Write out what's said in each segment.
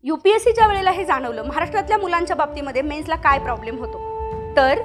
UPSCच्या वेळेला हे जाणवलं महाराष्ट्रातल्या मुलांच्या बाबतीमध्ये मेन्सला काय प्रॉब्लेम होतो. तर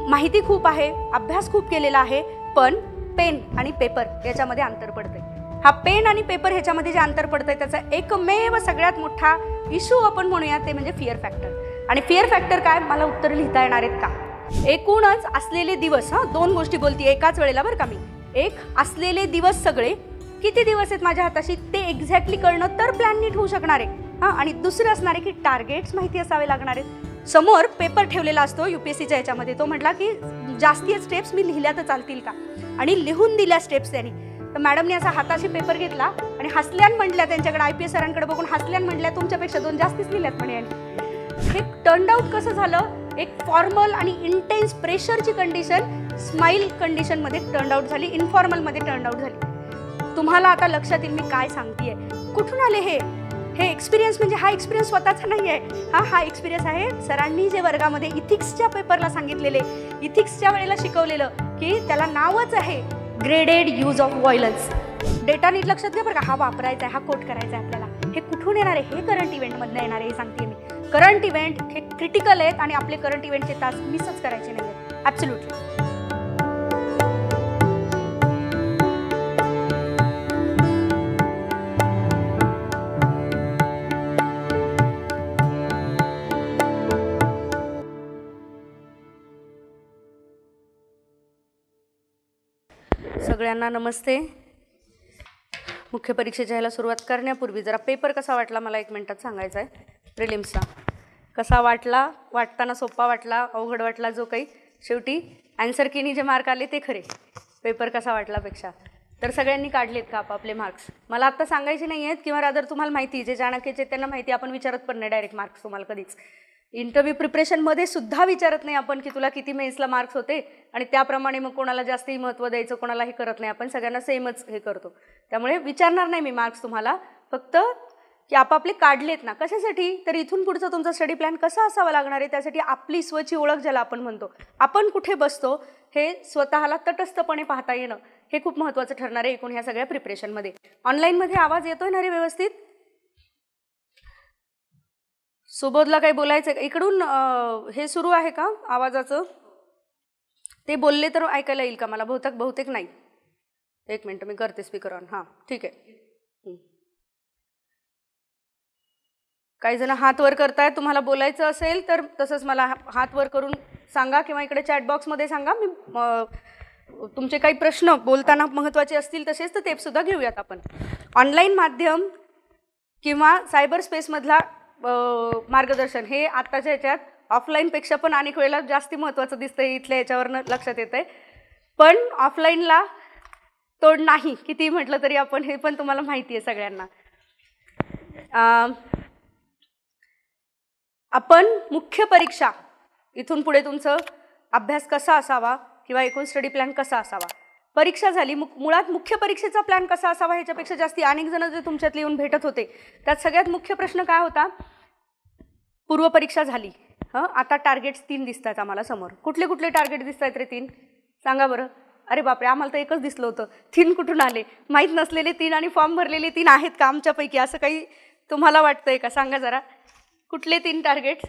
माहिती खूप आहे, अभ्यास खूप केलेला आहे, पण पेन आणि पेपर याच्यामध्ये अंतर पडतंय. हा पेन आणि पेपर ह्याच्यामध्ये जे अंतर पडतंय त्याचा एकमेव सगळ्यात मोठा इश्यू आपण म्हणूया ते म्हणजे फिअर फॅक्टर. आणि फिअर फॅक्टर काय, मला उत्तर लिहिता येणार आहेत का, एकूणच असलेले दिवस, दोन गोष्टी बोलते एकाच वेळेला बरं का मी. एक, असलेले दिवस सगळे किती दिवस आहेत माझ्या हाताशी ते एक्झॅक्टली कळणं तर प्लॅन नीट होऊ शकणार आहे. आणि दुसरं असणार आहे की टार्गेट्स माहिती असावे लागणार आहेत. समोर पेपर ठेवलेला असतो UPSCच्या याच्यामध्ये, तो म्हटला की जास्तीत स्टेप्स मी लिहिल्या तर चालतील का, आणि लिहून दिल्या स्टेप्स त्यांनी. तर मॅडमने असा हाताशी पेपर घेतला आणि हसल्यान म्हटल्या त्यांच्याकडे, IPS सरांकडे बघून हसल्यान म्हटल्या तुमच्यापेक्षा 2 जास्तीच लिहिल्यात म्हणे. हे टर्न आउट कसं झालं, एक फॉर्मल आणि इंटेन्स प्रेशरची कंडिशन स्माइल कंडिशनमध्ये टर्न आउट झाली, इन्फॉर्मलमध्ये टर्न आउट झाली. तुम्हाला आता लक्षात येईल मी काय सांगतेय. कुठून आले हे एक्सपिरियन्स, म्हणजे हा एक्सपिरियन्स स्वतःचा नाही आहे, हा एक्सपिरियन्स आहे सरांनी जे वर्गामध्ये इथिक्सच्या पेपरला सांगितलेले, इथिक्सच्या वेळेला शिकवलेलं की त्याला नावच आहे graded use of violence. Data नीट लक्षात घ्या बरं का, हा वापरायचा आहे, हा कोट करायचा आहे आपल्याला. हे कुठून येणार आहे, हे करंट इव्हेंटमधनं येणार आहे, हे सांगते मी. करंट इव्हेंट हे क्रिटिकल आहेत आणि आपले करंट इव्हेंटचे तास मिसच करायचे नाही आहेत, ॲब्सोल्युटली. सगळ्यांना नमस्ते. मुख्य परीक्षेच्या ह्याला सुरुवात करण्यापूर्वी जरा पेपर कसा वाटला मला 1 मिनिटात सांगायचं आहे. प्रिलिम्सचा कसा वाटला, वाटताना सोपा वाटला, अवघड वाटला, जो काही शेवटी ॲन्सर कीनी जे मार्क आले ते खरे, पेपर कसा वाटलापेक्षा. तर सगळ्यांनी काढलेत का आपापले मार्क्स, मला आत्ता सांगायचे नाही आहेत, किंवा रादर तुम्हाला माहिती, जे चाणक्यचे त्यांना माहिती, आपण विचारत पण नाही डायरेक्ट मार्क्स तुम्हाला कधीच. इंटरव्ह्यू प्रिपरेशनमध्ये सुद्धा विचारत नाही आपण की तुला किती मेन्सला मार्क्स होते, आणि त्याप्रमाणे मग कोणाला जास्तही महत्त्व द्यायचं कोणाला हे करत नाही, आपण सगळ्यांना सेमच हे करतो. त्यामुळे विचारणार नाही मी मार्क्स तुम्हाला, फक्त की आपापले काढलेत ना, कशासाठी, तर इथून पुढचा तुमचा स्टडी प्लॅन कसा असावा लागणार आहे, त्यासाठी आपली स्वची ओळख ज्याला आपण म्हणतो, आपण कुठे बसतो हे स्वतःला तटस्थपणे पाहता येणं हे खूप महत्त्वाचं ठरणार आहे एकूण ह्या सगळ्या प्रिपरेशनमध्ये. ऑनलाईनमध्ये आवाज येतोय ना रे व्यवस्थित? सुबोधला काही बोलायचं आहे इकडून, हे सुरू आहे का आवाजाचं, ते बोलले तर ऐकायला येईल का मला, बहुतेक नाही. 1 मिनटं मी करते स्पीकर ऑन. हां ठीक आहे. काही जण हात वर करतायत, तुम्हाला बोलायचं असेल तर तसंच मला हात वर करून सांगा, किंवा इकडे चॅट बॉक्समध्ये सांगा. मी तुमचे काही प्रश्न बोलताना महत्त्वाचे असतील तसेच तर ते सुद्धा घेऊयात आपण. ऑनलाईन माध्यम किंवा सायबर स्पेसमधला मार्गदर्शन हे आत्ताच्या ह्याच्यात ऑफलाईनपेक्षा पण अनेक वेळेला जास्ती महत्त्वाचं दिसतंय, इथल्या याच्यावरनं लक्षात येतं आहे. पण ऑफलाईनला तोड नाही किती म्हटलं तरी आपण, हे पण तुम्हाला माहिती आहे सगळ्यांना. आपण मुख्य परीक्षा इथून पुढे तुमचं अभ्यास कसा असावा किंवा एकूण स्टडी प्लॅन कसा असावा, परीक्षा झाली, मुळात मुख्य परीक्षेचा प्लॅन कसा असावा ह्याच्यापेक्षा जास्ती अनेक जण जे तुमच्यातले येऊन भेटत होते त्यात सगळ्यात मुख्य प्रश्न काय होता, पूर्वपरीक्षा झाली, आता टार्गेट्स 3 दिसत आहेत आम्हाला समोर. कुठले कुठले टार्गेट दिसत आहेत रे 3 सांगा बरं. अरे बापरे, आम्हाला तर एकच दिसलं होतं, 3 कुठून आले, माहीत नसलेले 3 आणि फॉर्म भरलेले 3 आहेत का आमच्यापैकी, असं काही तुम्हाला वाटतंय का, सांगा जरा. कुठले 3 टार्गेट्स?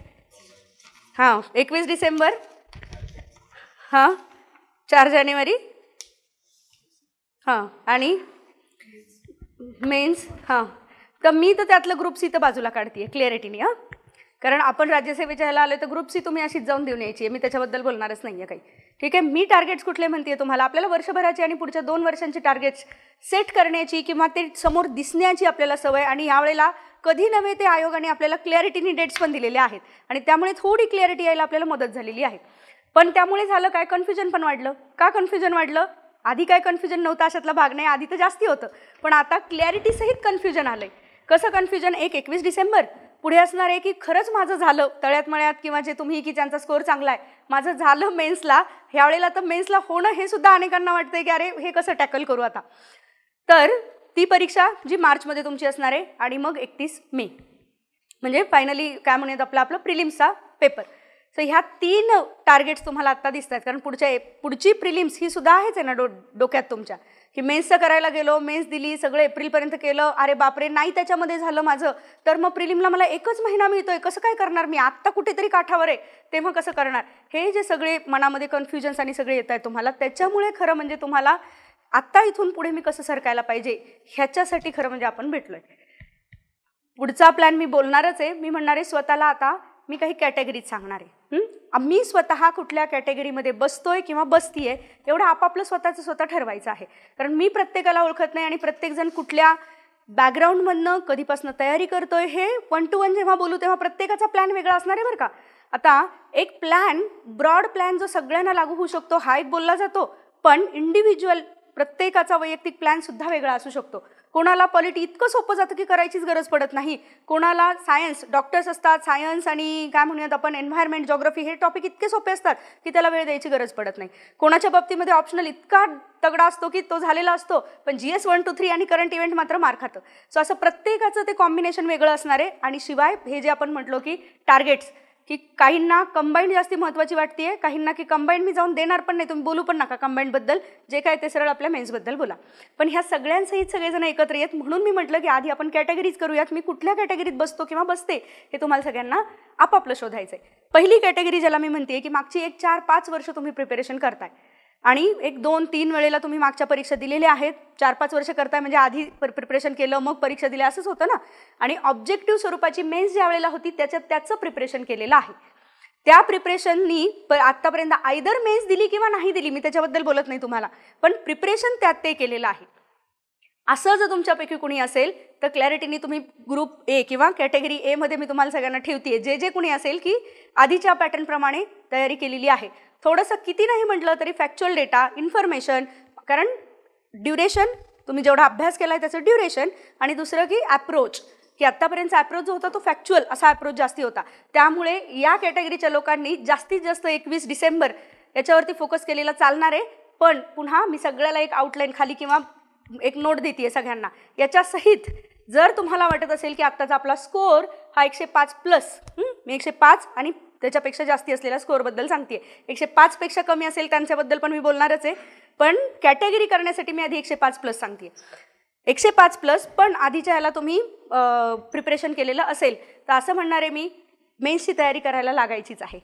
21 डिसेंबर, 4 जानेवारी, आणि मेन्स. तर मी तर त्यातलं ग्रुप सी तर बाजूला काढते क्लिअरिटीने, कारण आपण राज्यसेवेच्या ह्याला आले तर ग्रुप सी तुम्ही अशीच जाऊन देऊन यायची आहे, मी त्याच्याबद्दल बोलणारच नाही आहे काही. ठीक आहे, मी टार्गेट्स कुठले म्हणते तुम्हाला, आपल्याला वर्षभराची आणि पुढच्या 2 वर्षांची टार्गेट्स सेट करण्याची किंवा ते समोर दिसण्याची आपल्याला सवय, आणि यावेळेला कधी नव्हे ते आयोगाने आपल्याला क्लॅरिटीनी डेट्स पण दिलेले आहेत, आणि त्यामुळे थोडी क्लॅरिटी यायला आपल्याला मदत झालेली आहे. पण त्यामुळे झालं काय, कन्फ्युजन पण वाढलं. का कन्फ्युजन वाढलं, आधी काय कन्फ्युजन नव्हतं अशातला भाग नाही, आधी तर जास्ती होतं, पण आता क्लॅरिटी सहित कन्फ्युजन आलंय. कसं कन्फ्युजन, 21 डिसेंबर पुढे असणार आहे की खरंच माझं झालं तळ्यात मळ्यात, किंवा जे तुम्ही की ज्यांचा स्कोअर चांगला आहे माझं झालं मेन्सला, ह्यावेळेला तर मेन्सला होणं हे सुद्धा अनेकांना वाटतंय की अरे हे कसं टॅकल करू आता. तर ती परीक्षा जी मार्चमध्ये तुमची असणार आहे, आणि मग 31 मे म्हणजे फायनली काय म्हणूयात आपलं प्रिलिम्सचा पेपर. सो ह्या 3 टार्गेट्स तुम्हाला आत्ता दिसत आहेत, कारण पुढची प्रिलिम्स ही सुद्धा आहेच आहे ना डोक्यात तुमच्या, की मेन्सचं करायला गेलो, मेन्स दिली, सगळं एप्रिलपर्यंत केलं, अरे बापरे नाही त्याच्यामध्ये झालं माझं, तर मग प्रिलिमला मला 1च महिना मिळतोय, कसं काय करणार मी, आत्ता कुठेतरी काठावर आहे, तेव्हा कसं करणार, हे जे सगळे मनामध्ये कन्फ्युजन्स आणि सगळे येत आहेत तुम्हाला, त्याच्यामुळे खरं म्हणजे तुम्हाला आत्ता इथून पुढे मी कसं सरकायला पाहिजे ह्याच्यासाठी खरं म्हणजे आपण भेटलोय. पुढचा प्लॅन मी बोलणारच आहे. मी म्हणणार आहे स्वतःला आता मी काही कॅटेगरीज सांगणार आहे. मी स्वतः कुठल्या कॅटेगरीमध्ये बसतोय किंवा बसतीये एवढं आपापलं स्वतःचं स्वतः ठरवायचं आहे. कारण मी प्रत्येकाला ओळखत नाही आणि प्रत्येकजण कुठल्या बॅकग्राऊंडमधनं कधीपासून तयारी करतोय हे 1 to 1 जेव्हा बोलू तेव्हा प्रत्येकाचा प्लॅन वेगळा असणार आहे बरं का. आता एक प्लॅन, ब्रॉड प्लॅन जो सगळ्यांना लागू होऊ शकतो हा एक बोलला जातो, पण इंडिव्हिज्युअल प्रत्येकाचा वैयक्तिक प्लॅन सुद्धा वेगळा असू शकतो. कोणाला पॉलिटी इतकं सोपं जातं की करायचीच गरज पडत नाही, कोणाला सायन्स, डॉक्टर्स असतात, सायन्स आणि काय म्हणूयात आपण एन्व्हायरमेंट, जॉग्रफी हे टॉपिक इतके सोपे असतात की त्याला वेळ द्यायची गरज पडत नाही. कोणाच्या बाबतीमध्ये ऑप्शनल इतका तगडा असतो की तो झालेला असतो, पण GS 1 to 3 आणि करंट इव्हेंट मात्र मार खातं. सो असं प्रत्येकाचं ते कॉम्बिनेशन वेगळं असणार आहे. आणि शिवाय हे जे आपण म्हटलो की टार्गेट्स, की काहींना कंबाईंड जास्ती महत्त्वाची वाटते, काहींना की कंबाईंड मी जाऊन देणार पण नाही, तुम्ही बोलू पण नका कंबाईंडबद्दल, जे काय ते सरळ आपल्या मेन्सबद्दल बोला. पण ह्या सगळ्यांसहित सगळेजण एकत्र येत, म्हणून मी म्हटलं की आधी आपण कॅटेगरीज करूयात. मी कुठल्या कॅटेगरीत बसतो किंवा बसते हे तुम्हाला सगळ्यांना आपापलं शोधायचं आहे. पहिली कॅटेगरी ज्याला मी म्हणते की मागची 1 4 5 वर्ष तुम्ही प्रिपरेशन करताय आणि 1 2 3 वेळेला तुम्ही मागच्या परीक्षा दिलेल्या आहेत, 4 5 वर्ष करताय म्हणजे आधी प्रिपरेशन केलं मग परीक्षा दिल्या असंच होतं ना. आणि ऑब्जेक्टिव्ह स्वरूपाची मेन्स ज्या वेळेला होती त्याचं प्रिपरेशन केलेलं आहे. त्या प्रिपरेशननी आत्तापर्यंत आयदर मेन्स दिली किंवा नाही दिली, मी त्याच्याबद्दल बोलत नाही तुम्हाला, पण प्रिपरेशन त्यात ते केलेलं आहे. असं जर तुमच्यापैकी कुणी असेल तर क्लॅरिटीनी तुम्ही ग्रुप ए किंवा कॅटेगरी ए मध्ये मी तुम्हाला सगळ्यांना ठेवते, जे कुणी असेल की आधीच्या पॅटर्नप्रमाणे तयारी केलेली आहे. थोडंसं किती नाही म्हटलं तरी फॅक्च्युअल डेटा, इन्फॉर्मेशन, कारण ड्युरेशन तुम्ही जेवढा अभ्यास केला आहे त्याचं ड्युरेशन, आणि दुसरं की ॲप्रोच, की आत्तापर्यंतचा ॲप्रोच जो होता तो फॅक्च्युअल असा ॲप्रोच जास्ती होता. त्यामुळे या कॅटेगरीच्या लोकांनी जास्तीत जास्त 21 डिसेंबर याच्यावरती फोकस केलेला चालणार आहे. पण पुन्हा मी सगळ्याला एक आउटलाईन खाली किंवा एक नोट देते आहे सगळ्यांना याच्यासहित, जर तुम्हाला वाटत असेल की आत्ताचा आपला स्कोअर हा 105+, मी 105 आणि त्याच्यापेक्षा जास्ती असलेल्या स्कोअरबद्दल सांगते, 105 पेक्षा कमी असेल त्यांच्याबद्दल पण मी बोलणारच आहे, पण कॅटेगरी करण्यासाठी मी आधी 105+ सांगते. 105+ पण आधीच्या ह्याला तुम्ही प्रिपरेशन केलेलं असेल तर असं म्हणणार आहे मी, मेन्सची तयारी करायला लागायचीच आहे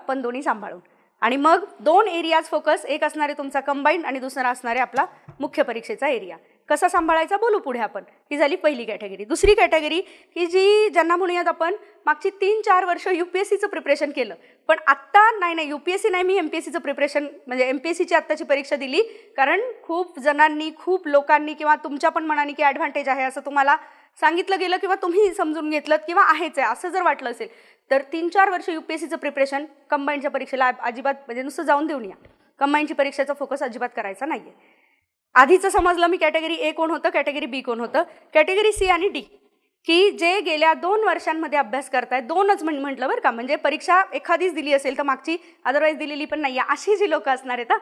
पण दोन्ही सांभाळून. आणि मग 2 एरियाज फोकस, एक असणारे तुमचा कंबाईंड आणि दुसरा असणारे आपला मुख्य परीक्षेचा एरिया. कसा सांभाळायचा बोलू पुढे आपण. ही झाली पहिली कॅटेगरी. दुसरी कॅटेगरी ही ज्यांना म्हणूयात आपण मागची 3 4 वर्ष UPSCचं प्रिपरेशन केलं, पण आत्ता नाही UPSC नाही, मी MPSCचं प्रिपरेशन म्हणजे MPSCची आत्ताची परीक्षा दिली, कारण खूप जणांनी, खूप लोकांनी किंवा तुमच्या पण मनाने की ॲडव्हान्टेज आहे असं तुम्हाला सांगितलं गेलं किंवा तुम्ही समजून घेतलं किंवा आहेच आहे असं जर वाटलं असेल तर 3 4 वर्ष UPSCचं प्रिपरेशन कंबाईंडच्या परीक्षेला अजिबात म्हणजे नुसतं जाऊन देऊन या. कंबाईंडची परीक्षेचा फोकस अजिबात करायचा नाही आहे. आधीचं समजलं मी कॅटेगरी ए कोण होतं, कॅटेगरी बी कोण होतं. कॅटेगरी सी आणि डी, की जे गेल्या 2 वर्षांमध्ये अभ्यास करतायत, 2च म्हटलं बरं का, म्हणजे परीक्षा एखादीच दिली असेल तर मागची अदरवाईज दिलेली पण नाही आहे अशी जी लोकं असणार आहेत.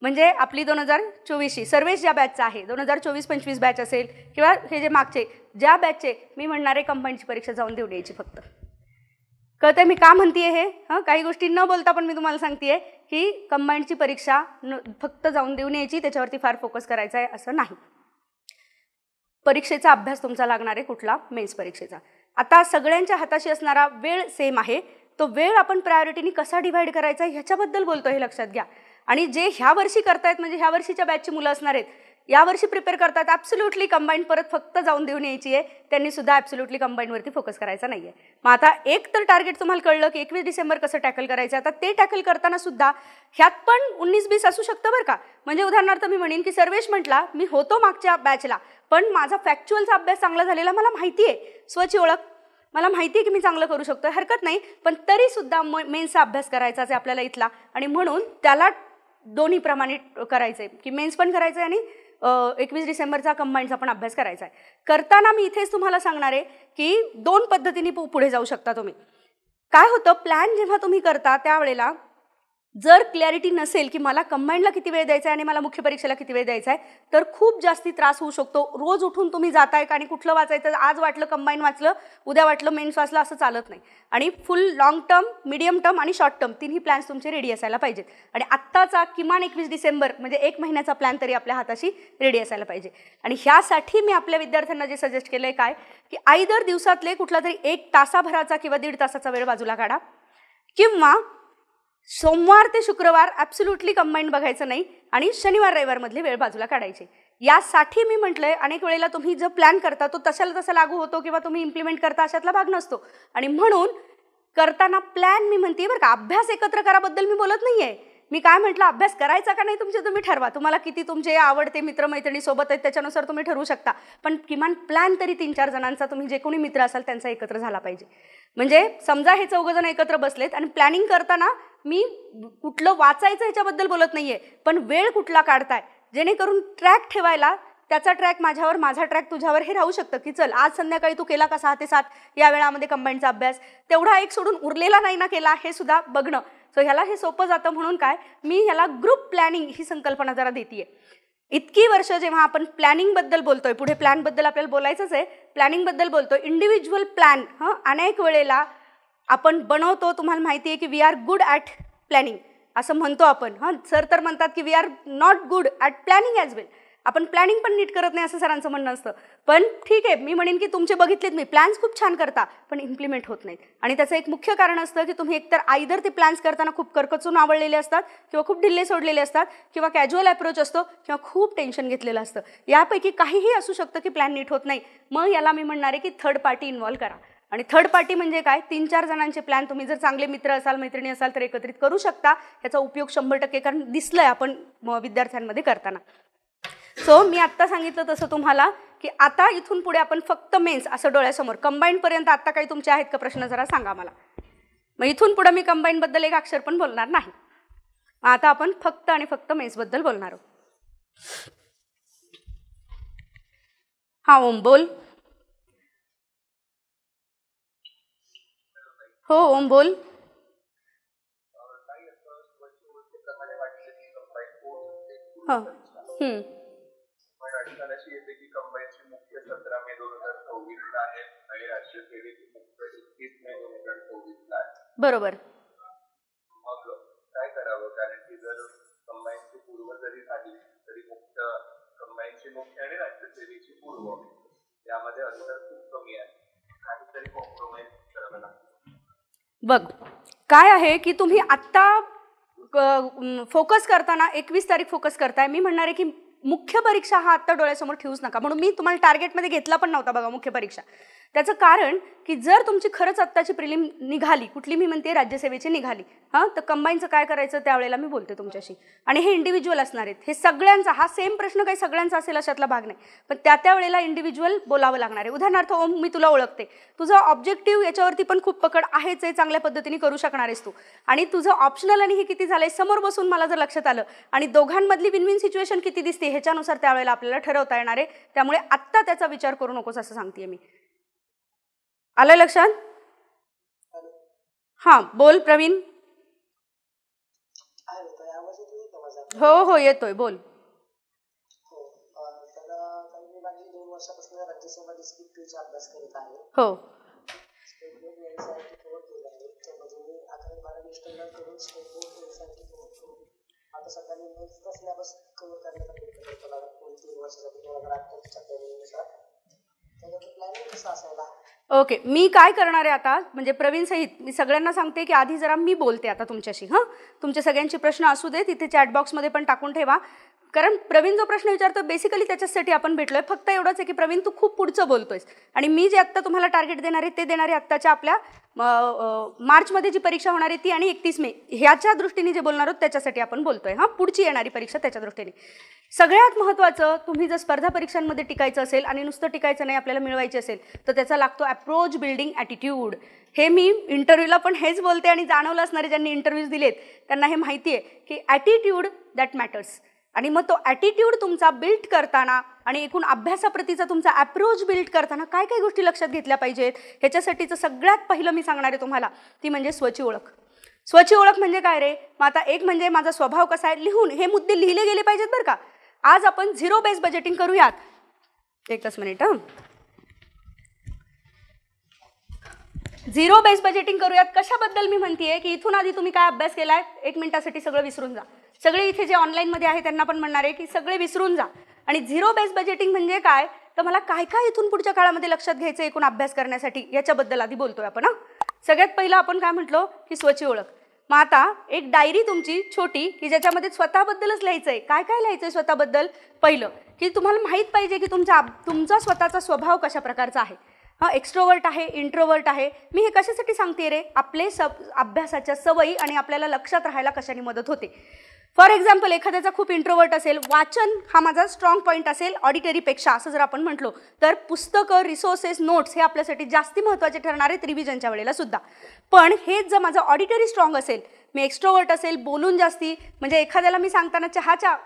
म्हणजे आपली 2024ची सर्वेच ज्या बॅचचा आहे, 2024-25 बॅच असेल किंवा हे जे मागचे ज्या बॅचचे, मी म्हणणारे कंबाईंडची परीक्षा जाऊन देऊन यायची फक्त. कळतंय मी का म्हणते हे? काही गोष्टी न बोलता पण मी तुम्हाला सांगते की कंबाईंडची परीक्षा फक्त जाऊन देऊन यायची, त्याच्यावरती फार फोकस करायचा आहे असं नाही. परीक्षेचा अभ्यास तुमचा लागणार आहे कुठला, मेन्स परीक्षेचा. आता सगळ्यांच्या हाताशी असणारा वेळ सेम आहे, तो वेळ आपण प्रायोरिटीनी कसा डिव्हाइड करायचा ह्याच्याबद्दल बोलतो, हे लक्षात घ्या. आणि जे ह्या वर्षी करतायत म्हणजे ह्या वर्षीच्या बॅचची मुलं असणार आहेत, यावर्षी प्रिपेअर करतात, ॲब्सोल्युटली कंबाईंड परत फक्त जाऊन देऊन यायची आहे, त्यांनी सुद्धा ॲब्सोल्युटली कंबाईंडवरती फोकस करायचा नाही आहे. मग आता एक तर टार्गेट तुम्हाला कळलं की 21 डिसेंबर कसं टॅकल करायचं. आता ते टॅकल करताना सुद्धा ह्यात पण 19-20 असू शकतं बरं का. म्हणजे उदाहरणार्थ मी म्हणेन की सर्वेश म्हटला मी होतो मागच्या बॅचला, पण माझा फॅक्च्युअलचा अभ्यास चांगला झालेला मला माहिती आहे, स्वची ओळख मला माहिती आहे की मी चांगलं करू शकतो, हरकत नाही, पण तरीसुद्धा मेन्सचा अभ्यास करायचाच आहे आपल्याला इथला, आणि म्हणून त्याला दोन्ही प्रमाणे करायचं आहे की मेन्स पण करायचं आहे आणि 21 डिसेंबरचा कंबाईंडचा पण अभ्यास करायचा आहे. करताना मी इथेच तुम्हाला सांगणार आहे की 2 पद्धतीने पुढे जाऊ शकता तुम्ही. काय होतं, प्लॅन जेव्हा तुम्ही करता त्यावेळेला जर क्लॅरिटी नसेल की मला कंबाईनला किती वेळ द्यायचा आहे आणि मला मुख्य परीक्षेला किती वेळ द्यायचा आहे, तर खूप जास्ती त्रास होऊ शकतो. रोज उठून तुम्ही जाताय आणि कुठलं वाचायचं, आज वाटलं कंबाईन वाचलं, उद्या वाटलं मेन्स वाचलं, असं चालत नाही. आणि फुल लॉंग टर्म, मिडियम टर्म आणि शॉर्ट टर्म तिन्ही प्लॅन्स तुमचे रेडी असायला पाहिजेत. आणि आत्ताचा किमान 21 डिसेंबर म्हणजे 1 महिन्याचा प्लॅन तरी आपल्या हाताशी रेडी असायला पाहिजे. आणि ह्यासाठी मी आपल्या विद्यार्थ्यांना जे सजेस्ट केलं आहे काय, की आयदर दिवसातले कुठला तरी 1 तासाभराचा किंवा 1.5 तासाचा वेळ बाजूला काढा, किंवा सोमवार ते शुक्रवार ॲब्सोल्युटली कंबाईन बघायचं नाही आणि शनिवार रविवारमधले वेळ बाजूला काढायचे. यासाठी मी म्हटलंय, अनेक वेळेला तुम्ही जो प्लॅन करता तो तशाला तसा लागू होतो किंवा तुम्ही इम्प्लिमेंट करता अशातला भाग नसतो. आणि म्हणून करताना प्लॅन मी म्हणते बरं का, अभ्यास एकत्र कराबद्दल मी बोलत नाही आहे. मी काय म्हटलं, अभ्यास करायचा का नाही तुमचे तुम्ही ठरवा. तुम्हाला किती तुमचे आवडते मित्रमैत्रिणी सोबत आहेत त्याच्यानुसार तुम्ही ठरवू शकता. पण किमान प्लॅन तरी 3-4 जणांचा, तुम्ही जे कोणी मित्र असाल त्यांचा एकत्र झाला पाहिजे. म्हणजे समजा हे 4 जण एकत्र बसलेत आणि प्लॅनिंग करताना मी कुठलं वाचायचं ह्याच्याबद्दल बोलत नाहीये, पण वेळ कुठला काढताय जेणेकरून ट्रॅक ठेवायला, त्याचा ट्रॅक माझ्यावर, माझा ट्रॅक तुझ्यावर, हे राहू शकतं की चल आज संध्याकाळी तू केला का 6 ते 7 या वेळामध्ये कंबाईनचा अभ्यास, तेवढा एक सोडून उरलेला नाही ना केला, हे सुद्धा बघणं. सो ह्याला हे सोपं जातं. म्हणून काय, मी ह्याला ग्रुप प्लॅनिंग ही संकल्पना जरा देतीये. इतकी वर्ष जेव्हा आपण प्लॅनिंगबद्दल बोलतोय, पुढे प्लॅनबद्दल आपल्याला बोलायचंच आहे, प्लॅनिंगबद्दल बोलतोय, इंडिव्हिज्युअल प्लॅन अनेक वेळेला आपण बनवतो. तुम्हाला माहिती आहे की we are good at planning असं म्हणतो आपण. सर तर म्हणतात की we are not good at planning as well. आपण प्लॅनिंग पण नीट करत नाही असं सरांचं म्हणणं असतं. पण ठीक आहे, मी म्हणेन की तुमचे बघितलेत मी, प्लॅन्स खूप छान करता पण इम्प्लिमेंट होत नाहीत. आणि त्याचं एक मुख्य कारण असतं की तुम्ही एकतर आयदर ते प्लॅन्स करताना खूप करकचून आवडलेले असतात, किंवा खूप ढिल्ले सोडलेले असतात, किंवा कॅज्युअल अप्रोच असतो, किंवा खूप टेन्शन घेतलेलं असतं. यापैकी काहीही असू शकतं की प्लॅन नीट होत नाही. मग याला मी म्हणणार आहे की थर्ड पार्टी इन्व्हॉल्व करा. आणि थर्ड पार्टी म्हणजे काय, 3-4 जणांचे प्लॅन तुम्ही जर चांगले मित्र असाल, मैत्रिणी असाल तर एकत्रित करू शकता. याचा उपयोग 100%, कारण दिसलंय आपण विद्यार्थ्यांमध्ये करताना. सो मी आत्ता सांगितलं तसं तुम्हाला की आता इथून पुढे आपण फक्त मेन्स असं डोळ्यासमोर, कंबाईनपर्यंत आत्ता काही तुमचे आहेत का प्रश्न जरा सांगा मला. मग इथून पुढे मी कंबाईनबद्दल एक अक्षर पण बोलणार नाही. आता आपण फक्त आणि फक्त मेन्सबद्दल बोलणार आहोत. हां ओम बोल. हो ओम बोल. हां अशी येते की कंबाईनचे मुख्य 17 मे 2024 आहे आणि राष्ट्रीय सेवेचे मुख्य 31 मे 2024 आहे. बरोबर. मग काय करावं, कारण की जर कंबाईनची पूर्व जरी झाली तरी मुख्य कंबाईनची मुख्य आणि राष्ट्रीय सेवेची पूर्व यामध्ये अंतर खूप कमी आहे. काहीतरी कॉम्प्रोमाइज करावं लागतं. बघ काय आहे की तुम्ही आत्ता फोकस करताना 21 तारीख फोकस करताय. मी म्हणणार आहे की मुख्य परीक्षा हा आत्ता डोळ्यासमोर ठेवूच नका. म्हणून मी तुम्हाला टार्गेटमध्ये घेतला पण नव्हता बघा मुख्य परीक्षा. त्याचं कारण की जर तुमची खरंच आत्ताची प्रिलिम निघाली, कुठली मी म्हणते राज्यसेवेची निघाली, तर कंबाईनचं काय करायचं त्यावेळेला मी बोलते तुमच्याशी. आणि हे इंडिव्हिज्युअल असणार आहेत, हे सगळ्यांचा हा सेम प्रश्न काही सगळ्यांचा असेल अशातला भाग नाही, पण त्या वेळेला इंडिव्हिज्युअल बोलावं लागणार आहे. उदाहरणार्थ ओम, मी तुला ओळखते, तुझं ऑब्जेक्टिव्ह याच्यावरती पण खूप पकड आहेच आहे, चांगल्या पद्धतीने करू शकणार आहेस तू. आणि तुझं ऑप्शनल आणि हे किती झालंय समोर बसून मला जर लक्षात आलं, आणि दोघांमधली विन विन सिच्युएशन किती दिसते ह्याच्यानुसार त्यावेळेला आपल्याला ठरवता येणार आहे. त्यामुळे आत्ता त्याचा विचार करू नकोस असं सांगते मी. आलं लक्षात? हां बोल प्रवीण. हो हो येतोय, बोल. हो ओके. मी काय करणार आहे आता, म्हणजे प्रवीण सहित मी सगळ्यांना सांगते की आधी जरा मी बोलते आता तुमच्याशी. तुमचे सगळ्यांचे प्रश्न असू दे, तिथे चॅटबॉक्समध्ये पण टाकून ठेवा. कारण प्रवीण जो प्रश्न विचारतो बेसिकली त्याच्यासाठी आपण भेटलोय. फक्त एवढंच आहे की प्रवीण तू खूप पुढचं बोलतोयस, आणि मी जे आत्ता तुम्हाला टार्गेट देणार आहे ते देणार आहे आत्ताच्या आपल्या मार्चमध्ये जी परीक्षा होणार आहे ती, आणि 31 मे ह्याच्या दृष्टीने जे बोलणार आहोत त्याच्यासाठी आपण बोलतोय. पुढची येणारी परीक्षा त्याच्या दृष्टीने. सगळ्यात महत्त्वाचं, तुम्ही जर स्पर्धा परीक्षांमध्ये टिकायचं असेल, आणि नुसतं टिकायचं नाही आपल्याला मिळवायची असेल, तर त्याचा लागतो अप्रोच बिल्डिंग ॲटिट्यूड. हे मी इंटरव्ह्यूला पण हेच बोलते, आणि जाणवलं असणारे ज्यांनी इंटरव्ह्यूज दिलेत त्यांना हे माहिती आहे की ॲटिट्यूड दॅट मॅटर्स. आणि मग तो ॲटिट्यूड तुमचा बिल्ड करताना आणि एकूण अभ्यासाप्रतीचा तुमचा अप्रोच बिल्ड करताना काय काय गोष्टी लक्षात घेतल्या पाहिजेत, ह्याच्यासाठीचं सगळ्यात पहिलं मी सांगणार आहे तुम्हाला, ती म्हणजे स्वची ओळख. स्वची ओळख म्हणजे काय रे? मग आता एक म्हणजे माझा स्वभाव कसा आहे, लिहून हे मुद्दे लिहिले गेले पाहिजेत बरं का. आज आपण झिरो बेस बजेटिंग करूयात. एकच मिनिट. झिरो बेस बजेटिंग करूयात. कशाबद्दल मी म्हणतेय की इथून आधी तुम्ही काय अभ्यास केलाय 1 मिनिटासाठी सगळं विसरून जा. सगळे इथे जे ऑनलाईनमध्ये आहे त्यांना पण म्हणणार आहे की सगळे विसरून जा. आणि झिरो बेस बजेटिंग म्हणजे काय, तर मला काय काय इथून पुढच्या काळामध्ये लक्षात घ्यायचं एकूण अभ्यास करण्यासाठी याच्याबद्दल आधी बोलतोय आपण. सगळ्यात पहिलं आपण काय म्हटलो की स्वची ओळख. मग आता एक डायरी तुमची छोटी की ज्याच्यामध्ये स्वतःबद्दलच लिहायचंय. काय काय लिहायचंय स्वतःबद्दल? पहिलं की तुम्हाला माहीत पाहिजे की तुमचा स्वतःचा स्वभाव कशा प्रकारचा आहे. एक्स्ट्रोवर्ट आहे, इंट्रोवर्ट आहे. मी हे कशासाठी सांगते रे? आपले अभ्यासाच्या सवयी आणि आपल्याला लक्षात राहायला कशाने मदत होते. फॉर एक्झाम्पल एखाद्याचा खूप इंट्रोवर्ट असेल, वाचन हा माझा स्ट्रॉंग पॉईंट असेल ऑडिटरीपेक्षा असं जर आपण म्हटलो, तर पुस्तकं, रिसोर्सेस, नोट्स हे आपल्यासाठी जास्ती महत्त्वाचे ठरणार आहेत रिव्हिजनच्या वेळेला सुद्धा. पण हेच जर माझं ऑडिटरी स्ट्रॉंग असेल, मी एक्स्ट्रोवर्ट असेल, बोलून जास्ती, म्हणजे एखाद्याला मी सांगताना चहाच्या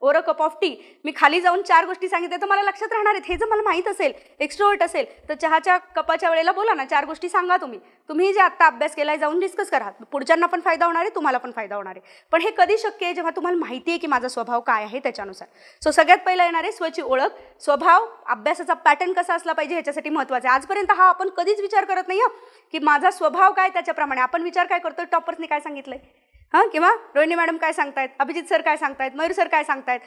or a cup of tea मी खाली जाऊन 4 गोष्टी सांगितल्या तर मला लक्षात राहणार आहेत. हे जर मला माहीत असेल, एक्स्ट्रोवर्ट असेल, तर चहाच्या कपाच्या वेळेला बोला ना, 4 गोष्टी सांगा. तुम्ही जे आत्ता अभ्यास केलाय जाऊन डिस्कस करा. पुढच्यांना पण फायदा होणार आहे, तुम्हाला पण फायदा होणार आहे. पण हे कधी शक्य आहे? जेव्हा तुम्हाला माहिती आहे की माझा स्वभाव काय आहे त्याच्यानुसार. सो सगळ्यात पहिला येणार आहे स्वची ओळख. स्वभाव, अभ्यासाचा पॅटर्न कसा असला पाहिजे ह्याच्यासाठी महत्त्वाचं आहे. आजपर्यंत हा आपण कधीच विचार करत नाही की माझा स्वभाव काय, त्याच्याप्रमाणे आपण विचार काय करतो, टॉपर्सने काय सांगितलंय, किंवा रोहिणी मॅडम काय सांगतायत, अभिजित सर काय सांगतायत, मयूर सर काय सांगतायत.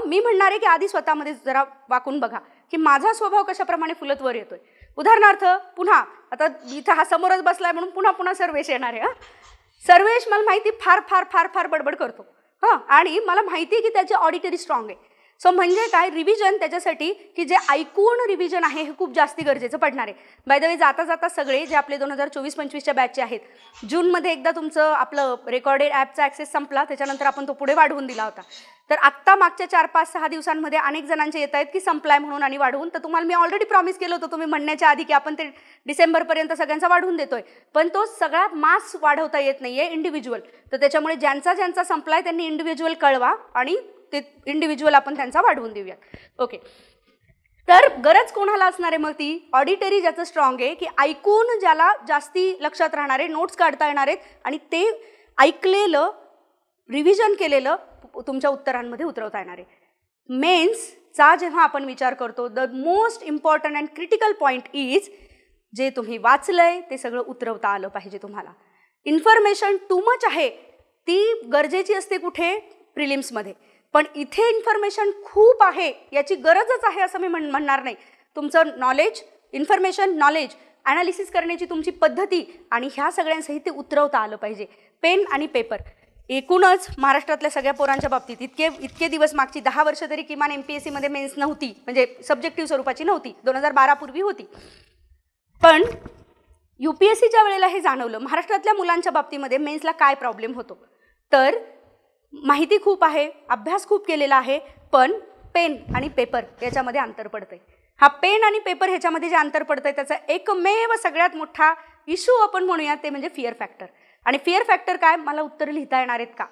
मी म्हणणार आहे की आधी स्वतःमध्ये जरा वाकून बघा की माझा स्वभाव कशाप्रमाणे फुलत वर येतोय. उदाहरणार्थ पुन्हा आता इथं हा समोरच बसलाय म्हणून पुन्हा सर्वेश येणार आहे. सर्वेश मला माहिती फार फार फार फार बडबड करतो. आणि मला माहिती आहे की त्याची ऑडिटरी स्ट्रॉंग आहे. सो म्हणजे काय, रिव्हिजन त्याच्यासाठी की जे ऐकून रिव्हिजन आहे हे खूप जास्ती गरजेचं पडणार आहे. बाय द वे जाता जाता सगळे जे आपले 2024-25च्या बॅचचे आहेत, जूनमध्ये एकदा तुमचं आपलं रेकॉर्डेड ॲपचा ॲक्सेस संपला, त्याच्यानंतर आपण तो पुढे वाढवून दिला होता. तर आत्ता मागच्या 4-5-6 दिवसांमध्ये अनेक जणांचे येत आहेत की संपलाय म्हणून आणि वाढवून. तर तुम्हाला मी ऑलरेडी प्रॉमिस केलं होतं तुम्ही म्हणण्याच्या आधी की आपण ते डिसेंबरपर्यंत सगळ्यांचा वाढवून देतोय. पण तो सगळा मास वाढवता येत नाहीये, इंडिव्हिज्युअल. तर त्याच्यामुळे ज्यांचा संपलाय त्यांनी इंडिव्हिज्युअल कळवा आणि ते इंडिव्हिज्युअल आपण त्यांचा वाढवून देऊयात. ओके. तर गरज कोणाला असणार आहे मग ती? ऑडिटरी ज्याचं स्ट्रॉंग आहे की ऐकून ज्याला जास्ती लक्षात राहणार आहे, नोट्स काढता येणार आहेत आणि ते ऐकलेलं, रिव्हिजन केलेलं तुमच्या उत्तरांमध्ये उतरवता येणार आहे. मेन्सचा जेव्हा आपण विचार करतो, the most important and critical point is जे तुम्ही वाचलंय ते सगळं उतरवता आलं पाहिजे तुम्हाला. इन्फॉर्मेशन टू मच आहे ती गरजेची असते कुठे? प्रिलिम्समध्ये. पण इथे इन्फॉर्मेशन खूप आहे याची गरजच आहे असं मी म्हणणार नाही. तुमचं नॉलेज, इन्फॉर्मेशन, नॉलेज, ॲनालिसिस करण्याची तुमची पद्धती आणि ह्या सगळ्यांसहित ते उतरवता आलं पाहिजे. पेन आणि पेपर. एकूणच महाराष्ट्रातल्या सगळ्या पोरांच्या बाबतीत इतके दिवस मागची 10 वर्ष तरी किमान MPSCमध्ये मेन्स नव्हती, म्हणजे सब्जेक्टिव्ह स्वरूपाची नव्हती. 2012 पूर्वी होती. पण UPSCच्या वेळेला हे जाणवलं महाराष्ट्रातल्या मुलांच्या बाबतीमध्ये मेन्सला काय प्रॉब्लेम होतो. तर माहिती खूप आहे, अभ्यास खूप केलेला आहे, पण पेन आणि पेपर याच्यामध्ये अंतर पडतंय. हा पेन आणि पेपर ह्याच्यामध्ये जे अंतर पडतंय त्याचा एकमेव सगळ्यात मोठा इश्यू आपण म्हणूया ते म्हणजे फिअर फॅक्टर. आणि फिअर फॅक्टर काय? मला उत्तरं लिहिता येणार आहेत का?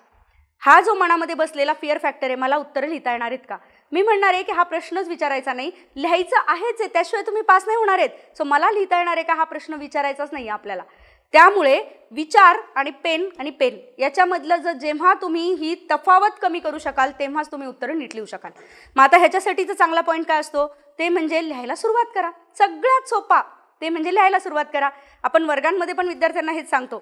हा जो मनामध्ये बसलेला फिअर फॅक्टर आहे, मला उत्तरं लिहिता येणार आहेत का? मी म्हणणार आहे की हा प्रश्नच विचारायचा नाही, लिहायचं आहेच आहे, त्याशिवाय तुम्ही पास नाही होणार आहेत. सो मला लिहिता येणार आहे का हा प्रश्न विचारायचाच नाही आपल्याला. त्यामुळे विचार आणि पेन याच्यामधलं जेव्हा तुम्ही ही तफावत कमी करू शकाल तेव्हाच तुम्ही उत्तरं नीट लिहू शकाल. मग आता ह्याच्यासाठीचा चांगला पॉईंट काय असतो ते म्हणजे लिहायला सुरुवात करा. सगळ्यात सोपा ते म्हणजे लिहायला सुरुवात करा. आपण वर्गांमध्ये पण विद्यार्थ्यांना हेच सांगतो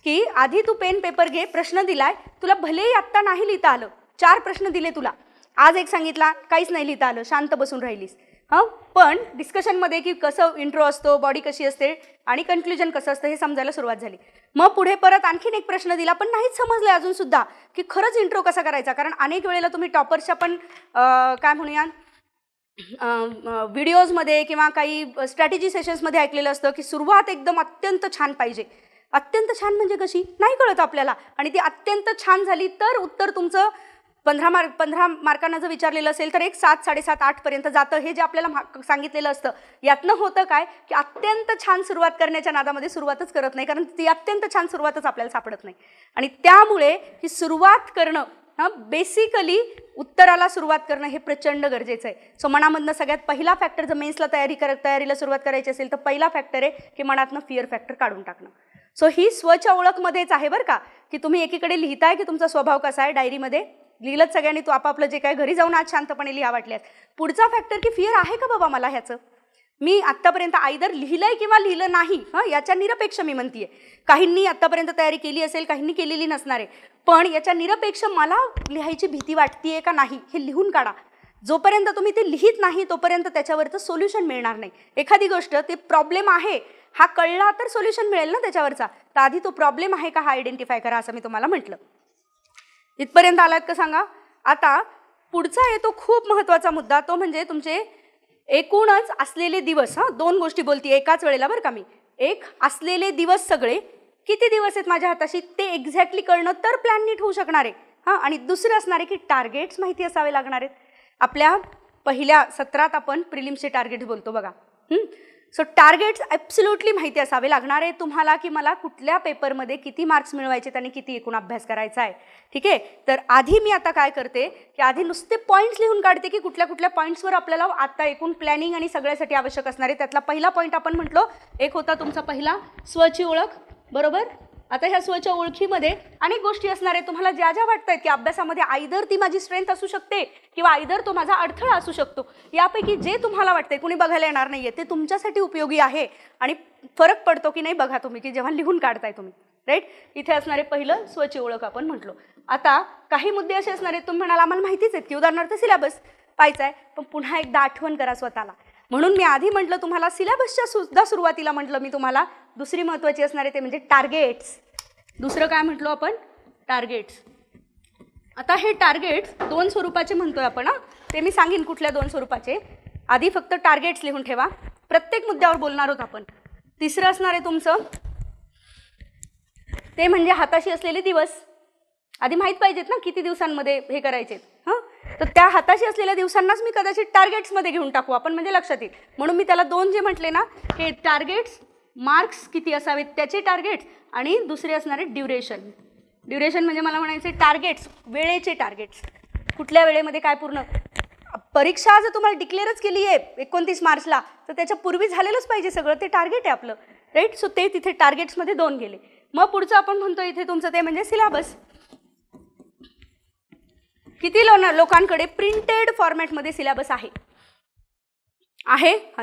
की आधी तू पेन पेपर घे, प्रश्न दिलाय, तुला भलेही आत्ता नाही लिहिता आलं, 4 प्रश्न दिले तुला, आज एक सांगितला काहीच नाही लिहिता आलं, शांत बसून राहिलीस, पण डिस्कशनमध्ये की कसं इंट्रो असतो, बॉडी कशी असते आणि कन्क्लुजन कसं असतं हे समजायला सुरुवात झाली. मग पुढे परत आणखीन एक प्रश्न दिला पण नाहीच समजलं अजून सुद्धा की खरंच इंट्रो कसा करायचा. कारण अनेक वेळेला तुम्ही टॉपर्सच्या पण काय म्हणूया व्हिडिओजमध्ये किंवा काही स्ट्रॅटेजी सेशन्समध्ये ऐकलेलं असतं की सुरुवात एकदम अत्यंत छान पाहिजे. अत्यंत छान म्हणजे कशी नाही कळत आपल्याला, आणि ती अत्यंत छान झाली तर उत्तर तुमचं 15 मार्कांना जर विचारलेलं असेल तर एक 7, 7.5, 8 पर्यंत जातं. हे जे आपल्याला सांगितलेलं असतं यातनं होतं काय की अत्यंत छान सुरुवात करण्याच्या नादामध्ये सुरुवातच करत नाही, कारण ती अत्यंत छान सुरुवातच आपल्याला सापडत नाही. आणि त्यामुळे ही सुरुवात करणं बेसिकली उत्तराला सुरुवात करणं हे प्रचंड गरजेचं आहे. सो मनामधनं सगळ्यात पहिला फॅक्टर जर मेन्सला तयारीला सुरुवात करायची असेल तर पहिला फॅक्टर आहे की मनातनं फिअर फॅक्टर काढून टाकणं. सो ही स्वच्या ओळखमध्येच आहे बरं का, की तुम्ही एकीकडे लिहिताय की तुमचा स्वभाव कसा आहे, डायरीमध्ये लिहिलंच सगळ्यांनी, तू आपापलं जे काय घरी जाऊन आज शांतपणे लिहा वाटल्यास. पुढचा फॅक्टर की फिअर आहे का बाबा मला ह्याचं, मी आत्तापर्यंत आयदर लिहिलंय किंवा लिहिलं नाही, याच्या निरपेक्ष मी म्हणतीये. काहींनी आत्तापर्यंत तयारी केली असेल, काहींनी केलेली नसणार आहे, पण याच्या निरपेक्ष मला लिहायची भीती वाटतेय का नाही हे लिहून काढा. जोपर्यंत तुम्ही ते लिहित नाही तोपर्यंत त्याच्यावरचं सोल्युशन मिळणार नाही. एखादी गोष्ट ते प्रॉब्लेम आहे हा कळला तर सोल्युशन मिळेल ना त्याच्यावरचा, तर आधी तो प्रॉब्लेम आहे का हा आयडेंटिफाय करा, असं मी तुम्हाला म्हटलं. इथपर्यंत आलात का सांगा. आता पुढचा येतो खूप महत्त्वाचा मुद्दा, तो म्हणजे तुमचे एकूणच असलेले दिवस. 2 गोष्टी बोलते एकाच वेळेला बरं का मी. एक, असलेले दिवस सगळे किती दिवस आहेत माझ्या हाताशी ते एक्झॅक्टली कळणं तर प्लॅन नीट होऊ शकणार आहे. आणि दुसरं असणार आहे की टार्गेट्स माहिती असावे लागणार आहेत. आपल्या पहिल्या सत्रात आपण प्रिलिम्सचे टार्गेट्स बोलतो बघा. सो टार्गेट्स ॲब्सोल्युटली माहिती असावे लागणार आहे तुम्हाला, की मला कुठल्या पेपरमध्ये किती मार्क्स मिळवायचे आणि किती एकूण अभ्यास करायचा आहे. ठीक आहे, तर आधी मी आता काय करते की आधी नुसते पॉईंट्स लिहून काढते की कुठल्या कुठल्या पॉईंट्सवर आपल्याला आता एकूण प्लॅनिंग आणि सगळ्यासाठी आवश्यक असणार आहे. त्यातला पहिला पॉईंट आपण म्हटलो एक होता तुमचा पहिला स्वची ओळख, बरोबर. आता ह्या स्वच्या ओळखीमध्ये अनेक गोष्टी असणार आहेत तुम्हाला ज्या ज्या वाटत आहेत की अभ्यासामध्ये आयदर ती माझी स्ट्रेंथ असू शकते किंवा आयदर तो माझा अडथळा असू शकतो. यापैकी जे तुम्हाला वाटतंय, कुणी बघायला येणार नाहीये, ते तुमच्यासाठी उपयोगी आहे आणि फरक पडतो की नाही बघा तुम्ही, की जेव्हा लिहून काढताय तुम्ही. राईट, इथे असणारे पहिलं स्वची ओळख आपण म्हटलो. आता काही मुद्दे असे असणार आहेत तुम्ही म्हणाल आम्हाला माहितीच आहेत की उदाहरणार्थ सिलेबस पाहायचा आहे, पण पुन्हा एकदा आठवण करा स्वतःला. म्हणून मी आधी म्हटलं तुम्हाला सिलेबसच्या सुद्धा सुरुवातीला म्हटलं मी तुम्हाला दुसरी महत्त्वाची असणार आहे ते म्हणजे टार्गेट्स. दुसरं काय म्हटलो आपण, टार्गेट्स. आता हे टार्गेट्स 2 स्वरूपाचे म्हणतोय आपण. ते मी सांगेन कुठल्या 2 स्वरूपाचे. आधी फक्त टार्गेट्स लिहून ठेवा, प्रत्येक मुद्द्यावर बोलणार आहोत आपण. तिसरं असणार आहे तुमचं ते म्हणजे हाताशी असलेले दिवस. आधी माहीत पाहिजेत ना किती दिवसांमध्ये हे करायचे. तर त्या हाताशी असलेल्या दिवसांनाच मी कदाचित टार्गेट्समध्ये घेऊन टाकू आपण, म्हणजे लक्षात येईल. म्हणून मी त्याला 2 जे म्हटले ना, हे टार्गेट्स, मार्क्स किती असावेत त्याचे टार्गेट्स, आणि दुसरे असणारे ड्युरेशन. ड्युरेशन म्हणजे मला म्हणायचे टार्गेट्स, वेळेचे टार्गेट्स. कुठल्या वेळेमध्ये काय पूर्ण, परीक्षा जर तुम्हाला डिक्लेअरच केली आहे 29 मार्चला तर त्याच्या पूर्वी झालेलंच पाहिजे सगळं, ते टार्गेट आहे आपलं. राईट, सो ते तिथे टार्गेट्समध्ये 2 गेले. मग पुढचं आपण म्हणतो इथे तुमचं ते म्हणजे सिलेबस. किती लोकांकडे प्रिंटेड फॉर्मॅटमध्ये सिलेबस आहे?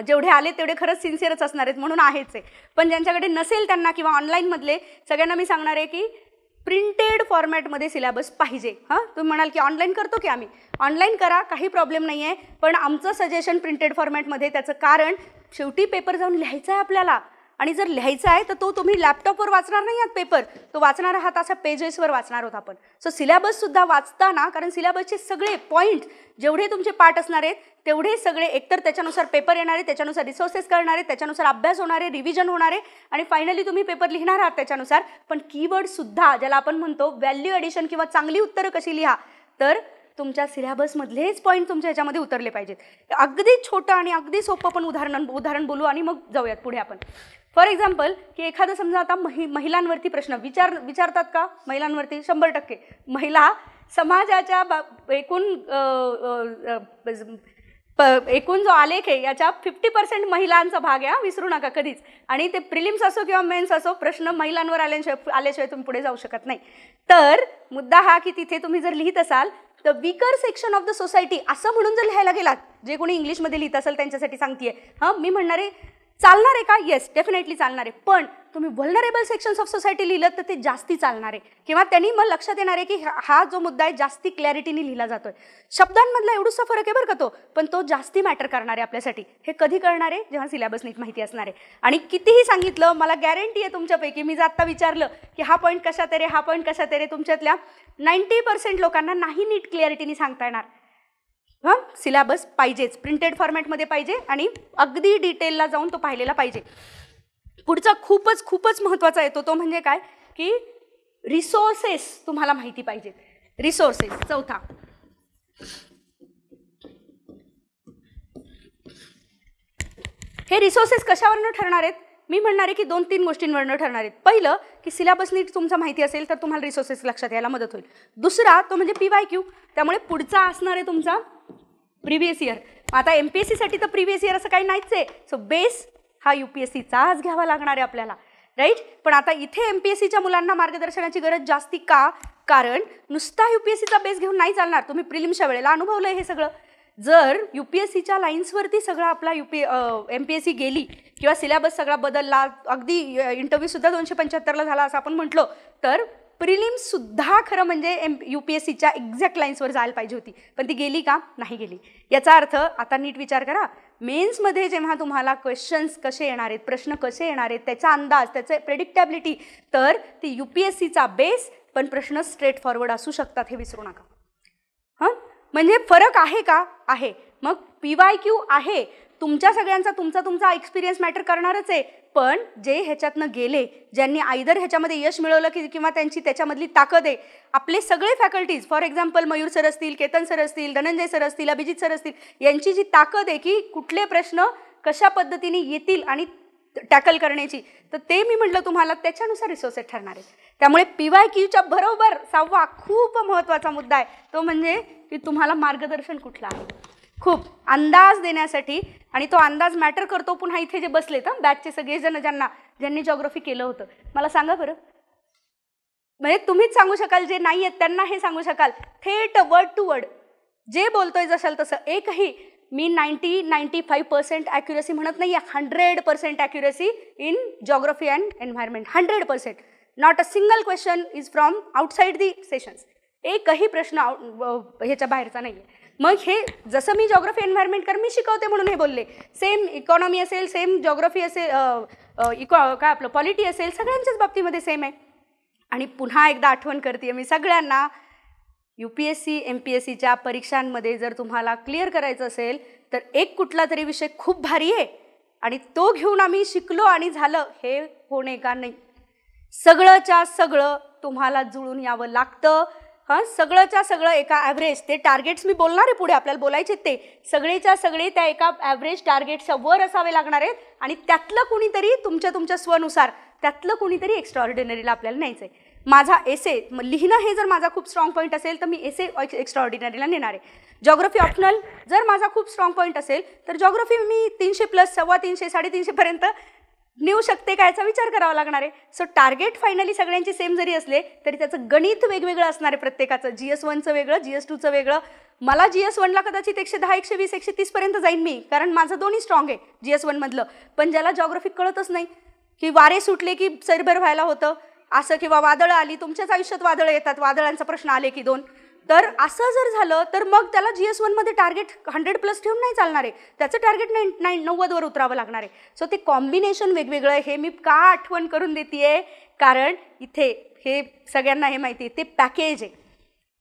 जेवढे आले तेवढे खरंच सिन्सिअरच असणार आहेत म्हणून आहेच आहे. पण ज्यांच्याकडे नसेल त्यांना किंवा ऑनलाईनमधले सगळ्यांना मी सांगणार आहे की प्रिंटेड फॉर्मॅटमध्ये सिलेबस पाहिजे. तुम्ही म्हणाल की ऑनलाईन करतो की आम्ही, ऑनलाईन करा, काही प्रॉब्लेम नाही आहे, पण आमचं सजेशन प्रिंटेड फॉर्मॅटमध्ये. त्याचं कारण शेवटी पेपर जाऊन लिहायचा आहे आपल्याला, आणि जर लिहायचा आहे तर तो तुम्ही लॅपटॉपवर वाचणार नाही आहात पेपर, तो वाचणार आहात असा पेजेसवर वाचणार आहोत आपण. सो सिलेबससुद्धा वाचताना, कारण सिलेबसचे सगळे पॉईंट जेवढे तुमचे पाठ असणार आहेत तेवढे सगळे एकतर त्याच्यानुसार पेपर येणार आहे, त्याच्यानुसार रिसोर्सेस करणार आहे, त्याच्यानुसार अभ्यास होणार आहे, रिव्हिजन होणार आहे, आणि फायनली तुम्ही पेपर लिहिणार आहात त्याच्यानुसार. पण कीवर्डसुद्धा ज्याला आपण म्हणतो व्हॅल्यू ॲडिशन किंवा चांगली उत्तरं कशी लिहा, तर तुमच्या सिलेबसमधलेच पॉईंट तुमच्या ह्याच्यामध्ये उतरले पाहिजेत. अगदी छोटं आणि अगदी सोपं पण उदाहरण बोलू आणि मग जाऊयात पुढे आपण. फॉर एक्झाम्पल की एखादं समजा आता महिलांवरती प्रश्न विचारतात का, महिलांवरती 100% महिला समाजाच्या एकूण जो आलेख आहे याच्या 50% महिलांचा भाग आहे, विसरू नका कधीच. आणि ते प्रिलिम्स असो किंवा मेन्स असो, प्रश्न महिलांवर आल्याशिवाय तुम्ही पुढे जाऊ शकत नाही. तर मुद्दा हा की तिथे तुम्ही जर लिहित असाल तर weaker section of the society असं म्हणून जर लिहायला गेलात, जे कोणी इंग्लिशमध्ये लिहित असेल त्यांच्यासाठी सांगतेय. मी म्हणणार आहे चालणार आहे का, येस डेफिनेटली चालणार आहे, पण तुम्ही व्हल्नरेबल सेक्शन्स ऑफ सोसायटी लिहिलं तर ते जास्ती चालणार आहे, किंवा त्यांनी मग लक्षात येणार आहे की हा जो मुद्दा आहे जास्ती क्लॅरिटीने लिहिला जातोय. शब्दांमधला एवढूसा फरक आहे बरं का तो, पण तो जास्ती मॅटर करणार आहे आपल्यासाठी. हे कधी करणार आहे, जेव्हा सिलेबस नीट माहिती असणार आहे. आणि कितीही सांगितलं, मला गॅरंटी आहे तुमच्यापैकी, मी जर आत्ता विचारलं की हा पॉईंट कशात आहे रे, हा पॉईंट कशात आहे रे, तुमच्यातल्या 90% लोकांना नाही नीट क्लॅरिटीने सांगता येणार. सिलेबस पाहिजेच, प्रिंटेड फॉर्मॅटमध्ये पाहिजे आणि अगदी डिटेलला जाऊन तो पाहिलेला पाहिजे. पुढचा खूपच महत्त्वाचा येतो तो म्हणजे काय की रिसोर्सेस तुम्हाला माहिती पाहिजेत. रिसोर्सेस चौथा. हे रिसोर्सेस कशावरनं ठरणार आहेत? मी म्हणणार आहे की 2-3 गोष्टींवरनं ठरणार आहेत. पहिलं की सिलेबस नीट तुमचा माहिती असेल तर तुम्हाला रिसोर्सेस लक्षात यायला मदत होईल. दुसरा तो म्हणजे PYQ, त्यामुळे पुढचा असणार आहे तुमचा प्रिव्हियस इयर. आता MPSC साठी तर प्रिव्हियस इयर असं काही नाहीच आहे. सो बेस हा UPSCचाच घ्यावा लागणार आहे आपल्याला. राईट. पण आता इथे MPSCच्या मुलांना मार्गदर्शनाची गरज जास्ती का? कारण नुसता UPSCचा बेस घेऊन नाही चालणार. तुम्ही प्रिलिम्सच्या वेळेला अनुभवलंय हे सगळं. जर UPSCच्या लाईन्सवरती सगळं आपला MPSC गेली किंवा सिलेबस सगळा बदलला, अगदी इंटरव्ह्यूसुद्धा 275ला झाला असं आपण म्हटलं, तर प्रिलिम्ससुद्धा खरं म्हणजे UPSCच्या एक्झॅक्ट लाईन्सवर जायला पाहिजे होती. पण ती गेली का? नाही गेली. याचा अर्थ आता नीट विचार करा, मेन्समध्ये जेव्हा तुम्हाला क्वेश्चन्स कसे येणार आहेत, प्रश्न कसे येणार आहेत, त्याचा अंदाज, त्याचे प्रेडिक्टॅबिलिटी, तर ती UPSCचा बेस, पण प्रश्न स्ट्रेट फॉरवर्ड असू शकतात, हे विसरू नका. हां, म्हणजे फरक आहे का? आहे. मग PYQ आहे. तुमच्या सगळ्यांचा तुमचा एक्सपिरियन्स मॅटर करणारच आहे. पण जे ह्याच्यातनं गेले, ज्यांनी आयदर ह्याच्यामध्ये यश मिळवलं की किंवा त्यांची त्याच्यामधली ताकद आहे, आपले सगळे faculties, for example Mayur sir असतील, केतन सर असतील, धनंजय सर असतील, अभिजित सर असतील, यांची जी ताकद आहे की कुठले प्रश्न कशा पद्धतीने येतील आणि टॅकल करण्याची, तर ते मी म्हटलं तुम्हाला त्याच्यानुसार रिसोर्सेस ठरणार आहेत. त्यामुळे PYQच्या बरोबर 6वा खूप महत्त्वाचा मुद्दा आहे, तो म्हणजे की तुम्हाला मार्गदर्शन कुठलं आहे, खूप अंदाज देण्यासाठी. आणि तो अंदाज मॅटर करतो. पुन्हा इथे जे बसलेत बॅचचे सगळेजण ज्यांनी जॉग्राफी केलं होतं, मला सांगा बरं, म्हणजे तुम्हीच सांगू शकाल, जे नाही आहेत त्यांना हे सांगू शकाल, थेट वर्ड टू वर्ड जे बोलतोय जशाल तसं. एकही मी 90-95% ॲक्युरेसी म्हणत नाही आहे, 100% accuracy in geography and environment. 100%. Not a single question is from outside the sessions. एकही प्रश्न ह्याच्या बाहेरचा नाही आहे. मग हे जसं मी जॉग्राफी एन्व्हायरमेंट कारण मी शिकवते म्हणून हे बोलले, सेम इकॉनॉमी असेल, सेम जॉग्राफी असेल, काय आपलं पॉलिटी असेल, सगळ्यांच्याच बाबतीमध्ये सेम आहे. आणि पुन्हा एकदा आठवण करते मी सगळ्यांना, UPSC MPSCच्या परीक्षांमध्ये जर तुम्हाला क्लिअर करायचं असेल तर एक कुठला तरी विषय खूप भारी आहे आणि तो घेऊन आम्ही शिकलो आणि झालं, हे होणे का नाही. सगळंच्या सगळं तुम्हाला जुळून यावं लागतं. हां, सगळंच्या सगळं एका ॲव्हरेज, ते टार्गेट्स मी बोलणार आहे पुढे, आपल्याला बोलायचे ते सगळेच्या सगळे त्या एका ॲव्हरेज टार्गेटच्या वर असावे लागणार आहेत. आणि त्यातलं कुणीतरी तुमच्या स्वनुसार त्यातलं कुणीतरी एक्स्ट्राऑर्डिनरीला आपल्याला न्यायचं आहे. माझा एसे लिहिणं हे जर माझा खूप स्ट्रॉंग पॉईंट असेल तर मी एसे एक्स्ट्राऑर्डिनरीला नेणार आहे. जॉग्राफी ऑप्शनल जर माझा खूप स्ट्रॉंग पॉईंट असेल तर जॉग्राफी मी 300+, 350, 350पर्यंत नेऊ शकते का याचा विचार करावा लागणार आहे. सो टार्गेट फायनली सगळ्यांची सेम जरी असले तरी त्याचं गणित वेगवेगळं असणार आहे प्रत्येकाचं. GS1चं वेगळं, GS2चं वेगळं. मला GS1ला कदाचित 110, 120, 130पर्यंत जाईन मी, कारण माझं दोन्ही स्ट्रॉंग आहे GS1मधलं. पण ज्याला जॉग्राफी कळतच नाही, की वारे सुटले की सरभर व्हायला होतं असं, किंवा वादळं आली, तुमच्याच आयुष्यात वादळं येतात, वादळांचा प्रश्न आले की 2, तर असं जर झालं तर मग त्याला GS1मध्ये टार्गेट 100+ ठेवून नाही चालणार आहे, त्याचं टार्गेट 90वर उतरावं लागणार आहे. सो ते कॉम्बिनेशन वेगवेगळं आहे. हे मी का आठवण करून देते, कारण इथे हे सगळ्यांना हे माहिती आहे, ते पॅकेज आहे.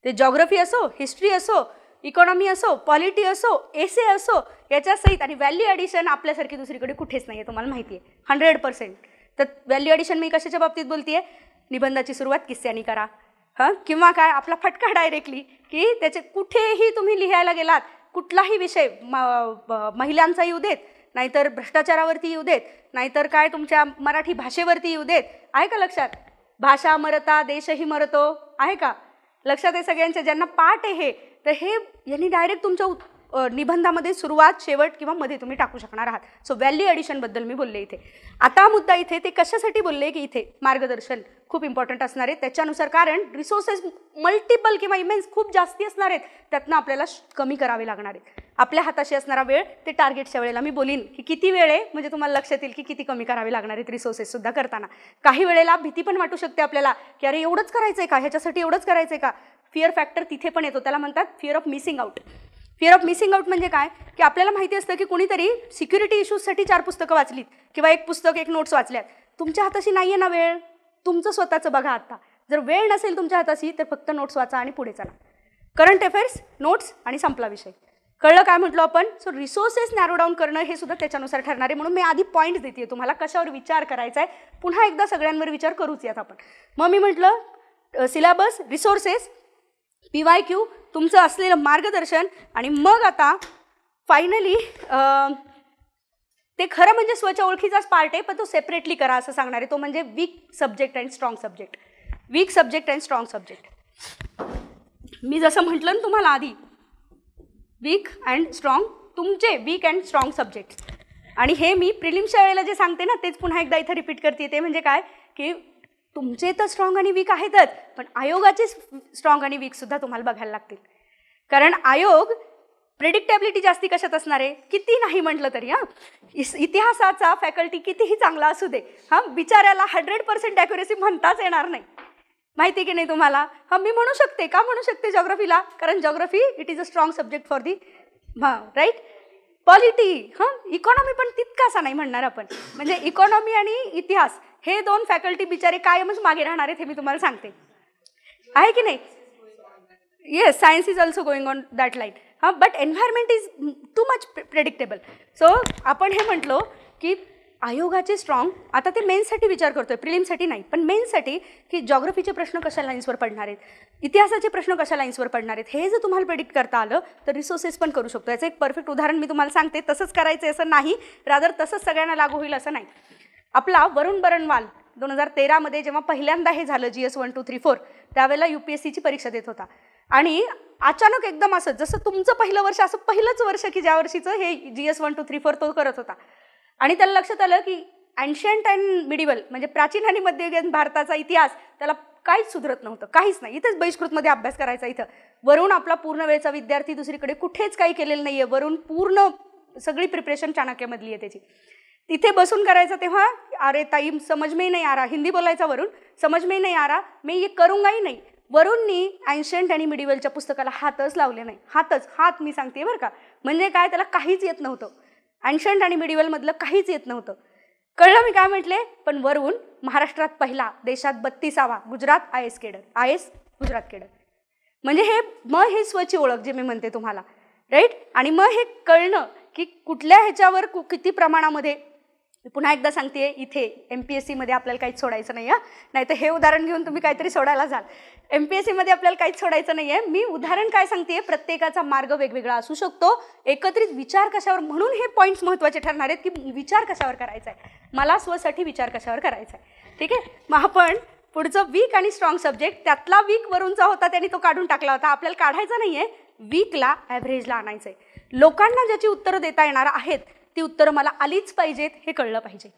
ते जॉग्राफी असो, हिस्ट्री असो, इकॉनॉमी असो, पॉलिटी असो, एसे असो, याच्या सहित आणि व्हॅल्यू ॲडिशन आपल्यासारखी दुसरीकडे कुठेच नाही आहे, तुम्हाला माहिती आहे 100%. तर व्हॅल्यू ॲडिशन मी कशाच्या बाबतीत बोलते आहे, निबंधाची सुरुवात किस्स्यानी करा, हां, किंवा काय आपला फटका डायरेक्टली, की त्याचे कुठेही तुम्ही लिहायला गेलात, कुठलाही विषय महिलांचा येऊ देत, नाहीतर भ्रष्टाचारावरती येऊ देत, नाहीतर काय तुमच्या मराठी भाषेवरती येऊ देत, आहे का लक्षात? भाषा मरता देशही मरतो, आहे का लक्षात? आहे सगळ्यांच्या ज्यांना पाठ आहे हे, तर हे यांनी डायरेक्ट तुमच्या निबंधामध्ये सुरुवात, शेवट किंवा मध्ये तुम्ही टाकू शकणार आहात. सो व्हॅल्यू ॲडिशनबद्दल मी बोलले इथे. आता मुद्दा इथे ते कशासाठी बोलले, की इथे मार्गदर्शन खूप इम्पॉर्टंट असणार आहे त्याच्यानुसार, कारण रिसोर्सेस मल्टिपल किंवा इमेन्स खूप जास्ती असणार आहेत, त्यातनं आपल्याला कमी करावे लागणार आहेत. आपल्या हाताशी असणारा वेळ ते टार्गेटच्या वेळेला मी बोलीन की किती वेळ आहे, म्हणजे तुम्हाला लक्षात येईल की किती कमी करावे लागणार आहेत रिसोर्सेससुद्धा करताना. काही वेळेला भीती पण वाटू शकते आपल्याला की अरे एवढंच करायचं आहे का, ह्याच्यासाठी एवढंच करायचं आहे का. फिअर फॅक्टर तिथे पण येतो, त्याला म्हणतात fear of missing out. Fear of missing out म्हणजे काय, की आपल्याला माहिती असतं की कुणीतरी सिक्युरिटी इश्यूजसाठी 4 पुस्तकं वाचलीत किंवा 1 पुस्तक 1 नोट्स वाचल्यात. तुमच्या हाताशी नाही आहे ना वेळ, तुमचं स्वतःचं बघा. आत्ता जर वेळ नसेल तुमच्या हाताशी तर फक्त नोट्स वाचा आणि पुढे चला. करंट अफेअर्स, नोट्स आणि संपला विषय. कळलं काय म्हटलं आपण? सो रिसोर्सेस नॅरो डाऊन करणं हे सुद्धा त्याच्यानुसार ठरणार आहे. म्हणून मी आधी पॉईंट देते तुम्हाला कशावर विचार करायचा आहे, पुन्हा एकदा सगळ्यांवर विचार करूच यात आपण. मग मी म्हटलं सिलेबस, रिसोर्सेस, PYQ, तुमचं असलेलं मार्गदर्शन, आणि मग आता फायनली ते खरं म्हणजे स्वच्या ओळखीचाच पार्ट आहे, पण तो सेपरेटली करा असं सांगणार आहे. तो म्हणजे weak subject and strong subject. Weak subject and strong subject मी जसं म्हटलं ना तुम्हाला आधी, वीक अँड स्ट्रॉंग, तुमचे वीक अँड स्ट्रॉंग सब्जेक्ट. आणि हे मी प्रिलिम्सच्या वेळेला जे सांगते ना तेच पुन्हा एकदा इथं रिपीट करते. ते म्हणजे काय की तुमचे तर स्ट्रॉंग आणि वीक आहेतच, पण आयोगाचे स्ट्रॉंग आणि वीक सुद्धा तुम्हाला बघायला लागतील. कारण आयोग प्रेडिक्टेबिलिटी जास्ती कशात असणार आहे, किती नाही म्हटलं तरी इतिहासाचा फॅकल्टी कितीही चांगला असू दे, बिचाऱ्याला 100% ॲक्युरेसी म्हणताच येणार नाही. माहिती की नाही तुम्हाला? मी म्हणू शकते, का म्हणू शकते जॉग्रफीला, कारण geography it is a strong subject for the right. Polity economy पण तितकासा नाही म्हणणार आपण. म्हणजे इकॉनॉमी आणि इतिहास हे 2 फॅकल्टी बिचारे कायमच मागे राहणार आहेत, हे मी तुम्हाला सांगते. आहे की नाही? Yes, science is also going on that line. But environment is too much predictable. So आपण हे म्हटलो की आयोगाचे स्ट्रॉंग, आता ते मेन्ससाठी विचार करतोय, प्रिलिम्ससाठी नाही, पण मेन्ससाठी की जॉग्रफीचे प्रश्न कशा लाईन्सवर पडणार आहेत, इतिहासाचे प्रश्न कशा लाईन्सवर पडणार आहेत, हे जर तुम्हाला प्रेडिक्ट करता आलं तर रिसोर्सेस पण करू शकतो. याचं एक परफेक्ट उदाहरण मी तुम्हाला सांगते. तसंच करायचं असं नाही, रादर तसंच सगळ्यांना लागू होईल असं नाही. आपला वरुण बरणवाल 2013 जेव्हा पहिल्यांदा हे झालं GS 1 2 3 4, त्यावेळेला UPSCची परीक्षा देत होता. आणि अचानक एकदम असं जसं तुमचं पहिलं वर्ष असं पहिलंच वर्ष की ज्या वर्षीचं हे GS 1 2 3 4 तो करत होता. आणि त्याला लक्षात आलं की अँशियंट अँड मिडिवल म्हणजे प्राचीन आणि मध्ययुगीन भारताचा इतिहास त्याला काहीच सुधरत नव्हतं, काहीच नाही. इथेच बहिष्कृतमध्ये अभ्यास करायचा. इथं वरुण आपला पूर्ण वेळचा विद्यार्थी, दुसरीकडे कुठेच काही केलेलं नाही आहे. वरुण पूर्ण सगळी प्रिपरेशन चाणक्यमधली आहे त्याची. तिथे बसून करायचं तेव्हा अरे ताई समझ में नहीं आ रहा, हिंदी बोलायचा वरुण, समझ में नहीं आ रहा, मैं ये करूंगा ही नहीं. वरुणनी अँशियंट आणि मिडिवलच्या पुस्तकाला हातच लावले नाही. हात मी सांगते बरं का. म्हणजे काय, त्याला काहीच येत नव्हतं. अँशियंट आणि मिडिवलमधलं काहीच येत नव्हतं. कळलं मी काय म्हटले? पण वरुण महाराष्ट्रात पहिला, देशात 32वा, Gujarat IS cadre, IS Gujarat cadre. म्हणजे हे स्वची ओळख जे मी म्हणते तुम्हाला, राईट. आणि मग हे कळणं की कुठल्या ह्याच्यावर किती प्रमाणामध्ये, पुन्हा एकदा सांगते, इथे MPSCमध्ये आपल्याला काहीच सोडायचं नाही आहे. नाही तर हे उदाहरण घेऊन तुम्ही काहीतरी सोडायला जाल. MPSCमध्ये आपल्याला काहीच सोडायचं नाही आहे. मी उदाहरण काय सांगते, प्रत्येकाचा मार्ग वेगवेगळा असू शकतो. एकत्रित विचार कशावर, म्हणून हे पॉईंट्स महत्त्वाचे ठरणार आहेत की विचार कशावर करायचा आहे, मला स्वसाठी विचार कशावर करायचा आहे. ठीक आहे. मग आपण पुढचं वीक आणि स्ट्रॉंग सब्जेक्ट, त्यातला वीक वरूनचा होता त्यांनी तो काढून टाकला होता. आपल्याला काढायचा नाही आहे, वीकला ॲव्हरेजला आणायचं आहे. लोकांना ज्याची उत्तरं देता येणार आहेत ती उत्तरं मला आलीच पाहिजेत, हे कळलं पाहिजे.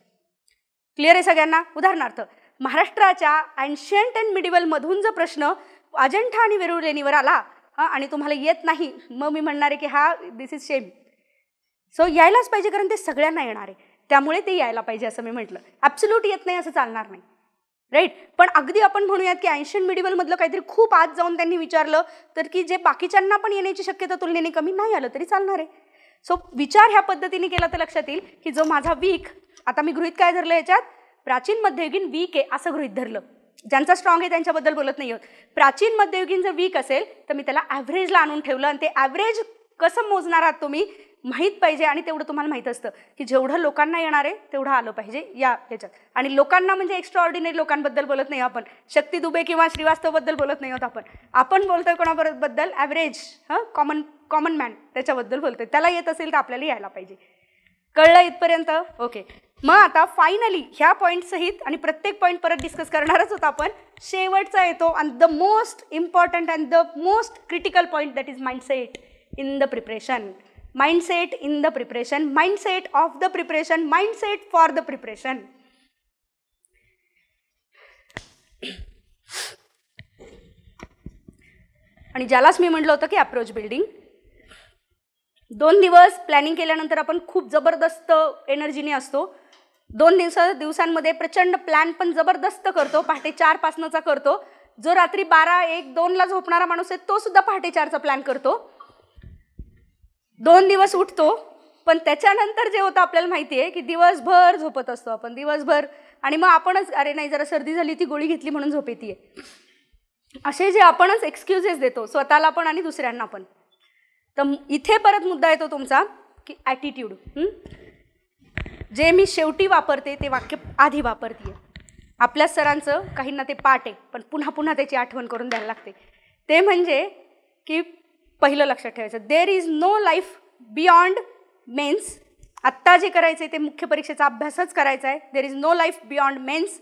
क्लिअर आहे सगळ्यांना? उदाहरणार्थ महाराष्ट्राच्या अँशियंट अँड मिडिवलमधून जर प्रश्न अजंठा आणि वेरूळ लेणीवर आला आणि तुम्हाला येत नाही, मग मी म्हणणार आहे की दिस इज शेम. सो यायलाच पाहिजे, कारण ते सगळ्यांना येणार आहे, त्यामुळे ते यायला पाहिजे असं मी म्हटलं. ॲब्सोल्यूट येत नाही असं चालणार नाही, राईट. पण अगदी आपण म्हणूयात की अँशियंट मिडिवलमधलं काहीतरी खूप आत जाऊन त्यांनी विचारलं तर की जे बाकीच्यांना पण येण्याची शक्यता तुलनेने कमी, नाही आलं तरी चालणार आहे. सो विचार ह्या पद्धतीने केला तर लक्षात येईल की जो माझा वीक, आता मी गृहीत काय धरलं याच्यात, प्राचीन मध्ययुगीन वीक आहे असं गृहीत धरलं. ज्यांचा स्ट्रॉंग आहे त्यांच्याबद्दल बोलत नाही आहोत. प्राचीन मध्ययुगीन जर वीक असेल तर मी त्याला ॲव्हरेजला आणून ठेवलं. आणि ते ॲव्हरेज कसं मोजणार आहात तुम्ही माहीत पाहिजे. आणि तेवढं तुम्हाला माहीत असतं की जेवढं लोकांना येणार आहे तेवढं आलं पाहिजे या ह्याच्यात. आणि लोकांना म्हणजे एक्स्ट्रा ऑर्डिनरी लोकांबद्दल बोलत नाही आपण, शक्ती दुबे किंवा श्रीवास्तवबद्दल बोलत नाही आहोत आपण बोलतोय कोणाबद्दल, ॲव्हरेज कॉमन मॅन त्याच्याबद्दल बोलतोय. त्याला येत असेल तर आपल्याला यायला पाहिजे. कळलं इथपर्यंत? ओके. मग आता फायनली ह्या पॉईंट सहित आणि प्रत्येक पॉईंट परत डिस्कस करणारच होता आपण, शेवटचा येतो आणि the most important and the most critical point, that is mindset in the preparation. Mindset in the preparation, mindset of the preparation, mindset for the preparation. आणि ज्यालाच मी म्हटलं होतं की अप्रोच बिल्डिंग. 2 दिवस प्लॅनिंग केल्यानंतर आपण खूप जबरदस्त एनर्जीने असतो. 2 दिवसांमध्ये प्रचंड प्लॅन पण जबरदस्त करतो. पहाटे 4 पासनंचा करतो. जो रात्री 12, 1, 2ला झोपणारा माणूस आहे तो सुद्धा पहाटे 4चा प्लॅन करतो. 2 दिवस उठतो, पण त्याच्यानंतर जे होतं आपल्याला माहिती आहे की दिवसभर झोपत असतो आपण, दिवसभर. आणि मग आपणच अरे नाही जरा सर्दी झाली ती गोळी घेतली म्हणून झोप येते, असे जे आपणच एक्सक्युजेस देतो स्वतःला पण आणि दुसऱ्यांना पण. तर इथे परत मुद्दा येतो तुमचा की ॲटिट्यूड. जे मी शेवटी वापरते ते वाक्य आधी वापरते. आपल्या सरांचं काहींना ते पाठ आहे, पण पुन्हा पुन्हा त्याची आठवण करून द्यायला लागते. ते म्हणजे की पहिलं लक्षात ठेवायचं, there is no life beyond mains. आत्ता जे करायचं आहे ते मुख्य परीक्षेचा अभ्यासच करायचा आहे. There is no life beyond mains.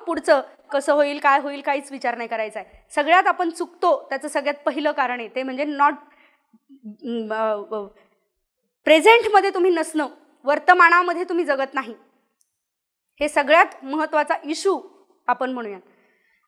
पुढचं कसं होईल काय होईल काहीच विचार नाही करायचा आहे. सगळ्यात आपण चुकतो त्याचं सगळ्यात पहिलं कारण आहे ते म्हणजे नॉट प्रेझेंटमध्ये तुम्ही नसणं. वर्तमानामध्ये तुम्ही जगत नाही. हे सगळ्यात महत्त्वाचा इशू आपण म्हणूयात.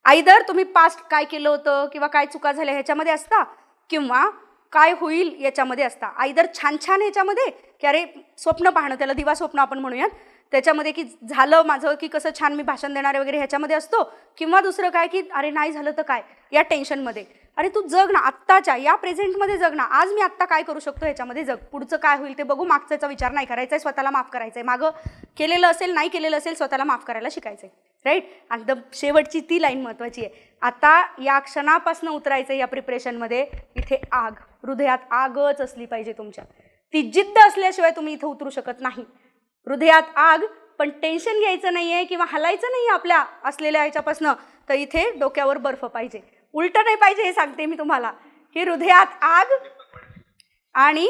आयदर तुम्ही पास्ट काय केलं होतं किंवा काय चुका झाल्या ह्याच्यामध्ये असता, किंवा काय होईल याच्यामध्ये असता. आयदर छान छान ह्याच्यामध्ये की अरे स्वप्न पाहणं, त्याला दिवा स्वप्न आपण म्हणूयात, त्याच्यामध्ये की झालं माझं की कसं छान मी भाषण देणारे वगैरे ह्याच्यामध्ये असतो, किंवा दुसरं काय की अरे नाही झालं तर काय या टेन्शनमध्ये. अरे तू जग ना, आत्ताच्या या प्रेझेंटमध्ये जग ना. आज मी आत्ता काय करू शकतो ह्याच्यामध्ये जग, पुढचं काय होईल ते बघू. मागचा विचार नाही करायचा आहे, स्वतःला माफ करायचं आहे. मागं केलेलं असेल नाही केलेलं असेल स्वतःला माफ करायला शिकायचं आहे. राईट. आणि शेवटची ती लाईन महत्त्वाची आहे. आता या क्षणापासून उतरायचं या प्रिपरेशनमध्ये. इथे आग, हृदयात आगच असली पाहिजे तुमच्या. ती जिद्द असल्याशिवाय तुम्ही इथं उतरू शकत नाही. हृदयात आग, पण टेन्शन घ्यायचं नाही आहे किंवा हलायचं नाही आपल्या असलेल्या ह्याच्यापासनं. तर इथे डोक्यावर बर्फ पाहिजे, उलटं नाही पाहिजे. हे सांगते मी तुम्हाला की हृदयात आग आणि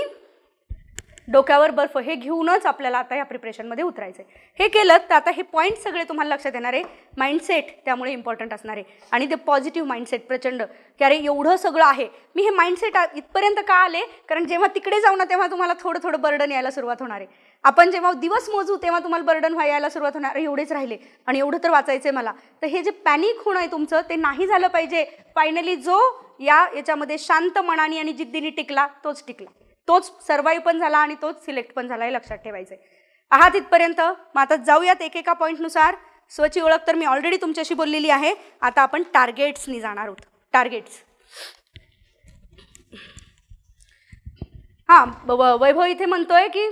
डोक्यावर बर्फ हे घेऊनच आपल्याला आता या प्रिपरेशनमध्ये उतरायचं आहे. हे केलं तर आता हे पॉईंट सगळे तुम्हाला लक्षात येणार आहे. माइंडसेट त्यामुळे इम्पॉर्टंट असणार आहे. आणि ते पॉझिटिव्ह माइंडसेट प्रचंड की अरे एवढं सगळं आहे. मी हे माइंडसेट इथपर्यंत का आले, कारण जेव्हा तिकडे जाऊ ना तेव्हा तुम्हाला थोडं थोडं बर्डन यायला सुरुवात होणार आहे. आपण जेव्हा दिवस मोजू तेव्हा तुम्हाला बर्डन यायला सुरुवात होणार. एवढेच राहिले आणि एवढं तर वाचायचं आहे मला. तर हे जे पॅनिक होणं आहे तुमचं ते नाही झालं पाहिजे. फायनली जो याच्यामध्ये शांत मनाने आणि जिद्दीने टिकला तोच टिकला, तोच सर्वाईव्ह पण झाला आणि तोच सिलेक्ट पण झाला. हे लक्षात ठेवायचं आहे. आहात इथपर्यंत. मग आता जाऊयात एकेका पॉईंटनुसार. स्वची ओळख तर मी ऑलरेडी तुमच्याशी बोललेली आहे. आता आपण टार्गेट्सनी जाणार आहोत. टार्गेट्स. हां, वैभव इथे म्हणतोय की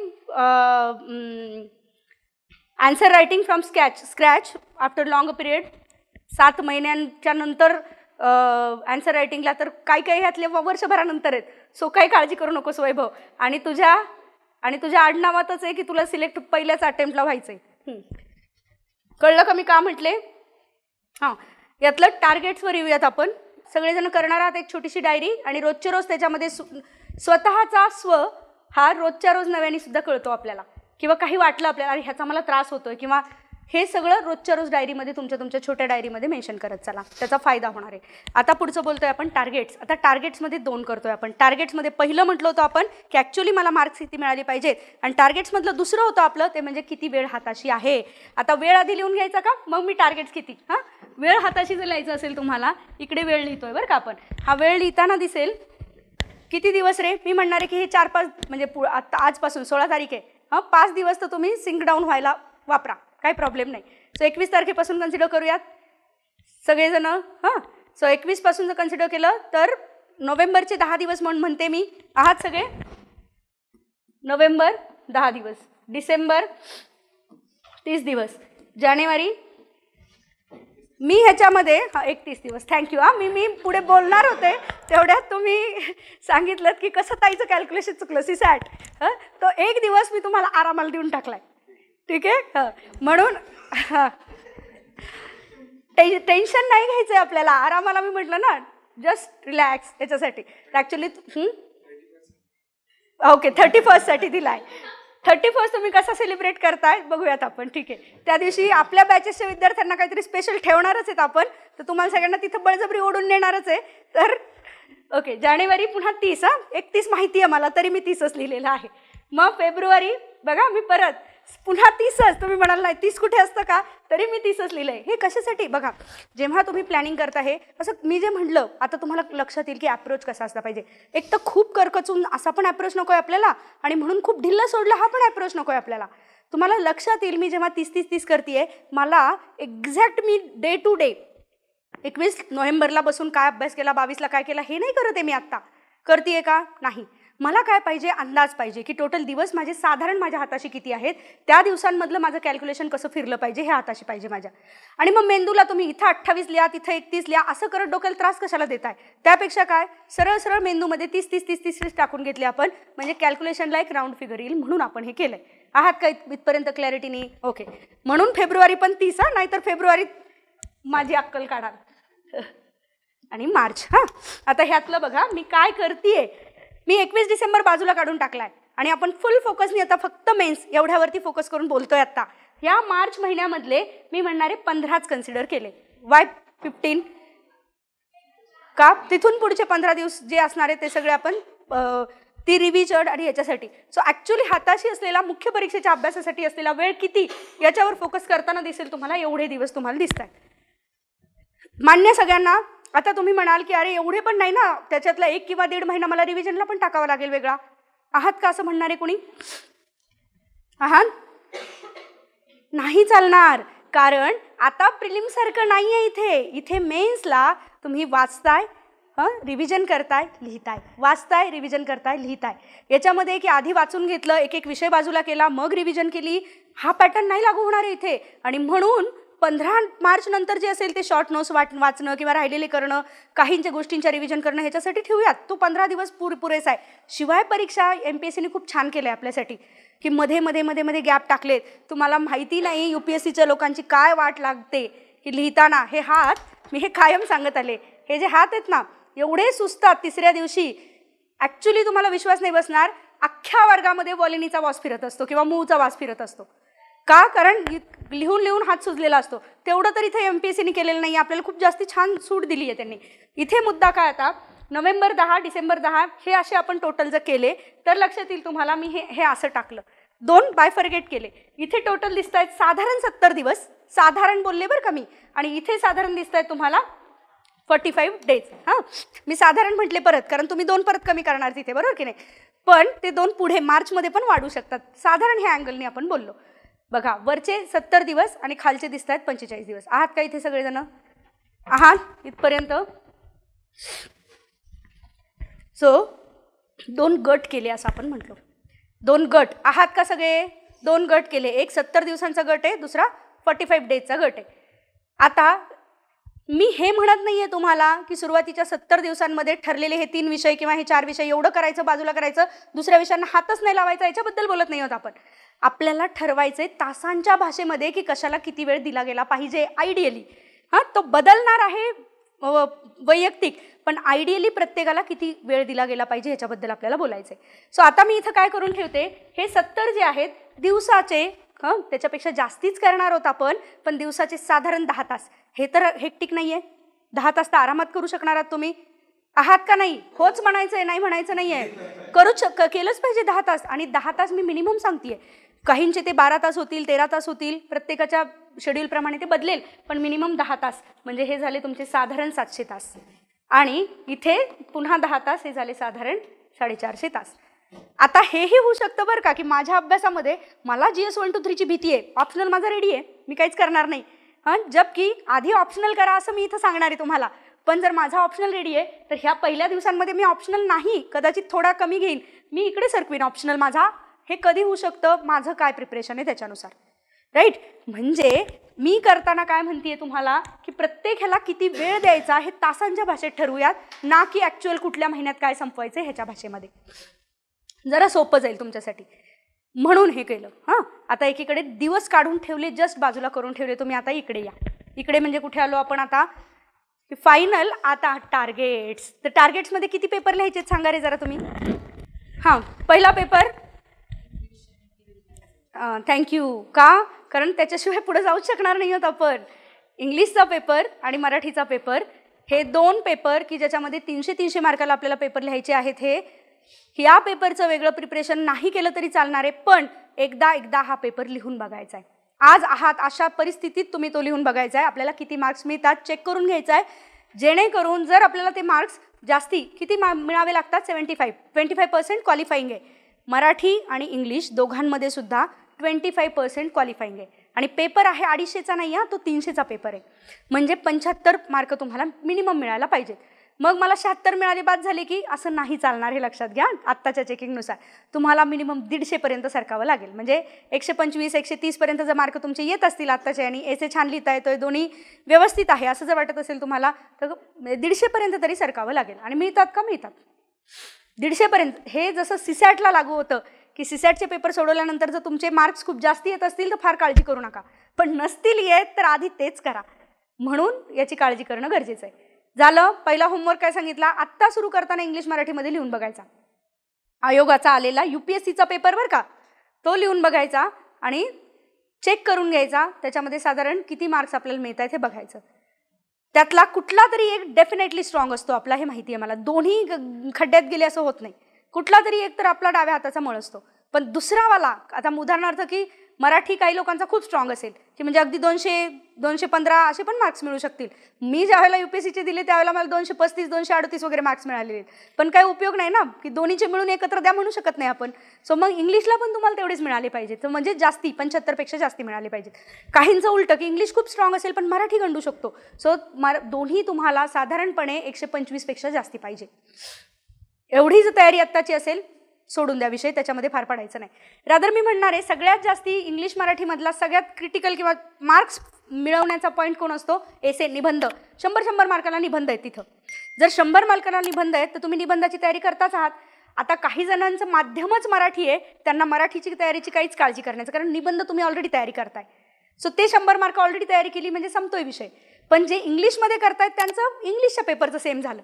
answer writing from scratch after long period. 7 महिन्यांच्या नंतर आन्सर रायटिंगला, तर काही काही ह्यातले वर्षभरानंतर आहेत. सो काही काळजी करू नकोस वैभव. आणि तुझ्या आडनावातच आहे की तुला सिलेक्ट पहिल्याच अटेम्प्टला व्हायचं आहे. कळलं का मी का म्हटले? हां, यातलं टार्गेट्सवर येऊयात आपण. सगळेजण करणार आहात एक छोटीशी डायरी, आणि रोजच्या रोज त्याच्यामध्ये स्वतःचा स्व हा रोजच्या रोज नव्याने सुद्धा कळतो आपल्याला, किंवा काही वाटलं आपल्याला अरे ह्याचा मला त्रास होतोय, किंवा हे सगळं रोजच्या रोज डायरीमध्ये तुमच्या छोट्या डायरीमध्ये मेन्शन करत चला. त्याचा फायदा होणार आहे. आता पुढचं बोलतोय आपण टार्गेट्स. आता टार्गेट्समध्ये 2 करतोय आपण. टार्गेट्समध्ये पहिलं म्हटलं होतं आपण की ॲक्च्युली मला मार्क्स किती मिळाली पाहिजेत, आणि टार्गेट्समधलं दुसरं होतं आपलं ते म्हणजे किती वेळ हाताशी आहे. आता वेळ आधी लिहून घ्यायचा का, मग मी टार्गेट्स किती. हां, वेळ हाताशी जर लिहायचं असेल तुम्हाला, इकडे वेळ लिहितोय बरं का आपण. हा वेळ लिहिताना दिसेल किती दिवस रे. मी म्हणणार आहे की हे 4-5 म्हणजे आता आजपासून 16 तारीख आहे. हां, 5 दिवस तर तुम्ही सिंक डाऊन व्हायला वापरा, काही प्रॉब्लेम नाही. सो 21 तारखेपासून कन्सिडर करूयात सगळेजण. हां, सो 21 पासून जर कन्सिडर केलं तर नोव्हेंबरचे 10 दिवस म्हणून म्हणते मी. आहात सगळे? नोव्हेंबर 10 दिवस, डिसेंबर 30 दिवस, जानेवारी मी ह्याच्यामध्ये 31 दिवस. थँक्यू. हां, मी पुढे बोलणार होते तेवढ्यात तुम्ही सांगितलं की कसं ताईचं कॅल्क्युलेशन चुकलं. सीसॅट तो 1 दिवस मी तुम्हाला आरामाला देऊन टाकलाय. ठीक आहे. हां, म्हणून टेन्शन नाही घ्यायचं आहे आपल्याला. आरामाला मी म्हटलं ना, जस्ट रिलॅक्स. याच्यासाठी ॲक्च्युली ओके 31st दिला आहे. 31st तुम्ही कसा सेलिब्रेट करताय बघूयात आपण. ठीक आहे. त्या दिवशी आपल्या बॅचेसच्या विद्यार्थ्यांना काहीतरी स्पेशल ठेवणारच आहेत आपण, तर तुम्हाला सगळ्यांना तिथं बळजबरी ओढून नेणारच आहे. तर ओके, जानेवारी पुन्हा 30. 31 माहिती आहे मला, तरी मी 30च लिहिलेलं आहे. मग फेब्रुवारी बघा, मी परत पुन्हा 30च. तुम्ही म्हणाल नाही 30 कुठे असतं का, तरी मी 30च लिहिलं आहे. हे कशासाठी बघा, जेव्हा तुम्ही प्लॅनिंग करता हे असं मी जे म्हटलं, आता तुम्हाला लक्षात येईल की ॲप्रोच कसा असला पाहिजे. एक तर खूप करकचून असा पण ॲप्रोच नको आहे आपल्याला, आणि म्हणून खूप ढिल्ला सोडला हा पण ॲप्रोच नको आहे आपल्याला. तुम्हाला लक्षात येईल मी जेव्हा 30 करते मला एक्झॅक्ट मी डे टू डे 21 नोव्हेंबरला बसून काय अभ्यास केला, 22ला काय केला हे नाही करत आहे मी. आत्ता करते का नाही. मला काय पाहिजे, अंदाज पाहिजे की टोटल दिवस माझे साधारण माझ्या हाताशी किती आहेत, त्या दिवसांमधलं माझं कॅल्क्युलेशन कसं फिरलं पाहिजे हे हाताशी पाहिजे माझ्या. आणि मग मेंदूला तुम्ही इथं 28 लिहा, तिथं 31 लिहा, असं करत डोक्याला त्रास कशाला देताय. त्यापेक्षा काय, सरळ सरळ मेंदूमध्ये 30 टाकून घेतले आपण, म्हणजे कॅल्क्युलेशनला एक राऊंड फिगर येईल, म्हणून आपण हे केलंय. आहात का इथपर्यंत क्लॅरिटी नाही? ओके. म्हणून फेब्रुवारी पण 30. नाहीतर फेब्रुवारीत माझी अक्कल काढा. आणि मार्च. हां, आता ह्यातलं बघा मी काय करते. मी 21 डिसेंबर बाजूला काढून टाकलाय, आणि आपण फुल फोकसनी आता फक्त मेन्स एवढ्यावरती फोकस करून बोलतोय. आता या मार्च महिन्यामधले मी म्हणणारे 15च कन्सिडर केले. वाय 15 का, तिथून पुढचे 15 दिवस जे असणार आहे ते सगळे आपण ती रिव्हिजन आणि याच्यासाठी. सो ॲक्च्युली हाताशी असलेला मुख्य परीक्षेच्या अभ्यासासाठी असलेला वेळ किती याच्यावर फोकस करताना दिसेल तुम्हाला एवढे दिवस तुम्हाला दिसत आहेत. मान्य सगळ्यांना. आता तुम्ही म्हणाल की अरे एवढे पण नाही ना, त्याच्यातला 1 किंवा 1.5 महिना मला रिव्हिजनला पण टाकावा लागेल वेगळा. आहात का असं म्हणणारे कोणी? आहात? नाही चालणार. कारण आता प्रिलिमसारखं नाही आहे इथे. इथे मेन्सला तुम्ही वाचताय, रिव्हिजन करताय, लिहिताय, वाचताय, रिव्हिजन करताय, लिहिताय. याच्यामध्ये की आधी वाचून घेतलं, एक एक विषय बाजूला केला, मग रिव्हिजन केली, हा पॅटर्न नाही लागू होणार आहे इथे. आणि म्हणून 15 मार्च नंतर जे असेल ते शॉर्ट नोट्स वाचणं किंवा राहिलेले करणं, काहींच्या गोष्टींच्या रिव्हिजन करणं ह्याच्यासाठी ठेवूयात. तो 15 दिवस पुरेसा आहे. शिवाय परीक्षा MPSCने खूप छान केलं आहे आपल्यासाठी की मध्ये मध्ये मध्ये मध्ये गॅप टाकलेत. तुम्हाला माहिती नाही UPSCच्या लोकांची काय वाट लागते की लिहिताना हे हात, मी हे कायम सांगत आले, हे जे हात आहेत ना एवढे सुचतात तिसऱ्या दिवशी. ॲक्च्युली तुम्हाला विश्वास नाही बसणार, अख्ख्या वर्गामध्ये वॉलिनीचा वास फिरत असतो किंवा मूळचा वास फिरत असतो. का? कारण लिहून लिहून हात सुजलेला असतो. तेवढं तर इथे MPSCने केलेलं नाही. आपल्याला खूप जास्ती छान सूट दिली आहे त्यांनी. इथे मुद्दा काय, आता नोव्हेंबर 10 डिसेंबर 10 हे असे आपण टोटल जर केले तर लक्षात येईल तुम्हाला. मी हे असं टाकलं, 2 बायफर्गेट केले. इथे टोटल दिसत आहेत साधारण 70 दिवस, साधारण बोलले बरं का मी. आणि इथे साधारण दिसत आहेत तुम्हाला 45 डेज. हां, मी साधारण म्हटले परत, कारण तुम्ही 2 परत कमी करणार तिथे, बरोबर की नाही. पण ते 2 पुढे मार्चमध्ये पण वाढू शकतात. साधारण ह्या अँगलने आपण बोललो. बघा, वरचे 70 दिवस आणि खालचे दिसत आहेत 45 दिवस. आहात का इथे सगळेजण? आहात इथपर्यंत? सो 2 गट केले असं आपण म्हटलो. 2 गट आहात का सगळे? 2 गट केले. एक 70 दिवसांचा गट आहे, दुसरा 45 डेजचा गट आहे. आता मी हे म्हणत नाही आहे तुम्हाला की सुरुवातीच्या 70 दिवसांमध्ये ठरलेले हे 3 विषय किंवा हे 4 विषय एवढं करायचं, बाजूला करायचं, दुसऱ्या विषयांना हातच नाही लावायचा, याच्याबद्दल बोलत नाही आहोत आपण. आपल्याला ठरवायचं आहे तासांच्या भाषेमध्ये की कशाला किती वेळ दिला गेला पाहिजे आयडियली. हां, तो बदलणार आहे वैयक्तिक, पण आयडियली प्रत्येकाला किती वेळ दिला गेला पाहिजे ह्याच्याबद्दल आपल्याला बोलायचं आहे. सो आता मी इथं काय करून ठेवते, हे 70 जे आहेत दिवसाचे, त्याच्यापेक्षा जास्तीच करणार आहोत आपण, पण दिवसाचे साधारण 10 तास. हे तर हेक्टिक नाही आहे. 10 तास तर आरामात करू शकणार आहात तुम्ही. आहात का नाही? होच म्हणायचं आहे, नाही म्हणायचं नाही आहे. केलंच पाहिजे 10 तास. आणि 10 तास मी मिनिमम सांगते. काहींचे ते 12 तास होतील, 13 तास होतील, प्रत्येकाच्या शेड्यूलप्रमाणे ते बदलेल, पण मिनिमम 10 तास म्हणजे हे झाले तुमचे साधारण 700 तास. आणि इथे पुन्हा 10 तास, हे झाले साधारण 450 तास. आता हेही होऊ शकतं बरं का की माझ्या अभ्यासामध्ये मला GS 1 2 3 ची भीती आहे, ऑप्शनल माझा रेडी आहे, मी काहीच करणार नाही. जबकि आधी ऑप्शनल करा असं मी इथं सांगणार आहे तुम्हाला. पण जर माझा ऑप्शनल रेडी आहे तर ह्या पहिल्या दिवसांमध्ये मी ऑप्शनल नाही, कदाचित थोडा कमी घेईन, मी इकडे सरकवीन ऑप्शनल माझा. हे कधी होऊ शकतं, माझं काय प्रिपरेशन आहे त्याच्यानुसार, राईट. म्हणजे मी करताना काय म्हणते तुम्हाला की प्रत्येक ह्याला किती वेळ द्यायचा हे तासांच्या भाषेत ठरवूयात, ना की ॲक्च्युअल कुठल्या महिन्यात काय संपवायचं ह्याच्या भाषेमध्ये. जरा सोपं जाईल तुमच्यासाठी म्हणून हे केलं. हां, आता एकीकडे दिवस काढून ठेवले, जस्ट बाजूला करून ठेवले. तुम्ही आता इकडे या. इकडे म्हणजे कुठे आलो आपण आता? फायनल. आता टार्गेट्स. तर टार्गेट्समध्ये किती पेपर लिहायचे सांगा रे जरा तुम्ही. हां, पहिला पेपर. थँक्यू. का? कारण त्याच्याशिवाय पुढे जाऊच शकणार नाही आहोत आपण. इंग्लिशचा पेपर आणि मराठीचा पेपर हे 2 पेपर की ज्याच्यामध्ये 300 मार्काला आपल्याला पेपर लिहायचे आहेत. ह्या पेपरचं वेगळं प्रिपरेशन नाही केलं तरी चालणार आहे, पण एकदा हा पेपर लिहून बघायचा आहे. आज आहात अशा परिस्थितीत तुम्ही तो लिहून बघायचा आहे. आपल्याला किती मार्क्स मिळतात चेक करून घ्यायचा आहे, जेणेकरून जर आपल्याला ते मार्क्स जास्ती किती मिळावे लागतात, 25% क्वालिफाईंग आहे. मराठी आणि इंग्लिश दोघांमध्ये सुद्धा 25% क्वालिफाईंग आहे. आणि पेपर आहे 250चा नाही आहे, तो 300चा पेपर आहे. म्हणजे 75 मार्क तुम्हाला मिनिमम मिळायला पाहिजेत. मग मला 76 मिळाले बाद झाले की असं नाही चालणार, हे लक्षात घ्या. आत्ताच्या चेकिंगनुसार तुम्हाला मिनिमम 150पर्यंत सरकावं लागेल. म्हणजे 125 130पर्यंत जर मार्क तुमचे येत असतील आत्ताचे आणि एसे छान लिहिता येतोय, दोन्ही व्यवस्थित आहे असं जर वाटत असेल तुम्हाला, तर 150पर्यंत तरी सरकावं लागेल. आणि मिळतात का? मिळतात 150पर्यंत. हे जसं CSATला लागू होतं की CSATचे पेपर सोडवल्यानंतर जर तुमचे मार्क्स खूप जास्त येत असतील तर फार काळजी करू नका, पण नसतील येत तर आधी तेच करा. म्हणून याची काळजी करणं गरजेचं आहे. झालं. पहिला होमवर्क काय सांगितला, आत्ता सुरू करताना इंग्लिश मराठीमध्ये लिहून बघायचा. आयोगाचा आलेला UPSCचा पेपर बरं का, तो लिहून बघायचा आणि चेक करून घ्यायचा, त्याच्यामध्ये साधारण किती मार्क्स आपल्याला मिळत आहेत हे बघायचं. त्यातला कुठला तरी एक डेफिनेटली स्ट्रॉंग असतो आपला, हे माहिती आहे मला. दोन्ही खड्ड्यात गेले असं होत नाही. कुठला तरी एक तर आपला डाव्या हाताचा मळ असतो, पण दुसरावाला, आता उदाहरणार्थ की मराठी काही लोकांचा खूप स्ट्रॉंग असेल की म्हणजे अगदी 200, 215 असे पण मार्क्स मिळू शकतील. मी ज्यावेळेला UPSCचे दिले त्यावेळेला मला 235, 238 वगैरे मार्क्स मिळालेले, पण काही उपयोग नाही ना की दोन्हीचे मिळून एकत्र द्या म्हणू शकत नाही आपण. सो मग इंग्लिशला पण तुम्हाला तेवढेच मिळाले पाहिजेत, म्हणजे जास्ती 75पेक्षा जास्ती मिळाले पाहिजेत. काहींचं उलटं की इंग्लिश खूप स्ट्रॉंग असेल पण मराठी गंडू शकतो. सो दोन्ही तुम्हाला साधारणपणे 125पेक्षा जास्ती पाहिजे. एवढी जर तयारी आत्ताची असेल सोडून द्या विषय, त्याच्यामध्ये फार पडायचं नाही. रादर मी म्हणणार आहे सगळ्यात जास्ती इंग्लिश मराठीमधला सगळ्यात क्रिटिकल किंवा मार्क्स मिळवण्याचा पॉईंट कोण असतो? एसे, निबंध. 100 मार्काला निबंध आहे तिथं. जर 100 मार्काला निबंध आहेत तर तुम्ही निबंधाची तयारी करताच आहात. आता काही जणांचं माध्यमच मराठी आहे, त्यांना मराठीची तयारीची काहीच काळजी करण्याचं, कारण निबंध तुम्ही ऑलरेडी तयारी करताय. सो ते 100 मार्क ऑलरेडी तयारी केली म्हणजे संपतोय विषय. पण जे इंग्लिशमध्ये करतायत त्यांचं इंग्लिशच्या पेपरचं सेम झालं,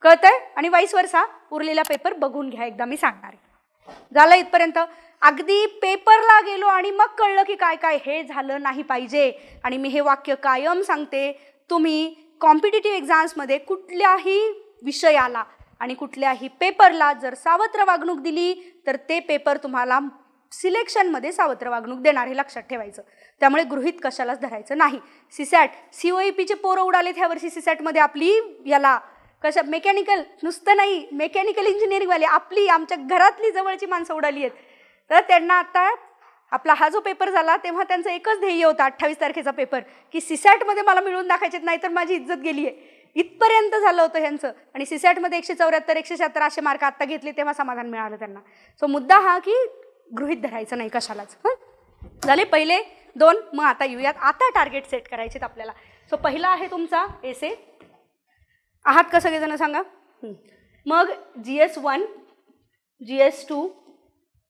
कळतंय? आणि वाईस वर्सा उरलेला पेपर बघून घ्या एकदा, मी सांगणार आहे. झालं इथपर्यंत? अगदी पेपरला गेलो आणि मग कळलं की काय काय, हे झालं नाही पाहिजे. आणि मी हे वाक्य कायम सांगते, तुम्ही कॉम्पिटिटिव्ह एक्झाम्समध्ये कुठल्याही विषयाला आणि कुठल्याही पेपरला जर सावत्र वागणूक दिली तर ते पेपर तुम्हाला सिलेक्शनमध्ये सावत्र वागणूक देणार, हे लक्षात ठेवायचं. त्यामुळे गृहीत कशालाच धरायचं नाही. सीसॅट, COEPचे पोरं उडालेत ह्या वर्षी सीसॅटमध्ये आपली, याला कशा मेकॅनिकल, नुसतं नाही मेकॅनिकल इंजिनिअरिंगवाले, आपली आमच्या घरातली जवळची माणसं उडाली आहेत. तर त्यांना आता आपला हा जो पेपर झाला तेव्हा त्यांचं एकच ध्येय होतं 28 तारखेचा पेपर, की सीसॅटमध्ये मला मिळवून दाखवायचेत, नाही तर माझी इज्जत गेली आहे. इथपर्यंत झालं होतं ह्यांचं. आणि सीसॅटमध्ये 174, 176 असे मार्क आत्ता घेतले तेव्हा समाधान मिळालं त्यांना. सो मुद्दा हा की गृहीत धरायचं नाही कशालाच. झाले पहिले 2. मग आता येऊयात, आता टार्गेट सेट करायचेत आपल्याला. सो पहिला आहे तुमचा एसे. आहात का सगळेजण सांगा? मग GS1, GS2,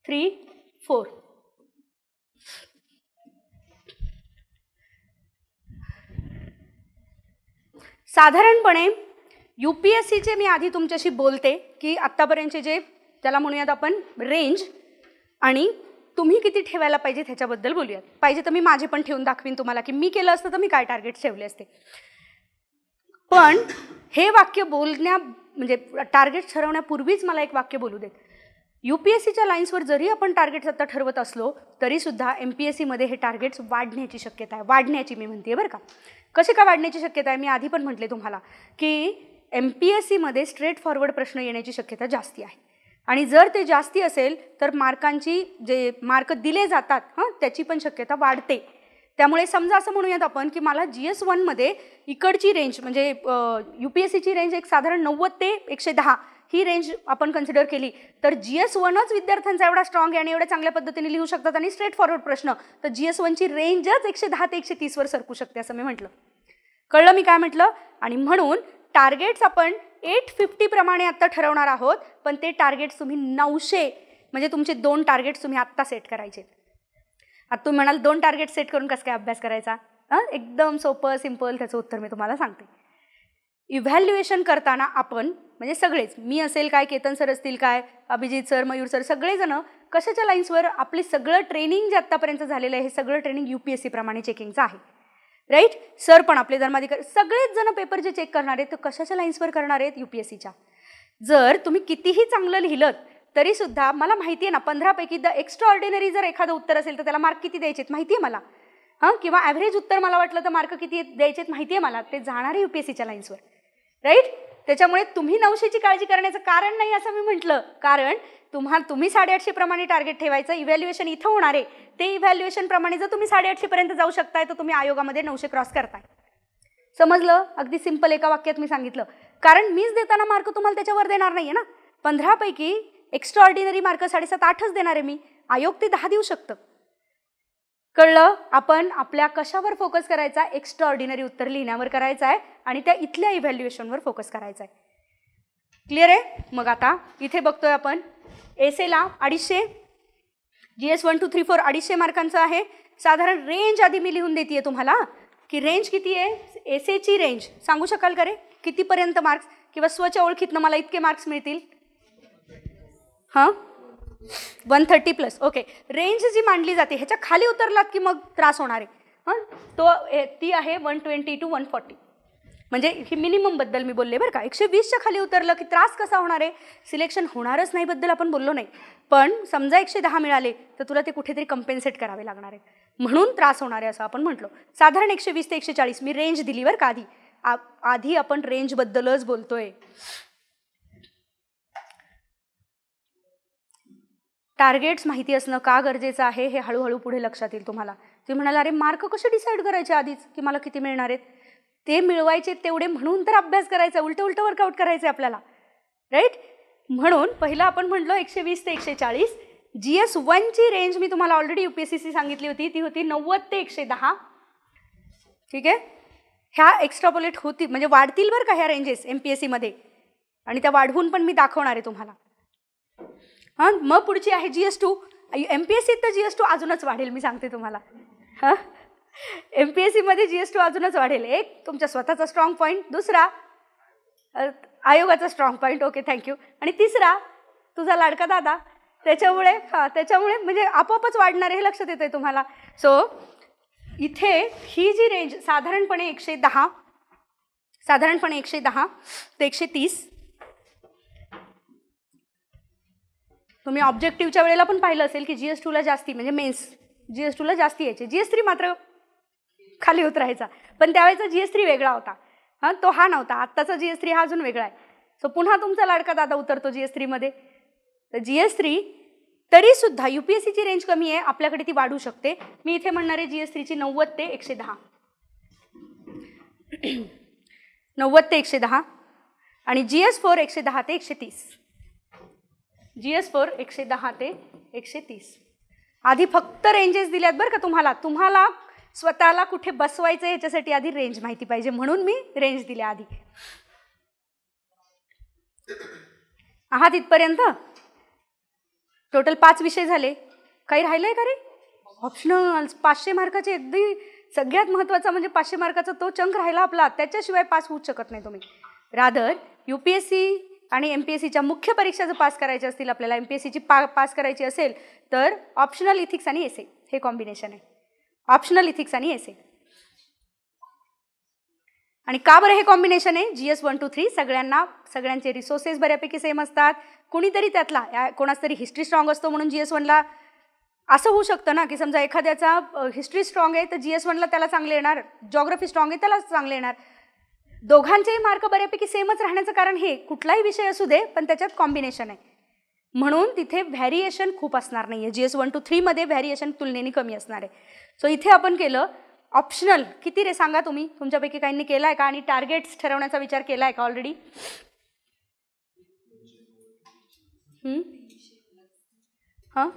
3, 4. साधारणपणे UPSCचे मी आधी तुमच्याशी बोलते की आत्तापर्यंतचे जे त्याला म्हणूयात आपण रेंज, आणि तुम्ही किती ठेवायला पाहिजे ह्याच्याबद्दल बोलूयात. पाहिजे तर मी माझे पण ठेवून दाखवीन तुम्हाला की मी केलं असतं तर मी काय टार्गेट ठेवले असते. पण हे वाक्य बोलण्या म्हणजे टार्गेट ठरवण्यापूर्वीच मला एक वाक्य बोलू देत. UPSCच्या लाईन्सवर जरी आपण टार्गेट्स आता ठरवत असलो तरीसुद्धा MPSCमध्ये हे टार्गेट्स वाढण्याची शक्यता आहे. वाढण्याची मी म्हणते बरं का. कसे का वाढण्याची शक्यता आहे? मी आधी पण म्हटले तुम्हाला की MPSCमध्ये स्ट्रेट फॉरवर्ड प्रश्न येण्याची शक्यता जास्ती आहे. आणि जर ते जास्ती असेल तर मार्कांची जे मार्क दिले जातात त्याची पण शक्यता वाढते. त्यामुळे समजा असं म्हणूयात आपण की मला GS1मध्ये इकडची रेंज म्हणजे UPSCची रेंज एक साधारण 90 ते 110 ही रेंज आपण कन्सिडर केली तर GS1च विद्यार्थ्यांचा एवढा स्ट्रॉंग आहे आणि एवढ्या चांगल्या पद्धतीने लिहू शकतात आणि स्ट्रेट फॉरवर्ड प्रश्न, तर GS1ची रेंजच 110 ते 130 सरकू शकते असं मी म्हटलं. कळलं मी काय म्हटलं? आणि म्हणून टार्गेट्स आपण 850 प्रमाणे आत्ता ठरवणार आहोत, पण ते टार्गेट्स तुम्ही 900 म्हणजे तुमचे 2 टार्गेट्स तुम्ही आत्ता सेट करायचे. आता तुम्ही म्हणाल 2 टार्गेट सेट करून कसं काय अभ्यास करायचा? एकदम सोपं सिम्पल, त्याचं उत्तर मी तुम्हाला सांगते. इव्हॅल्युएशन करताना आपण म्हणजे सगळेच, मी असेल काय, केतन सर असतील काय, अभिजित सर, मयूर सर, सगळेजण कशाच्या लाईन्सवर आपली सगळं ट्रेनिंग जे आत्तापर्यंत झालेलं आहे हे सगळं ट्रेनिंग UPSC प्रमाणे चेकिंगचं आहे, राईट? सर पण आपले धर्माधिकारी सगळेच जण पेपर जे चेक करणार आहेत तर कशाच्या लाईन्सवर करणार आहेत? UPSCच्या. जर तुम्ही कितीही चांगलं लिहिलं तरीसुद्धा मला माहिती आहे ना 15 पैकी द एक्स्ट्रा ऑर्डिनरी जर एखादं उत्तर असेल तर त्याला मार्क किती द्यायचेत माहिती आहे मला. किंवा ॲव्हरेज उत्तर मला वाटलं तर मार्क किती द्यायचेत माहिती आहे मला. ते जाणारे UPSCच्या लाईन्सवर, राईट? त्याच्यामुळे तुम्ही 900ची काळजी करण्याचं कारण नाही असं मी म्हटलं, कारण तुम्ही 850 प्रमाणे टार्गेट ठेवायचं. इव्हॅल्युएशन इथं होणार आहे, ते इव्हॅल्युएशन प्रमाणे जर तुम्ही 850 पर्यंत जाऊ शकताय तर तुम्ही आयोगामध्ये 900 क्रॉस करताय. समजलं? अगदी सिंपल एका वाक्यात मी सांगितलं. कारण मीच देताना मार्क तुम्हाला त्याच्यावर देणार नाहीये ना. 15 पैकी एक्स्ट्रा ऑर्डिनरी मार्क 7.5-8च देणार आहे मी, आयोग ते 10 देऊ शकतं. कळलं? आपण आपल्या कशावर फोकस करायचा? एक्स्ट्रा ऑर्डिनरी उत्तर लिहिण्यावर करायचं आहे आणि त्या इथल्या इव्हॅल्युएशनवर फोकस करायचा आहे. क्लिअर आहे? मग आता इथे बघतोय आपण एसेला 250, GS1, 2, 3, 4 250 मार्कांचं आहे. साधारण रेंज आधी मी लिहून देते तुम्हाला की रेंज किती आहे. एसेची रेंज सांगू शकाल का रे? कितीपर्यंत मार्क्स किंवा स्वच्या ओळखीतनं मला इतके मार्क्स मिळतील? 130+. ओके. रेंज जी मांडली जाते ह्याच्या खाली उतरलात की मग त्रास होणार आहे. ती आहे 120 to 140. म्हणजे ही मिनिममबद्दल मी बोलले बरं का. 120च्या खाली उतरलं की त्रास कसा होणार आहे, सिलेक्शन होणारच नाही बद्दल आपण बोललो नाही. पण समजा 110 मिळाले तर तुला ते कुठेतरी कंपेन्सेट करावे लागणार आहे, म्हणून त्रास होणार आहे असं आपण म्हटलो. साधारण 120 ते 140 मी रेंज दिली बरं का. आधी आपण रेंजबद्दलच बोलतोय. टार्गेट्स माहिती असणं का गरजेचं आहे हे हळूहळू पुढे लक्षात येईल तुम्हाला. तुम्ही म्हणाल अरे मार्क कसे डिसाईड करायचे आधीच की मला किती मिळणार आहेत, ते मिळवायचे तेवढे म्हणून तर अभ्यास करायचा, उलटं वर्कआउट करायचं आपल्याला, राईट. म्हणून पहिलं आपण म्हटलं 120 ते 140. GS1ची रेंज मी तुम्हाला ऑलरेडी UPSCची सांगितली होती, ती होती 90 ते 110. ठीक आहे. ह्या एक्स्ट्रापोलेट होती म्हणजे वाढतील बरं का ह्या रेंजेस MPSCमध्ये, आणि त्या वाढवून पण मी दाखवणार आहे तुम्हाला. हां, मग पुढची आहे GS2. MPSCत तर GS2 अजूनच वाढेल, मी सांगते तुम्हाला. हां, MPSCमध्ये GS2 अजूनच वाढेल. एक तुमच्या स्वतःचा स्ट्रॉंग पॉईंट, दुसरा आयोगाचा स्ट्रॉंग पॉईंट, ओके थँक्यू, आणि तिसरा तुझा लाडका दादा. त्याच्यामुळे म्हणजे आपोआपच वाढणार आहे, हे लक्षात येतं आहे तुम्हाला. सो इथे ही जी रेंज साधारणपणे 110 ते 130. तुम्ही ऑब्जेक्टिव्हच्या वेळेला पण पाहिलं असेल की GS2ला जास्ती म्हणजे मेन्स GS2ला जास्ती यायचे. GS3 मात्र खाली उतरायचा, पण त्यावेळेचा GS3 वेगळा होता. हां, तो हा नव्हता. आत्ताचा GS3 हा अजून वेगळा आहे. सो पुन्हा तुमचा लाडका दादा उतरतो GS3मध्ये. तर GS3 तरीसुद्धा UPSCची रेंज कमी आहे, आपल्याकडे ती वाढू शकते. मी इथे म्हणणार आहे GS3ची 90 ते 110. 90 ते 110 आणि GS4 110 ते 130. GS4 110 ते 130. आधी फक्त रेंजेस दिल्यात बरं का तुम्हाला स्वतःला कुठे बसवायचं ह्याच्यासाठी आधी रेंज माहिती पाहिजे, म्हणून मी रेंज दिल्या आधी. आहात इथपर्यंत? टोटल 5 विषय झाले. काही राहिलंय का रे? ऑप्शनल्स 500 मार्काचे. अगदी सगळ्यात महत्त्वाचा म्हणजे 500 मार्काचा तो चंक राहिला आपला, त्याच्याशिवाय पास होऊच शकत नाही तुम्ही. रादर UPSC आणि MPSCच्या मुख्य परीक्षा जर पास करायच्या असतील आपल्याला, MPSCची पास करायची असेल तर ऑप्शनल इथिक्स आणि एसे हे कॉम्बिनेशन आहे. ऑप्शनल इथिक्स आणि एसे. आणि का बरं हे कॉम्बिनेशन आहे? GS 1 to 3 सगळ्यांचे रिसोर्सेस बऱ्यापैकी सेम असतात. कुणीतरी त्यातला कोणाच तरी हिस्ट्री स्ट्रॉंग असतो म्हणून GS 1ला असं होऊ शकतं ना की समजा एखाद्याचा हिस्ट्री स्ट्रॉंग आहे तर GS 1ला त्याला चांगले येणार, जॉग्रफी स्ट्रॉंग आहे त्याला चांगले येणार. दोघांचेही मार्क बऱ्यापैकी सेमच राहण्याचं कारण हे कुठलाही विषय असू दे पण त्याच्यात कॉम्बिनेशन आहे, म्हणून तिथे व्हॅरिएशन खूप असणार नाही आहे. GS 1 to 3 मध्ये व्हॅरिएशन तुलनेने कमी असणार आहे. सो इथे आपण केलं ऑप्शनल. किती रे सांगा तुम्ही, तुमच्यापैकी काहींनी केला आहे का? आणि टार्गेट्स ठरवण्याचा विचार केला आहे का ऑलरेडी? हां,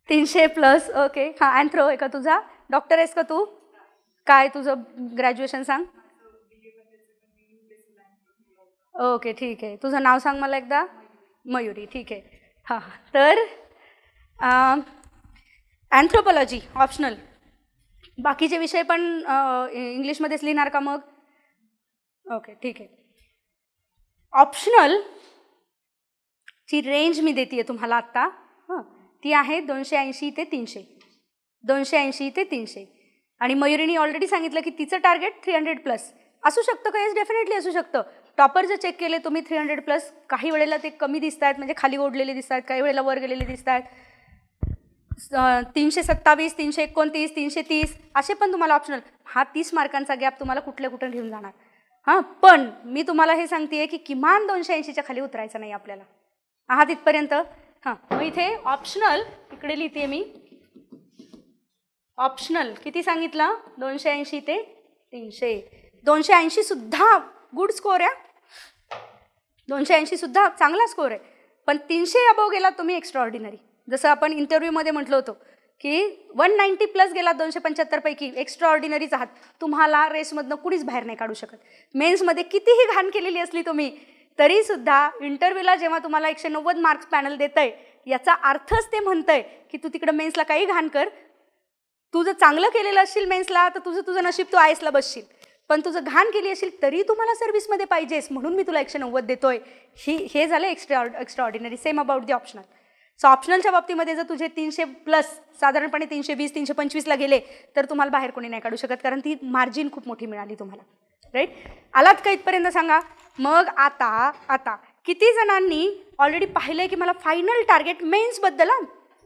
300+. ओके. हां, अँथ्रो आहे का तुझा? डॉक्टर आहेस का तू? काय तुझं ग्रॅज्युएशन सांग? ओके ठीक आहे. तुझं नाव सांग मला एकदा. मयुरी. ठीक आहे. हां, तर अँथ्रोपॉलॉजी ऑप्शनल. बाकीचे विषय पण इंग्लिशमध्येच लिहिणार का मग? ओके ठीक आहे. ऑप्शनलची रेंज मी देते आहे तुम्हाला आत्ता. हां, ती आहे 280 ते 300. 280 ते 300. आणि मयुरीने ऑलरेडी सांगितलं की तिचं टार्गेट 300+ असू शकतं का? येस, डेफिनेटली असू शकतं. टॉपर जर चेक केले तुम्ही 300+, काही वेळेला ते कमी दिसत आहेत म्हणजे खाली ओढलेले दिसत आहेत, काही वेळेला वर गेलेले दिसत आहेत. 327, 329, 330 असे पण तुम्हाला ऑप्शनल. हा 30 मार्कांचा गॅप तुम्हाला कुठे घेऊन जाणार. हां, पण मी तुम्हाला हे सांगते की किमान 280च्या खाली उतरायचं नाही आपल्याला. आहात इथपर्यंत? हां, मग इथे ऑप्शनल इकडे लिहिते मी. ऑप्शनल किती सांगितलं? 280 ते 300. 280 सुद्धा गुड स्कोर आहे. 280 सुद्धा चांगला स्कोर आहे, पण 300 अबोव गेला तुम्ही एक्स्ट्रा ऑर्डिनरी. जसं आपण इंटरव्ह्यूमध्ये म्हटलं होतं की 190+ गेला 275 पैकी एक्स्ट्रा ऑर्डिनरीच आहात. तुम्हाला रेसमधनं कुणीच बाहेर नाही काढू शकत. मेन्समध्ये कितीही घाण केलेली असली तुम्ही तरीसुद्धा इंटरव्ह्यूला जेव्हा तुम्हाला 190 मार्क्स पॅनल देत आहे याचा अर्थच ते म्हणतंय की तू तिकडं मेन्सला काही घाण कर, तू जर चांगलं केलेलं असशील मेन्सला तर तुझं नशीब तू IASला बसशील, पण तुझं घाण केली असेल तरी तुम्हाला सर्व्हिसमध्ये पाहिजेस म्हणून मी तुला 190 देतोय. हे झालं extraordinary. Same about the optional. So ऑप्शनलच्या बाबतीमध्ये जर तुझे 300+ साधारणपणे 320, 325ला गेले तर तुम्हाला बाहेर कोणी नाही काढू शकत, कारण ती मार्जिन खूप मोठी मिळाली तुम्हाला. राईट. आलात का इथपर्यंत सांगा. मग आता किती जणांनी ऑलरेडी पाहिलंय की मला फायनल टार्गेट मेन्सबद्दल,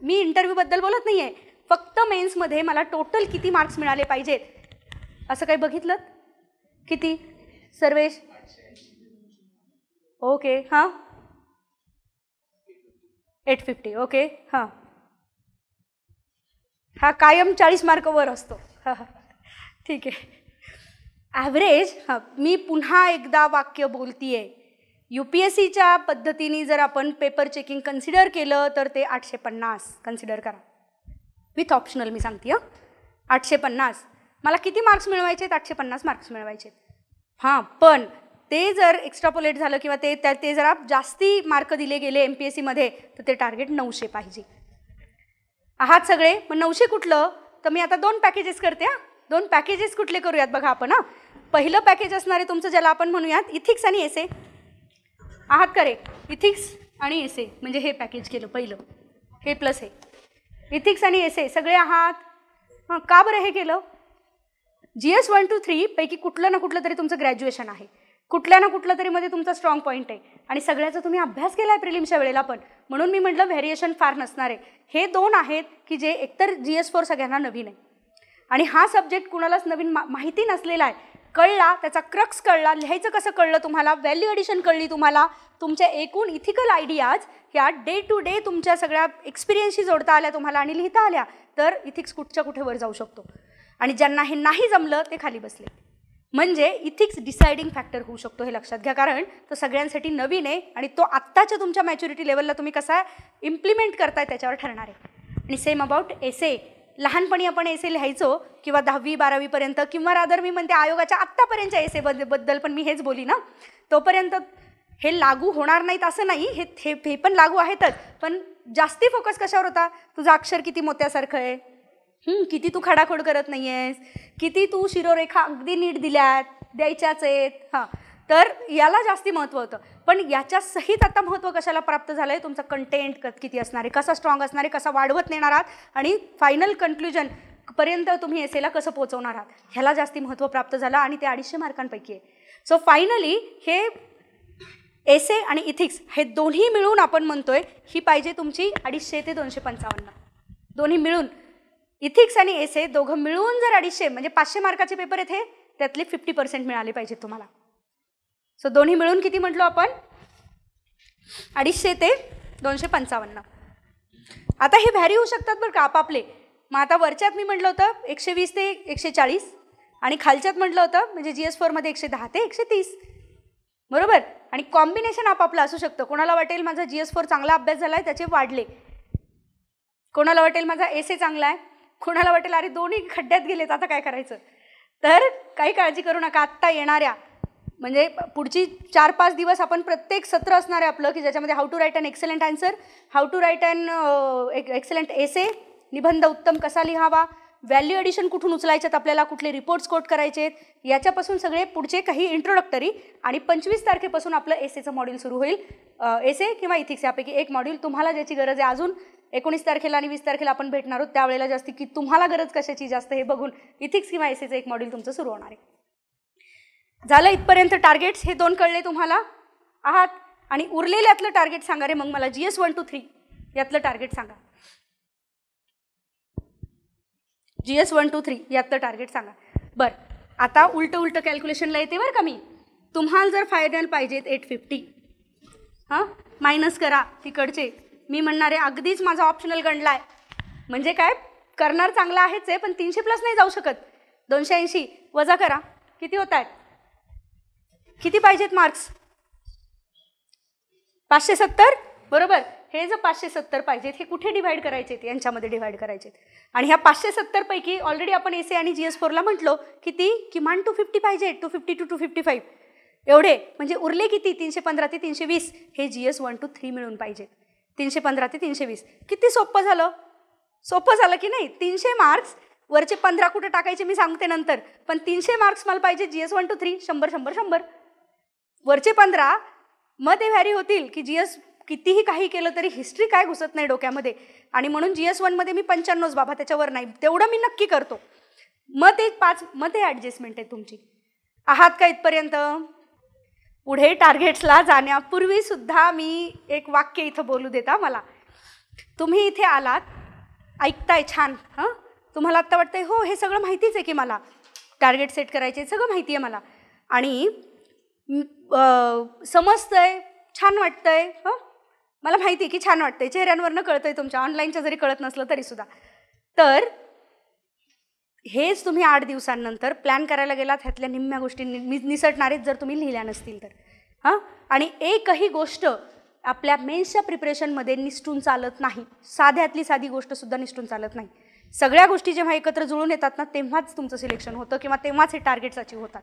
मी इंटरव्ह्यूबद्दल बोलत नाही आहे, फक्त मेन्समध्ये मला टोटल किती मार्क्स मिळाले पाहिजेत असं काही बघितलं? किती सर्वेश? ओके, हां 850. ओके, हां हा कायम 40 मार्क वर असतो. हां ठीक आहे. ॲव्हरेज, हां मी पुन्हा एकदा वाक्य बोलतीये, UPSCच्या पद्धतीने जर आपण पेपर चेकिंग कन्सिडर केलं तर ते 850 कन्सिडर करा, विथ ऑप्शनल मी सांगते. 850 मला किती मार्क्स मिळवायचे आहेत? 850 मार्क्स मिळवायचे. हां पण ते जर एक्स्ट्रापोलेट झालं किंवा ते जरा जास्ती मार्क दिले गेले MPSCमध्ये तर ते टार्गेट 900 पाहिजे. आहात सगळे? मग 900 कुठलं? तर मी आता 2 पॅकेजेस करते. 2 पॅकेजेस कुठले करूयात बघा आपण. पहिलं पॅकेज असणार आहे तुमचं, ज्याला आपण म्हणूयात इथिक्स आणि एसे. आहात करे? इथिक्स आणि एसे म्हणजे हे पॅकेज केलं पहिलं, हे प्लस हे इथिक्स आणि एसे सगळे आहात. हां का बरं हे केलं? GS 1 to 3 पैकी कुठलं ना कुठलं तरी तुमचं ग्रॅज्युएशन आहे, कुठल्या ना कुठलं तरी मध्ये तुमचा स्ट्रॉंग पॉईंट आहे आणि सगळ्याचा तुम्ही अभ्यास केला आहे प्रिलिम्सच्या वेळेला पण, म्हणून मी म्हटलं व्हेरिएशन फार नसणार आहे. हे 2 आहेत की जे एकतर GS 4 सगळ्यांना नवीन आहे आणि हा सब्जेक्ट कुणालाच नवीन माहिती नसलेला आहे, कळला, त्याचा क्रक्स कळला, लिहायचं कसं कळलं तुम्हाला, व्हॅल्यू ॲडिशन कळली तुम्हाला, तुमच्या एकूण इथिकल आयडियाज ह्या डे टू डे तुमच्या सगळ्या एक्सपिरियन्सशी जोडता आल्या तुम्हाला आणि लिहिता आल्या, तर इथिक्स कुठच्या कुठे वर जाऊ शकतो. आणि ज्यांना हे नाही जमलं ते खाली बसले, म्हणजे इथिक्स डिसाइडिंग फॅक्टर होऊ शकतो, हे लक्षात घ्या. कारण तो सगळ्यांसाठी नवीन आहे आणि तो आत्ताच्या तुमच्या मॅच्युरिटी लेवलला तुम्ही कसा इम्प्लिमेंट करताय त्याच्यावर ठरणार आहे. आणि सेम अबाउट एसे. लहानपणी आपण एसे लिहायचो किंवा 10वी 12वीपर्यंत, किंवा रादर मी म्हणते आयोगाच्या आत्तापर्यंतच्या एसे बद्दल पण मी हेच बोली ना, तोपर्यंत हे लागू होणार नाहीत असं नाही, हे पण लागू आहेतच, पण जास्ती फोकस कशावर होता? तुझं अक्षर किती मोत्यासारखं आहे, किती तू खडाखोड करत नाही आहेस, किती तू शिरोरेखा अगदी नीट द्यायच्याच आहेत. हां तर याला जास्ती महत्त्व होतं. पण याच्या सहित आता महत्त्व कशाला प्राप्त झालं आहे? तुमचं कंटेंट किती असणार आहे, कसा स्ट्रॉंग असणार आहे, कसा वाढवत नेणार आहात आणि फायनल कन्क्लुजनपर्यंत तुम्ही एसेला कसं पोहोचवणार आहात, ह्याला जास्ती महत्त्व प्राप्त झालं आणि ते 250 मार्कांपैकी आहे. सो फायनली हे एसे आणि इथिक्स हे दोन्ही मिळून आपण म्हणतोय ही पाहिजे तुमची 250 ते 255. दोन्ही मिळून इथिक्स आणि एसे दोघं मिळून जर 250 म्हणजे 500 मार्काचे पेपर आहेत, हे त्यातले 50% मिळाले पाहिजेत तुम्हाला. सो दोन्ही मिळून किती म्हटलो आपण? 250 ते 255. आता हे व्हॅरी होऊ शकतात बरं का आपापले. मग आता वरच्यात मी म्हटलं होतं 120 ते 140 आणि खालच्यात म्हटलं होतं म्हणजे GS 4मध्ये 110 ते 130, बरोबर. आणि कॉम्बिनेशन आपापलं असू शकतं. कोणाला वाटेल माझा GS 4 चांगला अभ्यास झाला आहे त्याचे वाढले, कोणाला वाटेल माझा एसे चांगला आहे, कोणाला वाटेल अरे दोन्ही खड्ड्यात गेलेत आता काय करायचं. तर काही काळजी करू नका. आत्ता येणाऱ्या म्हणजे पुढची 4-5 दिवस आपण प्रत्येक सत्र असणार आहे आपलं की ज्याच्यामध्ये how to write an excellent answer, how to write an excellent essay, निबंध उत्तम कसा लिहावा, व्हॅल्यू ॲडिशन कुठून उचलायच्यात आपल्याला, कुठले रिपोर्ट्स कोट करायचे, याच्यापासून सगळे पुढचे काही इंट्रोडक्टरी. आणि 25 तारखेपासून आपलं एसेचं मॉड्यूल सुरू होईल. एसे किंवा इथिक्स यापैकी एक मॉड्यूल तुम्हाला ज्याची गरज आहे. अजून 19 तारखेला आणि 20 तारखेला आपण भेटणार आहोत, त्यावेळेला जास्ती की तुम्हाला गरज कशाची जास्त हे बघून इथिक्स किंवा एसेचं एक मॉड्यूल तुमचं सुरू होणार आहे. झालं इथपर्यंत टार्गेट्स हे 2 कळले तुम्हाला आहात. आणि उरलेल्यातलं टार्गेट सांगा रे मग मला. GS 1 to 3 यातलं टार्गेट सांगा. GS 1 to 3 यातलं टार्गेट सांगा. बरं आता उलटं कॅल्क्युलेशनला येते बरं का मी. तुम्हाला जर फायनल पाहिजेत 850, हां मायनस करा तिकडचे. मी म्हणणारे अगदीच माझा ऑप्शनल गणला आहे म्हणजे काय करणार चांगला आहेच आहे, पण 300+ नाही जाऊ शकत. 280 वजा करा किती होत आहेत, किती पाहिजेत मार्क्स? 570, बरोबर. हे जर 570 पाहिजेत हे कुठे डिवाईड करायचे? यांच्यामध्ये डिवाईड करायचे. आणि ह्या 570 पैकी ऑलरेडी आपण एसे आणि GS 4ला म्हटलो किती किमान 250 पाहिजे, 250 to 255 एवढे. म्हणजे उरले किती? 315 ते 320. हे GS 1 to 3 मिळून पाहिजेत. 315 ते 320. किती सोपं झालं? सोपं झालं की नाही? 300 मार्क्स वरचे 15 कुठे टाकायचे मी सांगते नंतर, पण 300 मार्क्स मला पाहिजे GS 1 to 3. 100 वरचे 15 मग ते व्हॅरी होतील की GS कितीही काही केलं तरी हिस्ट्री काय घुसत नाही डोक्यामध्ये. आणि म्हणून GS 1मध्ये मी 95 बाबा त्याच्यावर नाही, तेवढं मी नक्की करतो. मग ते 5 मग ते ॲडजस्टमेंट आहे तुमची. आहात का इथपर्यंत? पुढे टार्गेट्सला जाण्यापूर्वी सुद्धा मी एक वाक्य इथं बोलू देता मला. तुम्ही इथे आलात, ऐकताय, छान. तुम्हाला आत्ता वाटतंय हो हे सगळं माहितीच आहे की मला टार्गेट सेट करायचे, सगळं माहिती आहे मला आणि समजतंय, छान वाटतंय. मला माहिती आहे की छान वाटतंय, चेहऱ्यांवरनं कळतंय तुमच्या, ऑनलाईनच्या जरी कळत नसलं तरीसुद्धा. तर हेच तुम्ही 8 दिवसांनंतर प्लॅन करायला गेलात, ह्यातल्या निम्म्या गोष्टी निसटणारेच जर तुम्ही लिहिल्या नसतील तर. आणि एकही गोष्ट आपल्या मेन्सच्या प्रिपरेशनमध्ये निसटून चालत नाही. साध्यातली साधी गोष्टसुद्धा निसटून चालत नाही. सगळ्या गोष्टी जेव्हा एकत्र जुळून येतात ना, तेव्हाच तुमचं सिलेक्शन होतं किंवा तेव्हाच हे टार्गेट्स अचीव्ह होतात.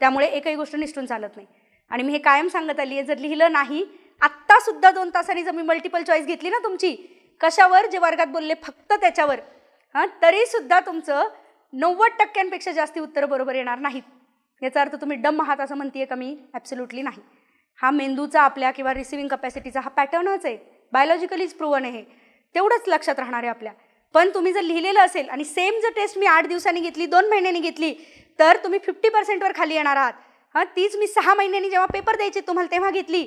त्यामुळे एकही गोष्ट निसटून चालत नाही. आणि मी हे कायम सांगत आली आहे, जर लिहिलं नाही, आत्तासुद्धा 2 तासांनी जर मी मल्टिपल चॉईस घेतली ना तुमची, कशावर, जे वर्गात बोलले फक्त त्याच्यावर, तरीसुद्धा तुमचं 90% जास्ती उत्तरं बरोबर येणार नाहीत. याचा अर्थ तुम्ही डम आहात असं म्हणते का मी? ॲब्सोल्युटली नाही. हा मेंदूचा आपल्या किंवा रिसिव्हिंग कपॅसिटीचा हा पॅटर्नच आहे, बायोलॉजिकलीच प्रूव्हन आहे. तेवढंच लक्षात राहणार आहे आपल्या. पण तुम्ही जर लिहिलेलं असेल आणि सेम जर टेस्ट मी 8 दिवसांनी घेतली, 2 महिन्यांनी घेतली, तर तुम्ही 50%वर खाली येणार आहात. तीच मी 6 महिन्यांनी जेव्हा पेपर द्यायचे तुम्हाला तेव्हा घेतली,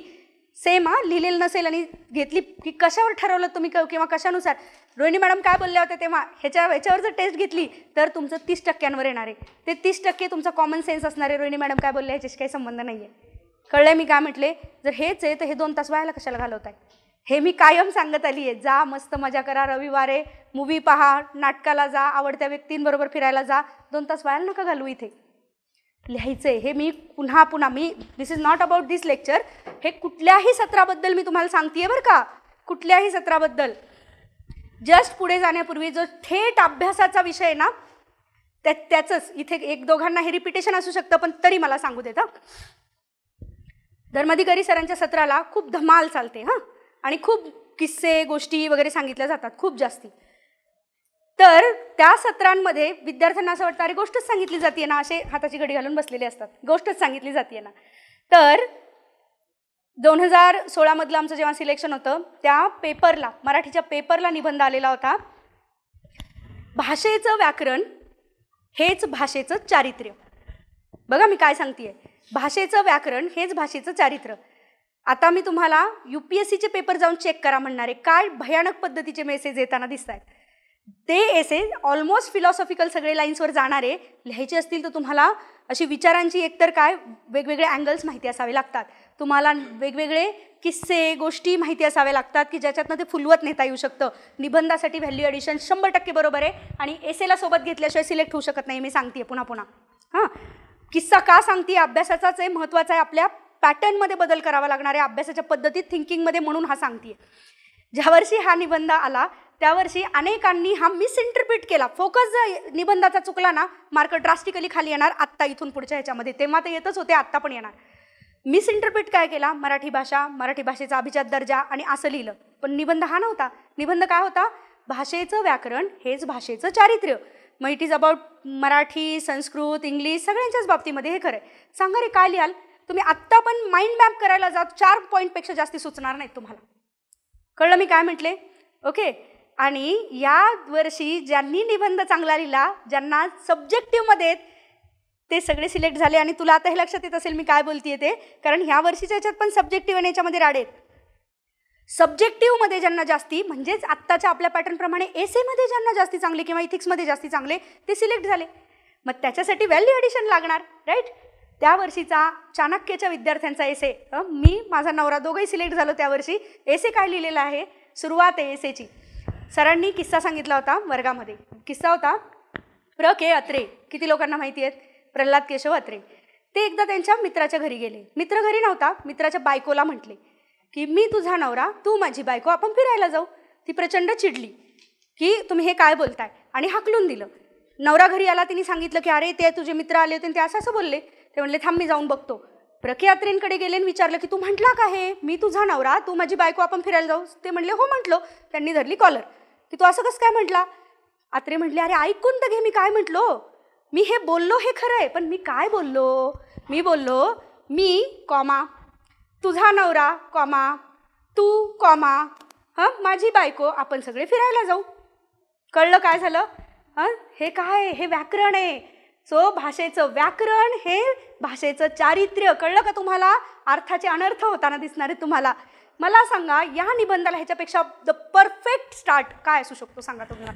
सेम लिहिलेलं नसेल आणि घेतली की कशावर ठरवलं तुम्ही किंवा कशानुसार, रोहिणी मॅडम काय बोलल्या होत्या तेव्हा, ह्याच्यावर जर टेस्ट घेतली तर तुमचं 30%वर येणार आहे. ते 30% तुमचा कॉमन सेन्स असणार आहे. रोहिणी मॅडम काय बोलल्या ह्याच्याशी काही संबंध नाही आहे. कळलं मी काय म्हटले? जर हेच आहे तर हे 2 तास व्हायला कशाला घालवताय? हे मी कायम सांगत आली आहे. जा, मस्त मजा करा, रविवारे मूवी पहा, नाटकाला जा, आवडत्या व्यक्तींबरोबर फिरायला जा, 2 तास व्हायला नका घालू. इथे लिहायचं आहे. हे मी पुन्हा me this is not about this lecture, हे कुठल्याही सत्राबद्दल मी तुम्हाला सांगते बरं का, कुठल्याही सत्राबद्दल. जस्ट पुढे जाण्यापूर्वी जो थेट अभ्यासाचा विषय आहे ना, त्याचंच इथे 1-2घांना हे रिपिटेशन असू शकतं, पण तरी मला सांगू देता. धर्माधिकारी सरांच्या सत्राला खूप धमाल चालते आणि खूप किस्से गोष्टी वगैरे सांगितल्या जातात, खूप जास्ती. तर त्या सत्रांमध्ये विद्यार्थ्यांना असं वाटतं अरे गोष्टच सांगितली जाते ना, असे हाताची घडी घालून बसलेले असतात, गोष्टच सांगितली जाते ना. तर 2016 मधलं आमचं जेव्हा सिलेक्शन होतं, त्या पेपरला, मराठीच्या पेपरला निबंध आलेला होता, भाषेचं व्याकरण हेच भाषेचं चारित्र्य. बघा मी काय सांगतेय, भाषेचं व्याकरण हेच भाषेचं चारित्र्य. आता मी तुम्हाला UPSCचे पेपर जाऊन चेक करा म्हणणारे, काय भयानक पद्धतीचे मेसेज येताना दिसत आहेत. ते एसे ऑलमोस्ट फिलॉसॉफिकल सगळे लाईन्सवर जाणारे लिहायचे असतील तर तुम्हाला अशी विचारांची एकतर काय वेगवेगळे अँगल्स माहिती असावे लागतात, तुम्हाला वेगवेगळे किस्से गोष्टी माहिती असाव्या लागतात की ज्याच्यातनं ते फुलवत नेता येऊ शकतं. निबंधासाठी व्हॅल्यू ॲडिशन 100% बरोबर आहे आणि एसेला सोबत घेतल्याशिवाय सिलेक्ट होऊ शकत नाही. मी सांगते पुन्हा. किस्सा का सांगते? अभ्यासाचाच आहे, महत्त्वाचा आहे. आपल्या पॅटर्नमध्ये बदल करावा लागणार आहे, अभ्यासाच्या पद्धतीत, थिंकिंगमध्ये, म्हणून हा सांगते. ज्या वर्षी हा निबंध आला त्या वर्षी अनेकांनी हा मिसइंटरप्रिट केला. फोकस जर निबंधाचा चुकला ना, मार्क ड्रास्टिकली खाली येणार आत्ता इथून पुढच्या ह्याच्यामध्ये. तेव्हा ते येतच होते, आत्ता पण येणार. मिसइंटरप्रिट काय केला? मराठी भाषा, मराठी भाषेचा अभिजात दर्जा आणि असं लिहिलं. पण निबंध हा नव्हता. निबंध काय होता? भाषेचं व्याकरण हेच भाषेचं चारित्र्य. मग it is about Marathi, Sanskrit, English सगळ्यांच्याच बाबतीमध्ये हे खरं आहे. सांगा रे काय लिहाल तुम्ही? आत्ता पण माइंड मॅप करायला जा, 4 पॉईंटपेक्षा जास्ती सुचणार नाहीत तुम्हाला. कळलं मी काय म्हटले? ओके. आणि या वर्षी ज्यांनी निबंध चांगला लिहिला, ज्यांना सब्जेक्टिव्हमध्ये ते सगळे सिलेक्ट झाले. आणि तुला आता हे लक्षात येत असेल मी काय बोलतेय ते, कारण ह्या वर्षीच्या ह्याच्यात पण सब्जेक्टिव्ह आणि याच्यामध्ये राडेत. सब्जेक्टिव्हमध्ये ज्यांना जास्ती, म्हणजेच आत्ताच्या आपल्या पॅटर्नप्रमाणे एसेमध्ये ज्यांना जास्ती चांगले किंवा इथिक्समध्ये जास्ती चांगले ते सिलेक्ट झाले. मग त्याच्यासाठी व्हॅल्यू ॲडिशन लागणार, राईट? त्या वर्षीचा चाणक्यच्या विद्यार्थ्यांचा एसे, मी माझा नवरा दोघंही सिलेक्ट झालो त्या वर्षी. एसे काय लिहिलेला आहे? सुरुवात आहे एसेची. सरांनी किस्सा सांगितला होता वर्गामध्ये. किस्सा होता प्र के अत्रे. किती लोकांना माहिती आहेत? प्रल्हाद केशव अत्रे. ते एकदा त्यांच्या मित्राच्या घरी गेले. मित्र घरी नव्हता, मित्राच्या बायकोला म्हटले की मी तुझा नवरा, तू माझी बायको, आपण फिरायला जाऊ. ती प्रचंड चिडली की तुम्ही हे काय बोलताय आणि हाकलून दिलं. नवरा घरी आला, तिने सांगितलं की अरे ते तुझे मित्र आले होते आणि ते असं बोलले. ते म्हणले थांब मी जाऊन बघतो. प्र के अत्रेंकडे गेले आणि विचारलं की तू म्हटला का हे, मी तुझा नवरा, तू माझी बायको, आपण फिरायला जाऊ? ते म्हणले हो म्हटलो. त्यांनी धरली कॉलर की तू असं कसं काय म्हटला? अत्रे म्हटले अरे ऐकून तर घे मी काय म्हटलो. मी हे बोललो हे खरं आहे, पण मी काय बोललो? मी बोललो मी कॉमा तुझा नवरा कॉमा तू कॉमा माझी बायको, आपण सगळे फिरायला जाऊ. कळलं काय झालं? हे काय? हे व्याकरण आहे. सो भाषेचं व्याकरण हे भाषेचं चारित्र्य. कळलं का तुम्हाला? अर्थाचे अनर्थ होताना दिसणार आहे तुम्हाला. मला सांगा, या निबंधाला ह्याच्यापेक्षा द परफेक्ट स्टार्ट काय असू शकतो सांगा तुम्हाला.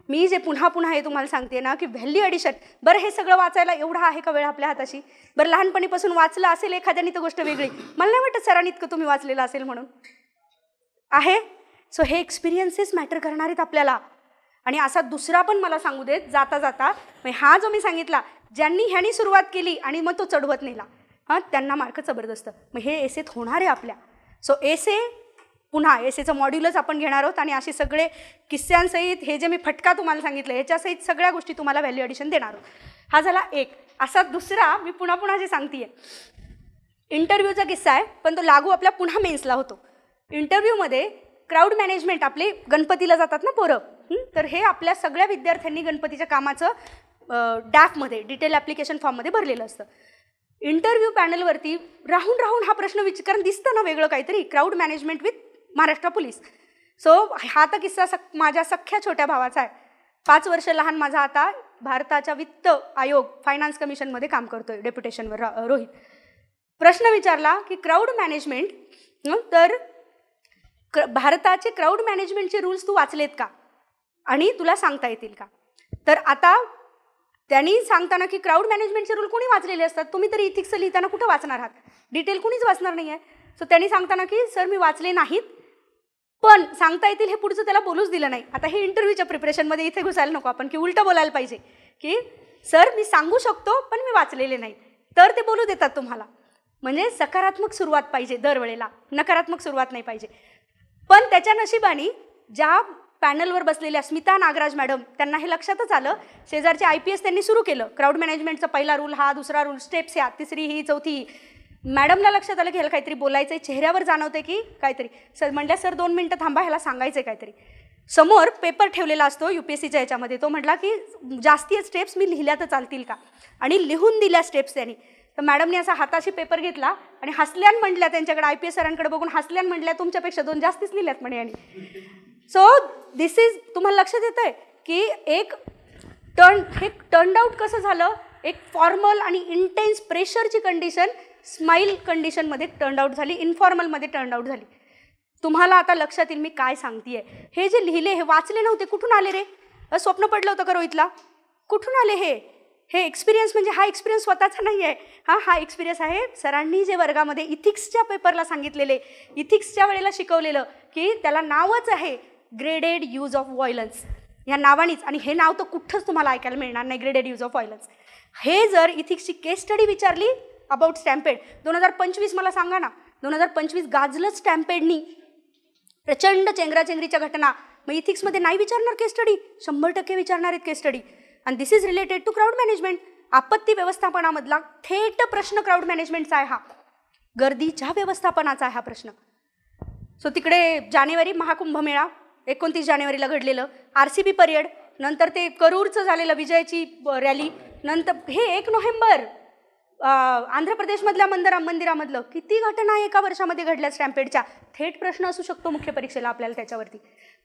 मी जे पुन्हा पुन्हा हे तुम्हाला सांगते ना की व्हॅल्यू ॲडिशन. बरं, हे सगळं वाचायला एवढा आहे का वेळ आपल्या हाताशी? बरं, लहानपणीपासून वाचलं असेल एखाद्याने तर गोष्ट वेगळी. मला नाही वाटत सरांनी इतकं तुम्ही वाचलेलं असेल म्हणून आहे. सो हे एक्सपिरियन्सेस मॅटर करणार आहेत आपल्याला. आणि असा दुसरा पण मला सांगू देत जाता जाता, हा जो मी सांगितला, ह्यानी सुरुवात केली आणि मग तो चढवत नेला, त्यांना मार्क जबरदस्त. मग हे एसेत होणार आहे आपल्या. सो एसे, पुन्हा एसेचं मॉड्यूलच आपण घेणार आहोत आणि असे सगळे किस्स्यांसहित हे जे मी फटका तुम्हाला सांगितलं ह्याच्यासहित सगळ्या गोष्टी तुम्हाला व्हॅल्यू ॲडिशन देणार आहोत. हा झाला एक. असा दुसरा मी पुन्हा जे सांगते इंटरव्ह्यूचा किस्सा आहे, पण तो लागू आपल्या पुन्हा मेन्सला होतो. इंटरव्ह्यूमध्ये क्राऊड मॅनेजमेंट, आपले गणपतीला जातात ना पोरं, तर हे आपल्या सगळ्या विद्यार्थ्यांनी गणपतीच्या कामाचं डॅफमध्ये, डिटेल ॲप्लिकेशन फॉर्ममध्ये भरलेलं असतं. इंटरव्ह्यू पॅनलवरती राहून हा प्रश्न कारण दिसतं ना वेगळं काहीतरी, crowd management with Maharashtra police. So हा तर किस्सा माझ्या सख्ख्या छोट्या भावाचा आहे. 5 वर्ष लहान माझा आता भारताच्या वित्त आयोग फायनान्स कमिशनमध्ये काम करतोय डेप्युटेशनवर. रोहित प्रश्न विचारला की क्राऊड मॅनेजमेंट, तर भारताचे क्राऊड मॅनेजमेंटचे रूल्स तू वाचलेत का आणि तुला सांगता येतील का? तर आता त्यांनी सांगताना की क्राऊड मॅनेजमेंटचे रूल कोणी वाचलेले असतात, तुम्ही तरी इथिक्स लिहिताना कुठं वाचणार आहात, डिटेल कुणीच वाचणार नाही आहे. सो त्यांनी सांगताना की सर मी वाचले नाहीत पण सांगता येतील, हे पुढचं त्याला बोलूच दिलं नाही. आता हे इंटरव्ह्यूच्या प्रिपरेशनमध्ये इथे घुसायला नको आपण, की उलटं बोलायला पाहिजे की सर मी सांगू शकतो पण मी वाचलेले नाही, तर ते बोलू देतात तुम्हाला. म्हणजे सकारात्मक सुरुवात पाहिजे दरवेळेला, नकारात्मक सुरुवात नाही पाहिजे. पण त्याच्या नशिबाने ज्या पॅनलवर बसलेल्या स्मिता नागराज मॅडम, त्यांना हे लक्षातच आलं. शेजारचे IPS त्यांनी सुरू केलं, क्राऊड मॅनेजमेंटचा पहिला रूल हा, दुसरा रूल, स्टेप्स ह्या, तिसरी ही, चौथी ही. मॅडमला लक्षात आलं की ह्याला काहीतरी बोलायचं आहे, चेहऱ्यावर जाणवते की काहीतरी. सर म्हटल्या सर 2 मिनटं थांबा, ह्याला सांगायचं आहे काहीतरी. समोर पेपर ठेवलेला असतो UPSCच्या ह्याच्यामध्ये, तो म्हटला की जास्ती स्टेप्स मी लिहिल्या तर चालतील का, आणि लिहून दिल्या स्टेप्स त्यांनी. तर मॅडमने असा हाताशी पेपर घेतला आणि हसल्यान म्हटल्या, त्यांच्याकडे IPS सरांकडे बघून हसल्यान म्हटल्या तुमच्यापेक्षा 2 जास्तीच लिहिल्यात म्हणे. आणि सो दिस इज, तुम्हाला लक्षात येतं आहे की एक टर्न आउट कसं झालं, एक फॉर्मल आणि इंटेन्स प्रेशरची कंडिशन स्माईल कंडिशनमध्ये टर्न आउट झाली, इन्फॉर्मलमध्ये टर्न आउट झाली. तुम्हाला आता लक्षात येईल मी काय सांगते. हे जे लिहिले हे वाचले नव्हते, कुठून आले रे? स्वप्न पडलं होतं का रोहितला? कुठून आले हे एक्सपिरियन्स? म्हणजे हा एक्सपिरियन्स स्वतःचा नाही आहे, हा एक्सपिरियन्स आहे सरांनी जे वर्गामध्ये इथिक्सच्या पेपरला सांगितलेले, इथिक्सच्या वेळेला शिकवलेलं, की त्याला नावच आहे ग्रेडेड यूज ऑफ व्हायलन्स, ह्या नावानीच. आणि हे नाव तर कुठंच तुम्हाला ऐकायला मिळणार नाही, ग्रेडेड यूज ऑफ व्हायलन्स. हे जर इथिक्सची केस स्टडी विचारली अबाउट स्टॅम्पेड 2025, मला सांगा ना, 2025 गाजलंच स्टॅम्पेडनी, प्रचंड चेंगराचेंगरीच्या घटना. मग इथिक्समध्ये नाही विचारणार केस स्टडी? 100% विचारणार आहेत केस स्टडी. आणि this is related to crowd management. आपत्ती व्यवस्थापनामधला थेट प्रश्न क्राऊड मॅनेजमेंटचा आहे हा, गर्दीच्या व्यवस्थापनाचा आहे हा प्रश्न. सो तिकडे जानेवारी महाकुंभमेळा 29 जानेवारीला घडलेलं, RCB परेड, नंतर ते करूरचं झालेलं विजयाची रॅली, नंतर हे 1 नोव्हेंबर आंध्र प्रदेशमधल्या मंदिरामधलं, किती घटना एका वर्षामध्ये घडल्या स्टॅम्पेडच्या. थेट प्रश्न असू शकतो मुख्य परीक्षेला आपल्याला त्याच्यावरती.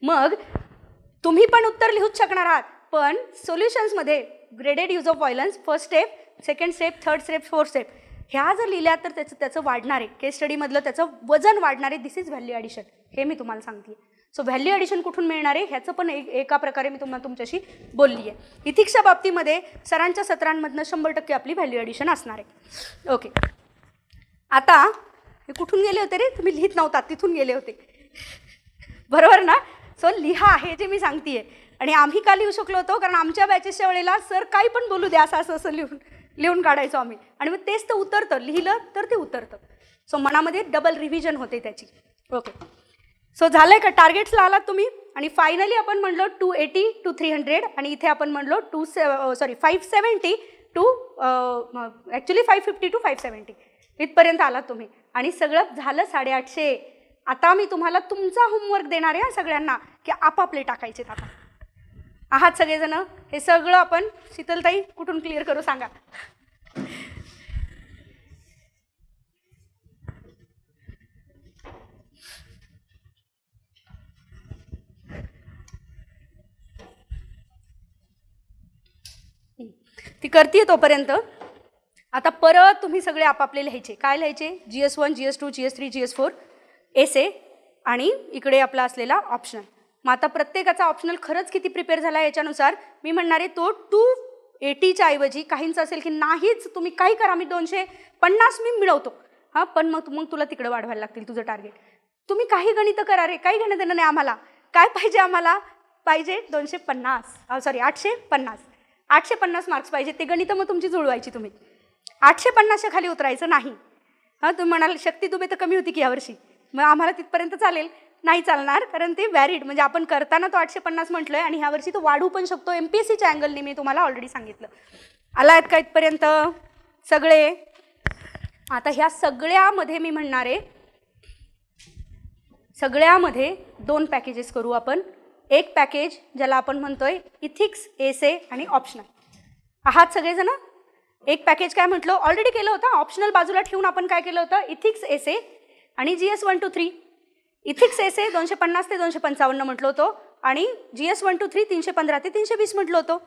मग तुम्ही पण उत्तर लिहूच शकणार आहात, पण सोल्युशन्समध्ये graded use of violence, first step, second step, third step, fourth step, ह्या जर लिहिल्या तर त्याचं वाढणार आहे, केस स्टडीमधलं त्याचं वजन वाढणार आहे. दिस इज व्हॅल्यू ॲडिशन, हे मी तुम्हाला सांगते. सो व्हॅल्यू ॲडिशन कुठून मिळणार आहे ह्याचं पण एका प्रकारे मी तुमच्याशी बोलली आहे. इथिक्सच्या बाबतीमध्ये सरांच्या सत्रांमधनं 100% आपली व्हॅल्यू ॲडिशन असणार आहे. ओके, आता हे कुठून गेले होते रे? तुम्ही लिहित नव्हता, तिथून गेले होते, बरोबर ना? सो लिहा हे जे मी सांगते. आणि आम्ही का लिहू शकलो होतो? कारण आमच्या बॅचेसच्या वेळेला सर काही पण बोलू द्या असं लिहून काढायचो आम्ही, आणि मग तेच तर उतरतं, लिहिलं तर ते उतरतं. सो मनामध्ये डबल रिव्हिजन होते त्याची. ओके, सो झालंय का? टार्गेट्सला आलात तुम्ही. आणि फायनली आपण म्हणलो 280 to 300, आणि इथे आपण म्हणलो 570 टू ॲक्च्युली 550 to 570 इथपर्यंत आलात तुम्ही. आणि सगळं झालं 850. आता मी तुम्हाला तुमचा होमवर्क देणार आहे सगळ्यांना, की आपापले टाकायचे. आता आहात सगळेजण? हे सगळं आपण, शीतलताई कुठून क्लिअर करू सांगा? ती करते तोपर्यंत आता परत तुम्ही सगळे आपापले लिहायचे. काय लिहायचे? GS1, GS2, GS3, GS4, एसे आणि इकडे आपला असलेला ऑप्शनल. मग आता प्रत्येकाचा ऑप्शनल खरंच किती प्रिपेअर झाला याच्यानुसार मी म्हणणार आहे तो 280च्या ऐवजी काहींचं असेल की नाहीच तुम्ही काही करा मी 250 मी मिळवतो. हां, पण मग तुला तिकडे वाढवायला लागतील तुझं टार्गेट. तुम्ही काही गणितं करा रे, काही घेणं देणं नाही आम्हाला. काय पाहिजे आम्हाला? पाहिजे 850 मार्क्स पाहिजे. ते गणितं मग तुमची जुळवायची तुम्ही. 850च्या खाली उतरायचं नाही. हां, तुम्ही म्हणाल शक्ती दुबे तर कमी होती की यावर्षी, मग आम्हाला तिथपर्यंत चालेल. नाही चालणार, कारण ते व्हॅरिड म्हणजे आपण करताना तो 850 म्हटलोय आणि ह्या वर्षी तो वाढू पण शकतो. MPSCच्या अँगलने मी तुम्हाला ऑलरेडी सांगितलं. आला आहेत का इथपर्यंत सगळे? आता ह्या सगळ्यामध्ये मी म्हणणार आहे सगळ्यामध्ये 2 पॅकेजेस करू आपण. एक पॅकेज ज्याला आपण म्हणतोय इथिक्स, एसे आणि ऑप्शनल. आहात सगळेजण? एक पॅकेज काय म्हटलं ऑलरेडी केलं होतं. ऑप्शनल बाजूला ठेवून आपण काय केलं होतं? इथिक्स, एसे आणि GS1 to 3. इथिक्स एसे 250 ते 255 म्हटलं होतं आणि GS1 to 3 315 ते 320 म्हटलं होतं.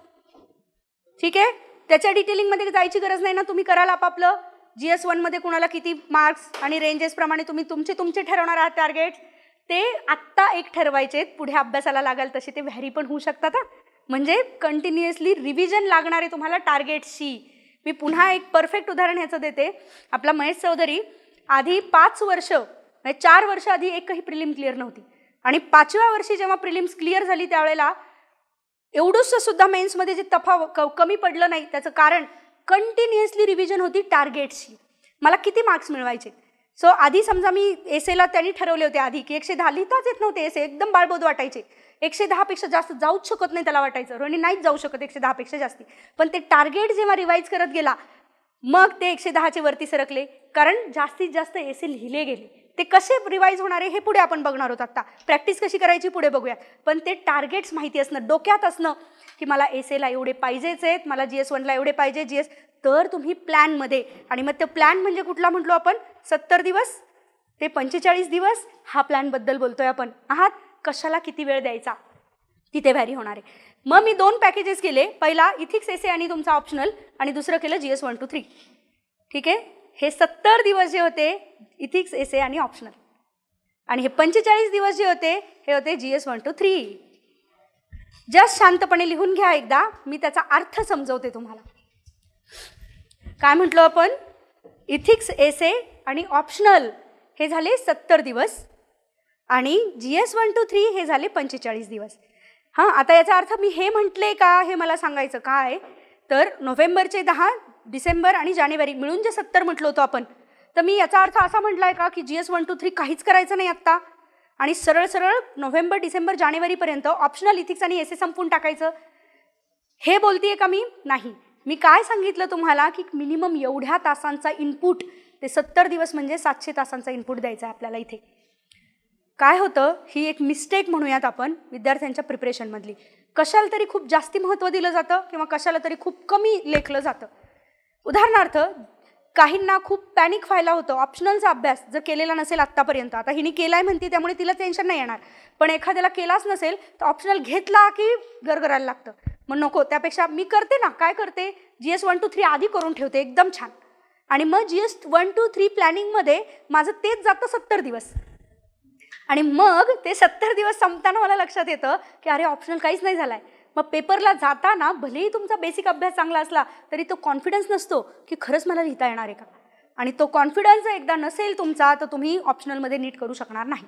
ठीक आहे, त्याच्या डिटेलिंगमध्ये जायची गरज नाही ना, तुम्ही कराल आपापलं. GS1 मध्ये कुणाला किती मार्क्स आणि रेंजेसप्रमाणे तुम्ही तुमचे ठरवणार आहात टार्गेट. ते आत्ता एक ठरवायचे, पुढे अभ्यासाला लागाल तसे ते व्हॅरी पण होऊ शकतात. म्हणजे कंटिन्युअसली रिव्हिजन लागणार आहे तुम्हाला टार्गेटशी. मी पुन्हा एक परफेक्ट उदाहरण ह्याचं देते. आपला महेश चौधरी आधी 4 वर्ष आधी एकही प्रिलिम क्लिअर नव्हती आणि 5व्या वर्षी जेव्हा प्रिलिम्स क्लिअर झाली त्यावेळेला एवढंसं सुद्धा मेन्समध्ये जे कमी पडलं नाही. त्याचं कारण कंटिन्युअसली रिव्हिजन होती टार्गेटशी. मला किती मार्क्स मिळवायचे. सो आधी समजा मी एसेला त्यांनी ठरवले होते आधी की 110 लिहिताच येत नव्हते. एसे एकदम बाळबोध वाटायचे. 110पेक्षा जास्त जाऊच शकत नाही त्याला वाटायचं. रोहिणी नाहीच जाऊ शकत 110पेक्षा जास्ती. पण ते टार्गेट जेव्हा रिवाईज करत गेला मग ते 110चे वरती सरकले, कारण जास्तीत जास्त एसे लिहिले गेले. ते कसे रिवाईज होणार आहे हे पुढे आपण बघणार आहोत. आता प्रॅक्टिस कशी करायची पुढे बघूया. पण ते टार्गेट्स माहिती असणं, डोक्यात असणं की मला एसेला एवढे पाहिजेच आहेत, मला GS1ला एवढे पाहिजे तर तुम्ही प्लॅनमध्ये. आणि मग तो प्लॅन म्हणजे कुठला म्हटलो आपण? 70 दिवस ते 45 दिवस हा प्लॅनबद्दल बोलतोय आपण. आहात कशाला किती वेळ द्यायचा तिथे व्हॅरी होणार आहे. मग मी 2 पॅकेजेस केले. पहिला इथिक्स, एसे आणि तुमचा ऑप्शनल आणि दुसरं केलं GS1 to 3. ठीक आहे, हे 70 दिवस जे होते इथिक्स, एसे आणि ऑप्शनल आणि हे 45 दिवस जे होते हे होते GS1 to 3. जस्ट शांतपणे लिहून घ्या एकदा, मी त्याचा अर्थ समजवते तुम्हाला. काय म्हटलं आपण? इथिक्स, एसे आणि ऑप्शनल हे झाले 70 दिवस आणि GS1 to 3 हे झाले 45 दिवस. हां, आता याचा अर्थ मी हे म्हटले का हे मला सांगायचं. काय तर नोव्हेंबरचे 10, डिसेंबर आणि जानेवारी मिळून जे 70 म्हटलं होतं आपण, तर मी याचा अर्थ असा म्हटला आहे का की GS1 to 3 काहीच करायचं नाही आत्ता आणि सरळ सरळ नोव्हेंबर, डिसेंबर, जानेवारीपर्यंत ऑप्शनल, इथिक्स आणि एसे संपून टाकायचं हे बोलतीये का मी? नाही. मी काय सांगितलं तुम्हाला की मिनिमम एवढ्या तासांचा इनपुट, ते 70 दिवस म्हणजे 700 तासांचा इनपुट द्यायचा आहे आपल्याला. इथे काय होतं, ही एक मिस्टेक म्हणूयात आपण विद्यार्थ्यांच्या प्रिपरेशनमधली. कशाला तरी खूप जास्ती महत्त्व दिलं जातं किंवा कशाला तरी खूप कमी लेखलं जातं. उदाहरणार्थ काहींना खूप पॅनिक व्हायला होतं ऑप्शनलचा अभ्यास जर केलेला नसेल आत्तापर्यंत. आता हिने केलाय म्हणते त्यामुळे तिला टेन्शन नाही येणार, पण एखाद्याला केलाच नसेल तर ऑप्शनल घेतला की गरगरायला लागतं. मग नको, त्यापेक्षा मी करते ना, काय करते GS1 to 3 आधी करून ठेवते एकदम छान आणि मग GS1 to 3 प्लॅनिंगमध्ये माझं तेच जातं 70 दिवस आणि मग ते 70 दिवस संपताना मला लक्षात येतं की अरे ऑप्शनल काहीच नाही झालाय. मग पेपरला जाताना भलेही तुमचा बेसिक अभ्यास चांगला असला तरी तो कॉन्फिडन्स नसतो की खरंच मला लिहिता येणार आहे का, आणि तो कॉन्फिडन्स एकदा नसेल तुमचा तर तुम्ही ऑप्शनलमध्ये नीट करू शकणार नाही.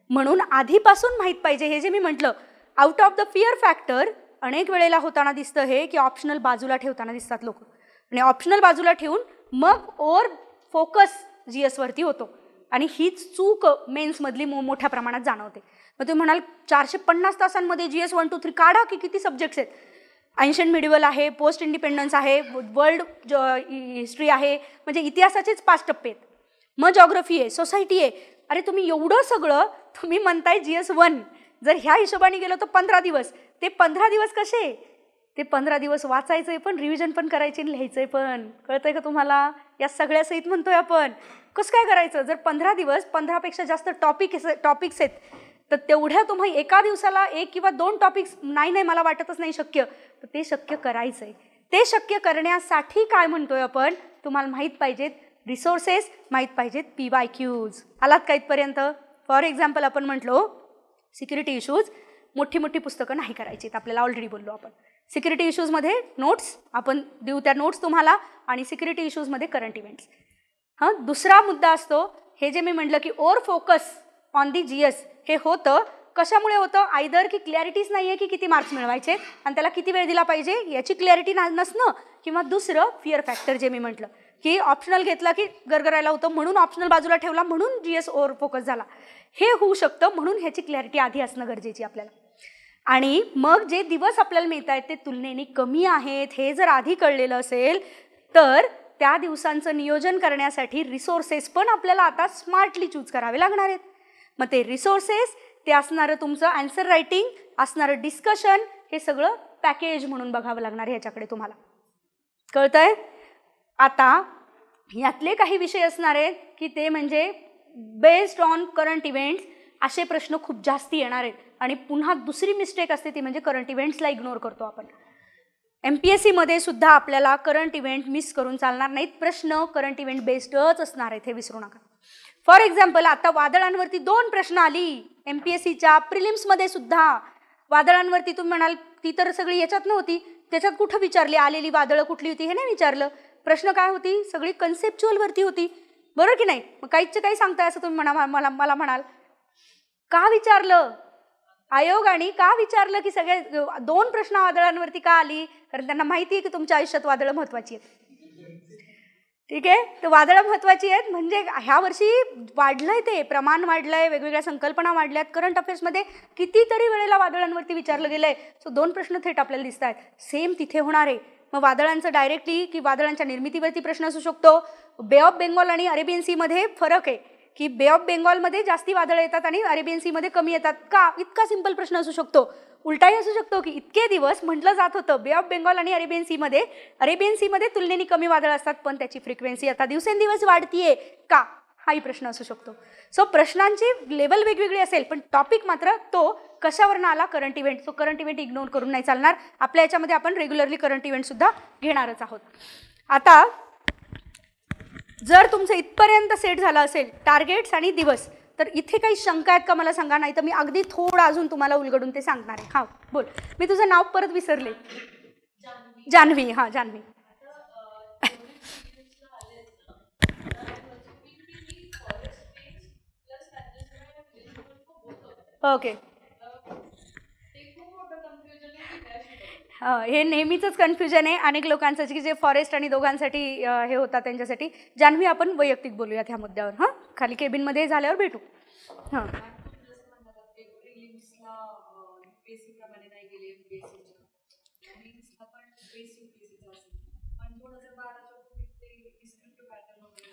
म्हणून आधीपासून माहीत पाहिजे. हे जे मी म्हटलं out of the fear factor अनेक वेळेला होताना दिसतं हे की ऑप्शनल बाजूला ठेवताना दिसतात लोक आणि ऑप्शनल बाजूला ठेवून मग ओव्हर फोकस GSवरती होतो आणि हीच चूक मेन्समधली मोठ्या प्रमाणात जाणवते. मग तुम्ही म्हणाल 450 तासांमध्ये GS1 to 3 काढा की किती सब्जेक्ट्स आहेत. एन्शियंट मिडिवल आहे, पोस्ट इंडिपेंडन्स आहे, वर्ल्ड हिस्ट्री आहे, म्हणजे इतिहासाचेच 5 टप्पे आहेत. मग जॉग्रफी आहे, सोसायटी आहे. अरे तुम्ही एवढं सगळं तुम्ही म्हणताय GS1, जर ह्या हिशोबाने गेलो तर 15 दिवस. ते 15 दिवस कसे? ते 15 दिवस वाचायचंय पण, रिव्हिजन पण करायचे आणि लिहायचंय पण. कळतंय का तुम्हाला? या सगळ्या सहित म्हणतोय आपण. कसं काय करायचं? जर 15 दिवस 15पेक्षा जास्त टॉपिक्स आहेत तर तेवढ्या तुम्ही एका दिवसाला 1 किंवा 2 टॉपिक्स, नाही मला वाटतच नाही शक्य, तर ते शक्य करायचंय. ते शक्य करण्यासाठी काय म्हणतोय आपण, तुम्हाला माहीत पाहिजेत रिसोर्सेस, माहीत पाहिजेत PYQs. आलात का इथपर्यंत? फॉर एक्झाम्पल आपण म्हटलो सिक्युरिटी इश्यूज, मोठी मोठी पुस्तकं नाही करायची, आपल्याला ऑलरेडी बोललो आपण. सिक्युरिटी इश्यूजमध्ये नोट्स आपण देऊ, त्या नोट्स तुम्हाला, आणि सिक्युरिटी इश्यूजमध्ये करंट इव्हेंट्स. दुसरा मुद्दा असतो हे जे मी म्हटलं की over focus on the GS. हे होतं कशामुळे होतं, आयदर की क्लॅरिटीच नाही आहे की किती मार्क्स मिळवायचे आणि त्याला किती वेळ दिला पाहिजे याची क्लॅरिटी नसणं, किंवा दुसरं फिअर फॅक्टर जे मी म्हटलं की ऑप्शनल घेतला की गरगरायला होतं म्हणून ऑप्शनल बाजूला ठेवला म्हणून GS ओव्हर फोकस झाला. हे होऊ शकतं, म्हणून ह्याची क्लॅरिटी आधी असणं गरजेची आपल्याला. आणि मग जे दिवस आपल्याला मिळत आहेत ते तुलनेने कमी आहेत हे जर आधी कळलेलं असेल तर त्या दिवसांचं नियोजन करण्यासाठी रिसोर्सेस पण आपल्याला आता स्मार्टली चूज करावे लागणार आहेत. मग ते रिसोर्सेस, ते असणारं तुमचं आन्सर रायटिंग, असणारं डिस्कशन, हे सगळं पॅकेज म्हणून बघावं लागणार ह्याच्याकडे तुम्हाला. कळतंय? आता यातले काही विषय असणार आहेत की ते म्हणजे बेस्ड ऑन करंट इव्हेंट्स, असे प्रश्न खूप जास्त येणार आहेत. आणि पुन्हा दुसरी मिस्टेक असते ती म्हणजे करंट इव्हेंट्सला इग्नोर करतो आपण. MPSCमध्ये सुद्धा आपल्याला करंट इव्हेंट मिस करून चालणार नाहीत, प्रश्न करंट इव्हेंट बेस्डच असणार आहेत, हे विसरू नका. फॉर एक्झाम्पल आता वादळांवरती 2 प्रश्न आली MPSCच्या प्रिलिम्समध्ये सुद्धा. वादळांवरती तुम्ही म्हणाल ती तर सगळी याच्यात नव्हती, त्याच्यात कुठं विचारली आलेली वादळं कुठली होती हे नाही विचारलं. प्रश्न काय होती, सगळी कन्सेप्च्युअलवरती होती, बरोबर की नाही? मग काहीच काही सांगताय असं तुम्ही मला म्हणाल. का विचारलं आयोगाने, का विचारलं की सगळे 2 प्रश्न वादळांवरती का आली? कारण त्यांना माहिती आहे की तुमच्या आयुष्यात वादळं महत्त्वाची आहेत. ठीक आहे, तर वादळं महत्त्वाची आहेत म्हणजे ह्या वर्षी वाढलंय, ते प्रमाण वाढलंय, वेगवेगळ्या संकल्पना वाढल्यात. करंट अफेअर्समध्ये कितीतरी वेळेला वादळांवरती विचारलं गेलंय. सो 2 प्रश्न थेट आपल्याला दिसत आहेत. सेम तिथे होणार आहे. मग वादळांचं डायरेक्टली की वादळांच्या निर्मितीवरती प्रश्न असू शकतो. बे ऑफ बेंगॉल आणि अरेबियन सीमध्ये फरक आहे की बे ऑफ बेंगॉलमध्ये जास्ती वादळं येतात आणि अरेबियन सीमध्ये कमी येतात का, इतका सिंपल प्रश्न असू शकतो. उलटाही असू शकतो की इतके दिवस म्हटलं जात होतं बे ऑफ बेंगॉल आणि अरेबियन सीमध्ये तुलनेने कमी वादळ असतात, पण त्याची फ्रिक्वेन्सी आता दिवसेंदिवस वाढतीये का, हाही प्रश्न असू शकतो. सो प्रश्नांची लेवल वेगवेगळी असेल पण टॉपिक मात्र तो कशावरनं आला, current event. So current event ignore करून नाही चालणार. आपल्या याच्यामध्ये आपण रेग्युलरली करंट इव्हेंटसुद्धा घेणारच आहोत. आता जर तुमचं इथपर्यंत सेट झालं असेल टार्गेट्स आणि दिवस, तर इथे काही शंका आहेत का मला सांगा, नाही तर मी अगदी थोडं अजून तुम्हाला उलगडून ते सांगणार आहे. हां बोल, मी तुझं नाव परत विसरले. जान्हवी. हां जान्हवी. ओके. हे नेहमीचंच कन्फ्युजन आहे अनेक लोकांचं की जे फॉरेस्ट आणि दोघांसाठी हे होतात त्यांच्यासाठी. जान्हवी आपण वैयक्तिक बोलूयात ह्या मुद्द्यावर. हां खाली केबिनमध्ये झाल्यावर भेटू. हां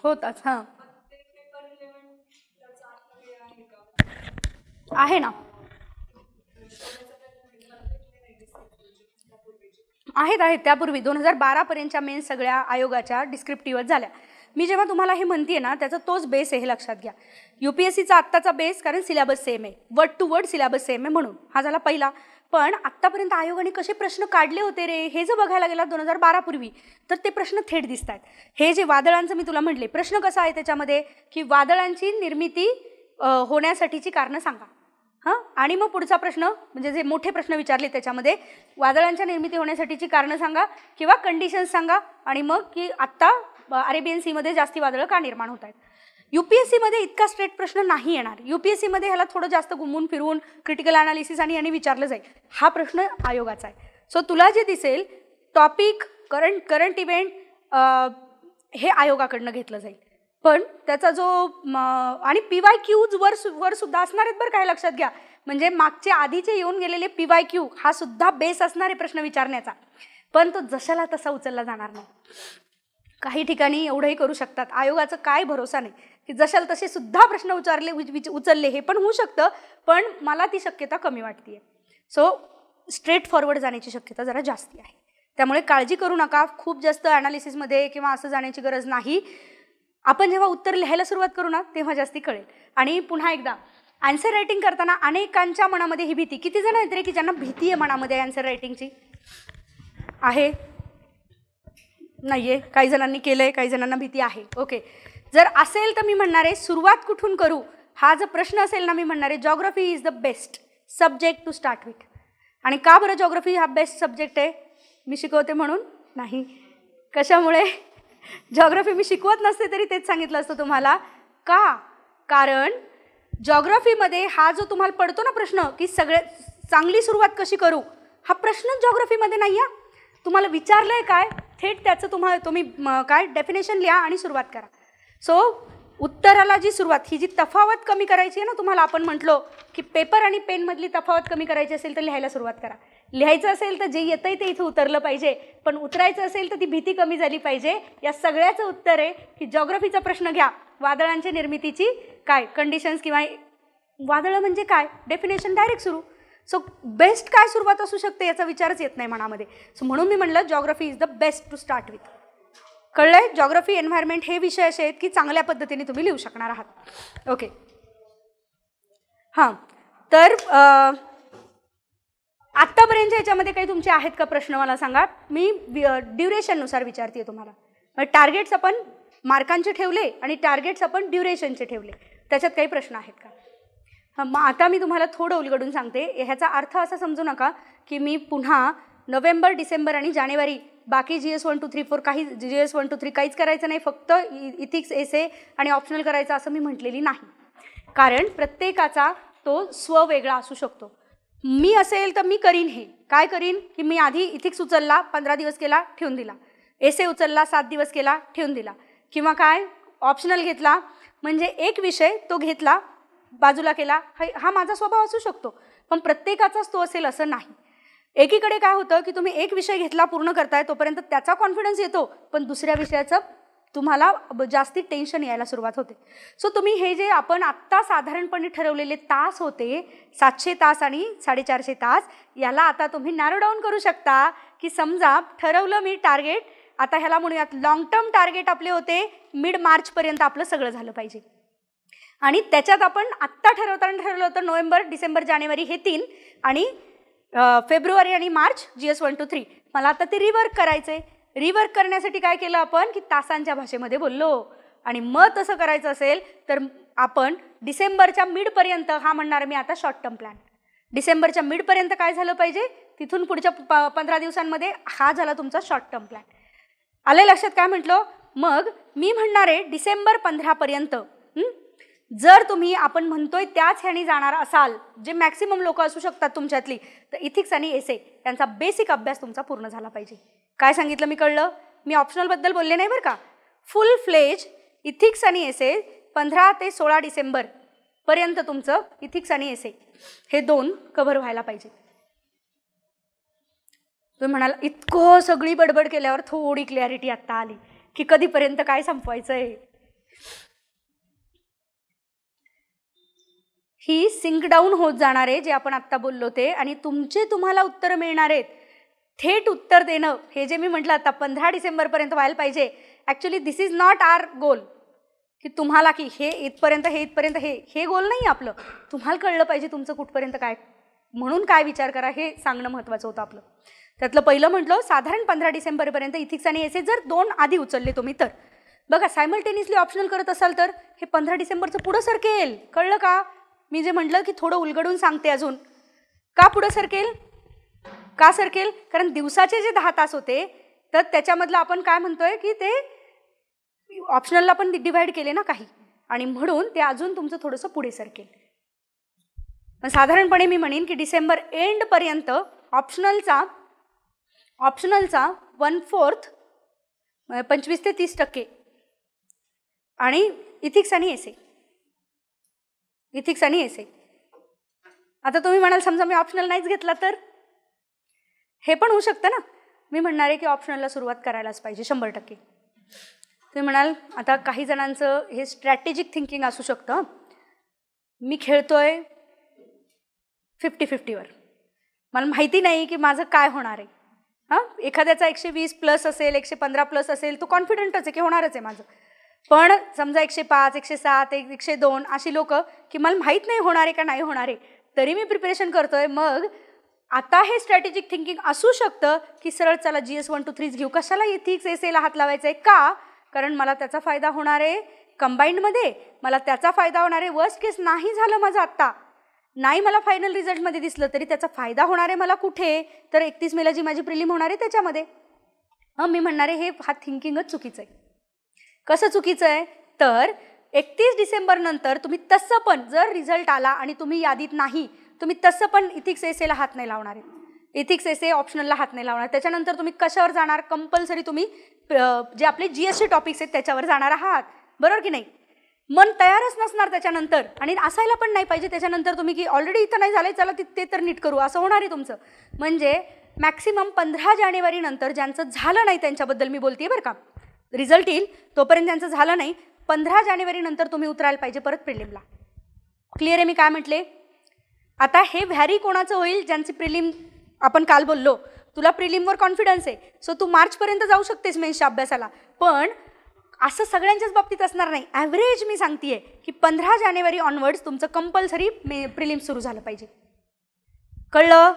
होताच. हां आहे ना, आहेत. त्यापूर्वी 2012 पर्यंतच्या मेन्स सगळ्या आयोगाच्या डिस्क्रिप्टिव्हच झाल्या. मी जेव्हा तुम्हाला हे म्हणते ना त्याचा तोच बेस आहे, हे लक्षात घ्या. UPSCचा आत्ताचा बेस, कारण सिलेबस सेम आहे, word to word syllabus same आहे म्हणून हा झाला पहिला. पण आत्तापर्यंत आयोगाने कसे प्रश्न काढले होते रे हे जर बघायला गेला 2012 पूर्वी, तर ते प्रश्न थेट दिसत आहेत. हे जे वादळांचं मी तुला म्हटले प्रश्न कसा आहे त्याच्यामध्ये की वादळांची निर्मिती होण्यासाठीची कारणं सांगा. हां आणि मग पुढचा प्रश्न म्हणजे जे मोठे प्रश्न विचारले त्याच्यामध्ये वादळांच्या निर्मिती होण्यासाठीची कारणं सांगा किंवा कंडिशन्स सांगा, आणि मग की आत्ता अरेबियन सीमध्ये जास्ती वादळं का निर्माण होत आहेत. UPSCमध्ये इतका स्ट्रेट प्रश्न नाही येणार. UPSCमध्ये ह्याला थोडं जास्त घुमून फिरून क्रिटिकल ॲनालिसिस आणि विचारलं जाईल. हा प्रश्न आयोगाचा आहे. सो तुला जे दिसेल टॉपिक करंट इव्हेंट हे आयोगाकडनं घेतलं जाईल, पण त्याचा जो आणि PYQs वर सुद्धा असणार आहेत बरं काय, लक्षात घ्या. म्हणजे मागचे आधीचे येऊन गेलेले PYQ हा सुद्धा बेस असणार आहे प्रश्न विचारण्याचा, पण तो जशाला तसा उचलला जाणार नाही. काही ठिकाणी एवढंही करू शकतात, आयोगाचं काय भरोसा नाही की जशाला तसे सुद्धा प्रश्न उचलले हे पण होऊ शकतं, पण मला ती शक्यता कमी वाटते. सो स्ट्रेट फॉरवर्ड जाण्याची शक्यता जरा जास्ती आहे. त्यामुळे काळजी करू नका, खूप जास्त ॲनालिसिसमध्ये किंवा असं जाण्याची गरज नाही. आपण जेव्हा उत्तर लिहायला सुरुवात करू ना तेव्हा जास्ती कळेल. आणि पुन्हा एकदा आन्सर रायटिंग करताना अनेकांच्या मनामध्ये ही भीती, किती जण आहेत रे की ज्यांना भीती आहे मनामध्ये आन्सर रायटिंगची आहे, नाही आहे, काही जणांनी केलं आहे, काही जणांना भीती आहे. ओके, जर असेल तर मी म्हणणार आहे सुरुवात कुठून करू हा जर प्रश्न असेल ना, मी म्हणणार आहे geography is the best subject to start with. आणि का बरं जॉग्रफी हा बेस्ट सब्जेक्ट आहे? मी शिकवते म्हणून नाही. कशामुळे? जॉग्रफी मी शिकवत नसते तरी तेच सांगितलं असतं तुम्हाला. का? कारण जॉग्रफीमध्ये हा जो तुम्हाला पडतो ना प्रश्न की सगळ्यात चांगली सुरुवात कशी करू, हा प्रश्नच जॉग्रफीमध्ये नाही आहे. तुम्हाला विचारलं आहे काय, थेट त्याचं तुम्ही काय डेफिनेशन लिहा आणि सुरुवात करा. सो उत्तराला जी सुरुवात, ही जी तफावत कमी करायची आहे ना, तुम्हाला आपण म्हटलो की पेपर आणि पेनमधली तफावत कमी करायची असेल तर लिहायला सुरुवात करा. लिहायचं असेल तर जे येतं आहे ते इथं उतरलं पाहिजे, पण उतरायचं असेल तर ती भीती कमी झाली पाहिजे. या सगळ्याचं उत्तर आहे की जॉग्रफीचा प्रश्न घ्या, वादळांच्या निर्मितीची काय कंडिशन्स किंवा वादळं म्हणजे काय, डेफिनेशन डायरेक्ट सुरू. सो बेस्ट काय सुरुवात असू शकते याचा विचारच येत नाही मनामध्ये. सो म्हणून मी म्हणलं geography is the best to start with. कळलं आहे? जॉग्रफी एन्व्हायरमेंट हे विषय असे आहेत की चांगल्या पद्धतीने तुम्ही लिहू शकणार आहात. ओके, हां, तर आत्तापर्यंतच्या याच्यामध्ये काही तुमचे आहेत का प्रश्न मला सांगा. मी ड्युरेशननुसार विचारते तुम्हाला. टार्गेट्स आपण मार्कांचे ठेवले आणि टार्गेट्स आपण ड्युरेशनचे ठेवले, त्याच्यात काही प्रश्न आहेत का? हां, मग आता मी तुम्हाला थोडं उलगडून सांगते. ह्याचा अर्थ असा समजू नका की मी पुन्हा नोव्हेंबर, डिसेंबर आणि जानेवारी बाकी GS 1 2 3 4 काही GS 1 2 3 काहीच करायचं नाही, फक्त इथिक्स एसे आणि ऑप्शनल करायचं असं मी म्हटलेली नाही. कारण प्रत्येकाचा तो स्ववेगळा असू शकतो. मी असेल तर मी करीन हे काय करीन की मी आधी इथिक्स उचलला, 15 दिवस केला, ठेवून दिला. एसे उचलला, 7 दिवस केला, ठेवून दिला. किंवा काय ऑप्शनल घेतला, म्हणजे एक विषय तो घेतला, बाजूला केला. हा माझा स्वभाव असू शकतो, पण प्रत्येकाचाच तो असेल असं नाही. एकीकडे काय होतं की तुम्ही एक विषय घेतला, पूर्ण करताय, तोपर्यंत त्याचा कॉन्फिडन्स येतो, पण दुसऱ्या विषयाचं तुम्हाला जास्ती टेन्शन यायला सुरुवात होते. सो तुम्ही हे जे आपण आत्ता साधारणपणे ठरवलेले तास होते, 700 तास आणि 450 तास, याला आता तुम्ही नॅरो डाऊन करू शकता. की समजा ठरवलं मी टार्गेट, आता ह्याला म्हणूयात लॉंग टर्म टार्गेट आपले होते मिड मार्चपर्यंत आपलं सगळं झालं पाहिजे. आणि त्याच्यात आपण आत्ता ठरवताना ठरवलं होतं नोव्हेंबर, डिसेंबर, जानेवारी हे 3 आणि फेब्रुवारी आणि मार्च GS 1 2 3. मला आता ते रिवर्क करायचं आहे. रिवर्क करण्यासाठी काय केलं आपण की तासांच्या भाषेमध्ये बोललो. आणि मग तसं करायचं असेल तर आपण डिसेंबरच्या मिडपर्यंत, हा म्हणणार मी आता शॉर्ट टर्म प्लॅन, डिसेंबरच्या मिडपर्यंत काय झालं पाहिजे, तिथून पुढच्या 15 दिवसांमध्ये हा झाला तुमचा शॉर्ट टर्म प्लॅन. आले लक्षात काय म्हटलं? मग मी म्हणणार आहे डिसेंबर 15पर्यंत जर तुम्ही आपण म्हणतोय त्याच ह्यानी जाणार असाल, जे मॅक्सिमम लोक असू शकतात तुमच्यातली, तर इथिक्स आणि एसे यांचा बेसिक अभ्यास तुमचा पूर्ण झाला पाहिजे. काय सांगितलं मी कळलं? मी ऑप्शनलबद्दल बोलले नाही बरं का. फुल फ्लेज इथिक्स आणि एसे 15 ते 16 डिसेंबरपर्यंत तुमचं इथिक्स आणि एसे हे 2 कव्हर व्हायला पाहिजे. तुम्ही म्हणाल इतकं सगळी बडबड केल्यावर थोडी क्लॅरिटी आत्ता आली की कधीपर्यंत काय संपवायचं आहे. ही सिंक डाऊन होत जाणार आहे जे आपण आत्ता बोललो ते, आणि तुम्हाला उत्तरं मिळणार आहेत. थेट उत्तर देणं हे जे मी म्हटलं आता 15 डिसेंबरपर्यंत व्हायला पाहिजे. Actually this is not our goal की तुम्हाला की हे इथपर्यंत हे गोल नाही आपलं. तुम्हाला कळलं पाहिजे तुमचं कुठपर्यंत काय, म्हणून काय विचार करा हे सांगणं महत्त्वाचं होतं आपलं. त्यातलं पहिलं म्हटलं साधारण 15 डिसेंबरपर्यंत इथिक्स आणि एसे जर 2 आधी उचलले तुम्ही तर बघा, सायमल्टेनियसली ऑप्शनल करत असाल तर हे 15 डिसेंबरचं पुढं सरकेल. कळलं का? मी जे म्हटलं की थोडं उलगडून सांगते अजून. का पुढं सरकेल? का सरकेल? कारण दिवसाचे जे 10 तास होते तर त्याच्यामधलं आपण काय म्हणतोय की ते ऑप्शनलला पण डिवाइड केले ना काही, आणि म्हणून ते अजून तुमचं थोडंसं पुढे सरकेल. साधारणपणे मी म्हणेन की डिसेंबर एंडपर्यंत ऑप्शनलचा 1/4 25 ते 30% आणि इथिक्स आणि एसे. आता तुम्ही म्हणाल समजा मी ऑप्शनल नाहीच घेतला तर हे पण होऊ शकतं ना. मी म्हणणार आहे की ऑप्शनलला सुरुवात करायलाच पाहिजे 100%. तुम्ही म्हणाल आता काही जणांचं हे स्ट्रॅटेजिक थिंकिंग असू शकतं. मी खेळतोय 50-50वर, मला माहिती नाही की माझं काय होणार आहे. एखाद्याचा 120+ असेल, 115+ असेल, तो कॉन्फिडंटच आहे की होणारच आहे माझं. पण समजा 105, 107, 102 अशी लोक की मला माहीत नाही होणार आहे का नाही होणार आहे, तरी मी प्रिपरेशन करतोय. मग आता हे स्ट्रॅटेजिक थिंकिंग असू शकतं की सरळ चला GS 1 2 3 घेऊ, कशाला इथिक्स एसेला हात लावायचा आहे, का? कारण मला त्याचा फायदा होणार आहे कंबाईंडमध्ये, मला त्याचा फायदा होणार आहे, वर्स्ट केस नाही झालं माझं आत्ता, नाही मला फायनल रिझल्टमध्ये दिसलं तरी त्याचा फायदा होणार आहे मला कुठे, तर 31 मेला जी माझी प्रिलिम होणार आहे त्याच्यामध्ये. मी म्हणणार आहे हा थिंकिंगच चुकीचं आहे. कसं चुकीचं आहे, तर 31 डिसेंबर नंतर तुम्ही तसं पण जर रिझल्ट आला आणि तुम्ही यादीत नाही, तुम्ही तसं पण इथिक्स एसेला हात नाही लावणार आहे, इथिक्स एसे ऑप्शनलला हात नाही लावणार. त्याच्यानंतर तुम्ही कशावर जाणार, कंपल्सरी तुम्ही जे आपले GST टॉपिक्स आहेत त्याच्यावर जाणार आहात, बरोबर की नाही? मन तयारच नसणार त्याच्यानंतर, आणि असायला पण नाही पाहिजे त्याच्यानंतर तुम्ही की ऑलरेडी इथं नाही झालं चला ते तर नीट करू, असं होणार आहे तुमचं. म्हणजे मॅक्सिमम 15 जानेवारी नंतर ज्यांचं झालं नाही त्यांच्याबद्दल मी बोलते बरं का, रिझल्ट येईल तोपर्यंत त्यांचं झालं नाही, 15 जानेवारी नंतर तुम्ही उतरायला पाहिजे परत प्रिलिमला. क्लिअर आहे मी काय म्हटले? आता हे व्हॅरी कोणाचं होईल, ज्यांची प्रिलिम आपण काल बोललो तुला प्रिलिमवर कॉन्फिडन्स आहे सो तू मार्चपर्यंत जाऊ शकतेस मेन्सच्या अभ्यासाला, पण असं सगळ्यांच्याच बाबतीत असणार नाही. ॲव्हरेज मी सांगते की 15 जानेवारी ऑनवर्ड्स तुमचं कंपल्सरी प्रिलिम सुरू झालं पाहिजे. कळलं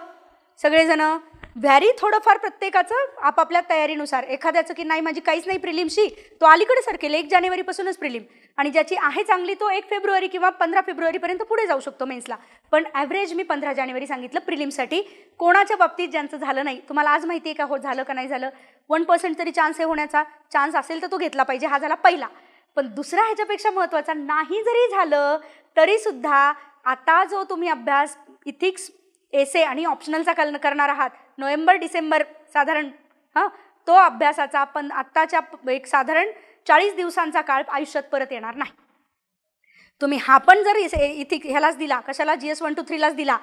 सगळेजणं? व्हॅरी थोडंफार प्रत्येकाचं आपापल्या तयारीनुसार, एखाद्याचं की नाही माझी काहीच नाही प्रिलिमशी, तो अलीकडे सरकेल 1 जानेवारीपासूनच प्रिलिम, आणि ज्याची आहे चांगली तो 1 फेब्रुवारी किंवा 15 फेब्रुवारीपर्यंत पुढे जाऊ शकतो मेन्सला. पण ॲव्हरेज मी 15 जानेवारी सांगितलं प्रिलिमसाठी. कोणाच्या बाबतीत ज्यांचं झालं नाही, तुम्हाला आज माहिती आहे का हो झालं का नाही झालं, 1% तरी चान्स आहे होण्याचा, चान्स असेल तर तो घेतला पाहिजे, हा झाला पहिला. पण दुसरा ह्याच्यापेक्षा महत्त्वाचा, नाही जरी झालं तरीसुद्धा आता जो तुम्ही अभ्यास इथिक्स एसे आणि ऑप्शनलचा करणार आहात नोव्हेंबर डिसेंबर साधारण, तो अभ्यासाचा पण आत्ताच्या एक साधारण 40 दिवसांचा काळ आयुष्यात परत येणार नाही. तुम्ही हा पण जर इथिक ह्यालाच दिला, कशाला GS 1 2 3 लाच दिला,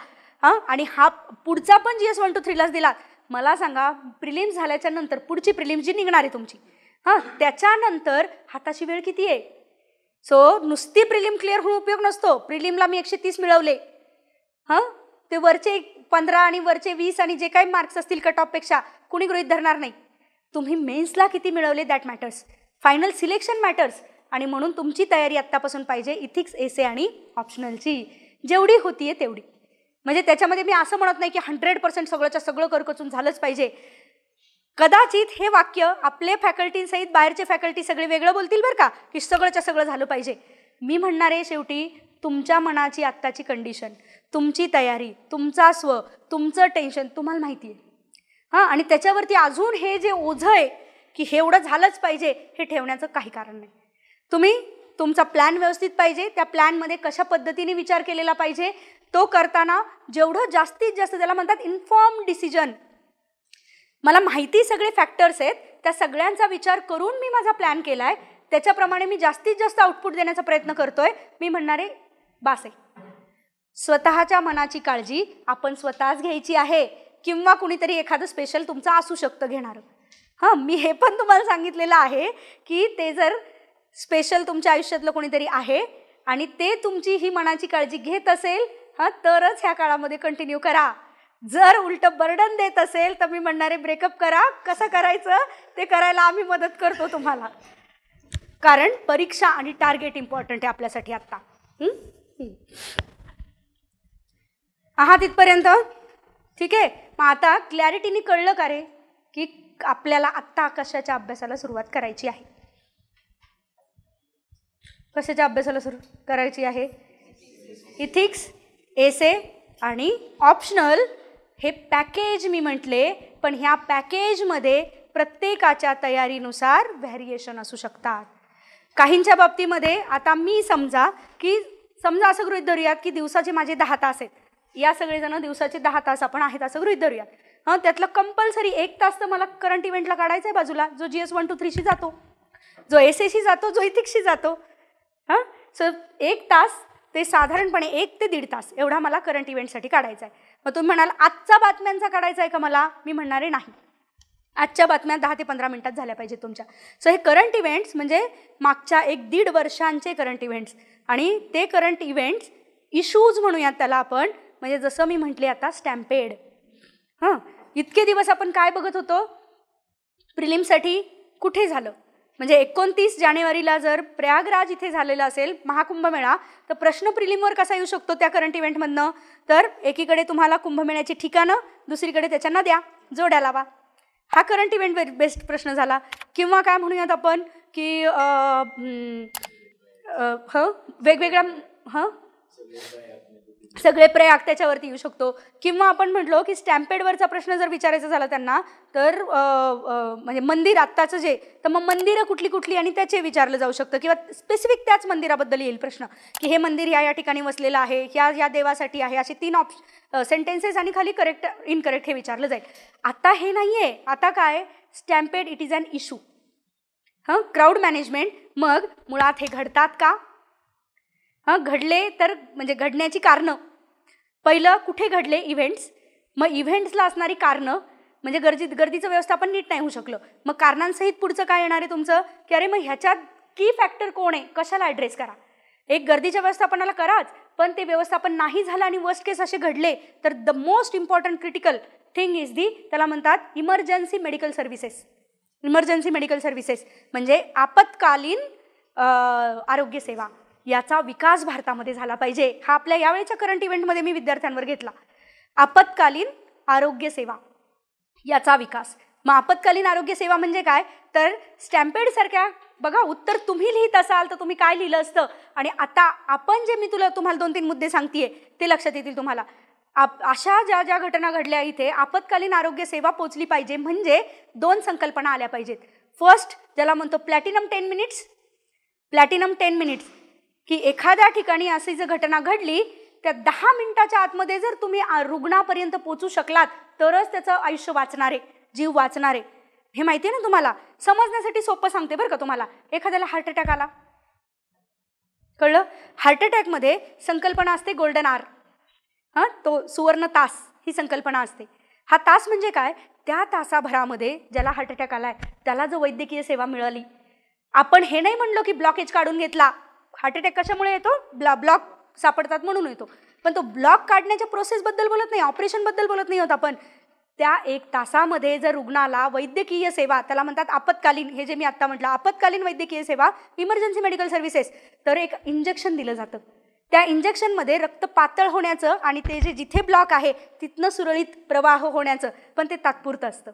आणि हा पुढचा पण GS 1 2 3 लाच दिला, मला सांगा प्रिलिम झाल्याच्या नंतर पुढची प्रिलिम जी निघणार आहे तुमची, त्याच्यानंतर हाताची वेळ किती आहे? सो नुसती प्रिलिम क्लिअर होऊन उपयोग नसतो. प्रिलिमला मी 130 मिळवले, ते वरचे 15 आणि वरचे 20 आणि जे काही मार्क्स असतील कट ऑफपेक्षा कुणी गृहीत धरणार नाही. तुम्ही मेन्सला किती मिळवले that matters, final selection matters. आणि म्हणून तुमची तयारी आत्तापासून पाहिजे इथिक्स एसे आणि ऑप्शनलची, जेवढी होतीये तेवढी. म्हणजे त्याच्यामध्ये मी असं म्हणत नाही की 100% सगळंच्या सगळं करकचून झालंच पाहिजे. कदाचित हे वाक्य आपले फॅकल्टीसहित बाहेरचे फॅकल्टी सगळे वेगळं बोलतील बरं का, की सगळंच्या सगळं झालं पाहिजे. मी म्हणणार आहे शेवटी तुमच्या मनाची आत्ताची कंडिशन, तुमची तयारी, तुमचा स्व, तुमचं टेन्शन तुम्हाला माहिती आहे. आणि त्याच्यावरती अजून हे जे ओझं आहे की हे एवढं झालंच पाहिजे हे ठेवण्याचं काही कारण नाही. तुम्ही तुमचा प्लॅन व्यवस्थित पाहिजे, त्या प्लॅनमध्ये कशा पद्धतीने विचार केलेला पाहिजे, तो करताना जेवढं जास्तीत जास्त त्याला म्हणतात इन्फॉर्म डिसिजन, मला माहिती सगळे फॅक्टर्स आहेत त्या सगळ्यांचा विचार करून मी माझा प्लॅन केला आहे, त्याच्याप्रमाणे मी जास्तीत जास्त आउटपुट देण्याचा प्रयत्न करतोय. मी म्हणणार आहे बास आहे. स्वतःच्या मनाची काळजी आपण स्वतःच घ्यायची आहे, किंवा कुणीतरी एखादं स्पेशल तुमचं असू शकतं घेणारं. मी हे पण तुम्हाला सांगितलेलं आहे की ते जर स्पेशल तुमच्या आयुष्यातलं कोणीतरी आहे आणि ते तुमची ही मनाची काळजी घेत असेल तरच ह्या काळामध्ये कंटिन्यू करा. जर उलटं बर्डन देत असेल तर मी म्हणणार आहे ब्रेकअप करा. कसं करायचं ते करायला आम्ही मदत करतो तुम्हाला, कारण परीक्षा आणि टार्गेट इम्पॉर्टंट आहे आपल्यासाठी आत्ता. आहात इथपर्यंत? ठीक आहे. मग आता क्लॅरिटीने कळलं का रे की आपल्याला आत्ता कशाच्या अभ्यासाला सुरुवात करायची आहे? कशाच्या अभ्यासाला सुरू करायची आहे? इथिक्स एसे आणि ऑप्शनल हे पॅकेज मी म्हटले, पण ह्या पॅकेजमध्ये प्रत्येकाच्या तयारीनुसार व्हॅरिएशन असू शकतात. काहींच्या बाबतीमध्ये आता मी समजा असं गृहीत धरूयात की दिवसाचे माझे 10 तास आहेत, या सगळेजण दिवसाचे 10 तास आपण आहेत असं गृहीत धरूयात. त्यातलं कंपल्सरी 1 तास तर मला करंट इव्हेंटला काढायचा आहे बाजूला, जो GS 1 2 3 शी जातो, जो एसेशी जातो, जो इथिक्सशी जातो. सो 1 तास ते साधारणपणे 1 ते 1.5 तास एवढा मला करंट इव्हेंटसाठी काढायचा आहे. मग तुम्ही म्हणाल आजच्या बातम्यांचा काढायचा आहे का मला? मी म्हणणार आहे नाही, आजच्या बातम्या 10 ते 15 मिनिटात झाल्या पाहिजेत तुमच्या. सो हे करंट इव्हेंट्स म्हणजे मागच्या 1-1.5 वर्षांचे करंट इव्हेंट्स, आणि ते करंट इव्हेंट्स इश्यूज म्हणूयात त्याला आपण. म्हणजे जसं मी म्हटले आता स्टॅम्पेड, इतके दिवस आपण काय बघत होतो प्रिलिमसाठी, कुठे झालं म्हणजे 29 जानेवारीला जर प्रयागराज इथे झालेला असेल महाकुंभमेळा, तर प्रश्न प्रिलिमवर कसा येऊ शकतो त्या करंट इव्हेंटमधनं? तर एकीकडे तुम्हाला कुंभमेळ्याची ठिकाणं, दुसरीकडे त्याच्या नद्या, जोड्या लावा. हा करंट इव्हेंट बेस्ड प्रश्न झाला. किंवा काय म्हणूयात आपण की वेगवेगळ्या सगळे प्रयाग त्याच्यावरती येऊ शकतो. किंवा आपण म्हटलो की स्टॅम्पेडवरचा प्रश्न जर विचारायचा झाला त्यांना, तर म्हणजे मंदिर आत्ताचं जे, तर मग मंदिरं कुठली कुठली आणि त्याचे विचारलं जाऊ शकतं. किंवा स्पेसिफिक त्याच मंदिराबद्दल येईल प्रश्न की हे मंदिर या ठिकाणी वसलेलं आहे, या देवासाठी आहे, असे 3 सेंटेन्सेस आणि खाली करेक्ट इनकरेक्ट हे विचारलं जाईल. आता हे नाही आहे. आता काय stampede it is an issue. Crowd management. मग मुळात हे घडतात का? घडले तर म्हणजे घडण्याची कारणं. पहिलं कुठे घडले इव्हेंट्स, मग इव्हेंट्सला असणारी कारणं, म्हणजे गर्दीचं व्यवस्थापन नीट नाही होऊ शकलं, मग कारणांसहित पुढचं काय येणार आहे तुमचं की अरे मग ह्याच्यात की फॅक्टर कोण आहे, कशाला ॲड्रेस करा. एक गर्दीच्या व्यवस्थापनाला कराच, पण ते व्यवस्थापन नाही झालं आणि वर्स्ट केस असे घडले तर the most important critical thing is त्याला म्हणतात emergency medical services. Emergency medical services म्हणजे आपत्कालीन आरोग्य सेवा, याचा विकास भारतामध्ये झाला पाहिजे. हा आपल्या यावेळेच्या करंट इव्हेंटमध्ये मी विद्यार्थ्यांवर घेतला. आपत्कालीन आरोग्य सेवा याचा विकास. मग आपत्कालीन आरोग्य सेवा म्हणजे काय, तर स्टॅम्पेड सारख्या बघा उत्तर तुम्ही लिहित असाल तर तुम्ही काय लिहिलं असतं, आणि आता आपण जे मी तुम्हाला 2-3 मुद्दे सांगतेय ते लक्षात येतील तुम्हाला. अशा ज्या घटना घडल्या इथे आपत्कालीन आरोग्य सेवा पोचली पाहिजे म्हणजे 2 संकल्पना आल्या पाहिजेत. फर्स्ट ज्याला म्हणतो प्लॅटिनम 10 मिनिट्स. प्लॅटिनम 10 मिनिट्स की एखाद्या ठिकाणी अशी जर घटना घडली त्या 10 मिनिटाच्या आतमध्ये जर तुम्ही रुग्णापर्यंत पोहोचू शकलात तरच त्याचं आयुष्य वाचणारे, जीव वाचणारे. हे माहिती आहे ना तुम्हाला. समजण्यासाठी सोपं सांगते बरं का तुम्हाला. एखाद्याला हार्ट अटॅक आला, कळलं? हार्ट अटॅकमध्ये संकल्पना असते गोल्डन आवर. तो सुवर्ण तास ही संकल्पना असते. हा तास म्हणजे काय, त्या तासाभरामध्ये ज्याला हार्ट अटॅक आलाय त्याला जो वैद्यकीय सेवा मिळाली. आपण हे नाही म्हणलो की ब्लॉकेज काढून घेतला. हार्ट अटॅक कशामुळे येतो, ब्लॉक सापडतात म्हणून येतो, पण तो ब्लॉक काढण्याच्या प्रोसेसबद्दल बोलत नाही, ऑपरेशनबद्दल बोलत नाही होत आपण. त्या 1 तासामध्ये जर रुग्णाला वैद्यकीय सेवा, त्याला म्हणतात आपत्कालीन, हे जे मी आत्ता म्हटलं आपत्कालीन वैद्यकीय सेवा, इमर्जन्सी मेडिकल सर्व्हिसेस, तर एक इंजेक्शन दिलं जातं. त्या इंजेक्शनमध्ये रक्त पातळ होण्याचं आणि ते जिथे ब्लॉक आहे तिथनं सुरळीत प्रवाह होण्याचं, पण ते तात्पुरतं असतं.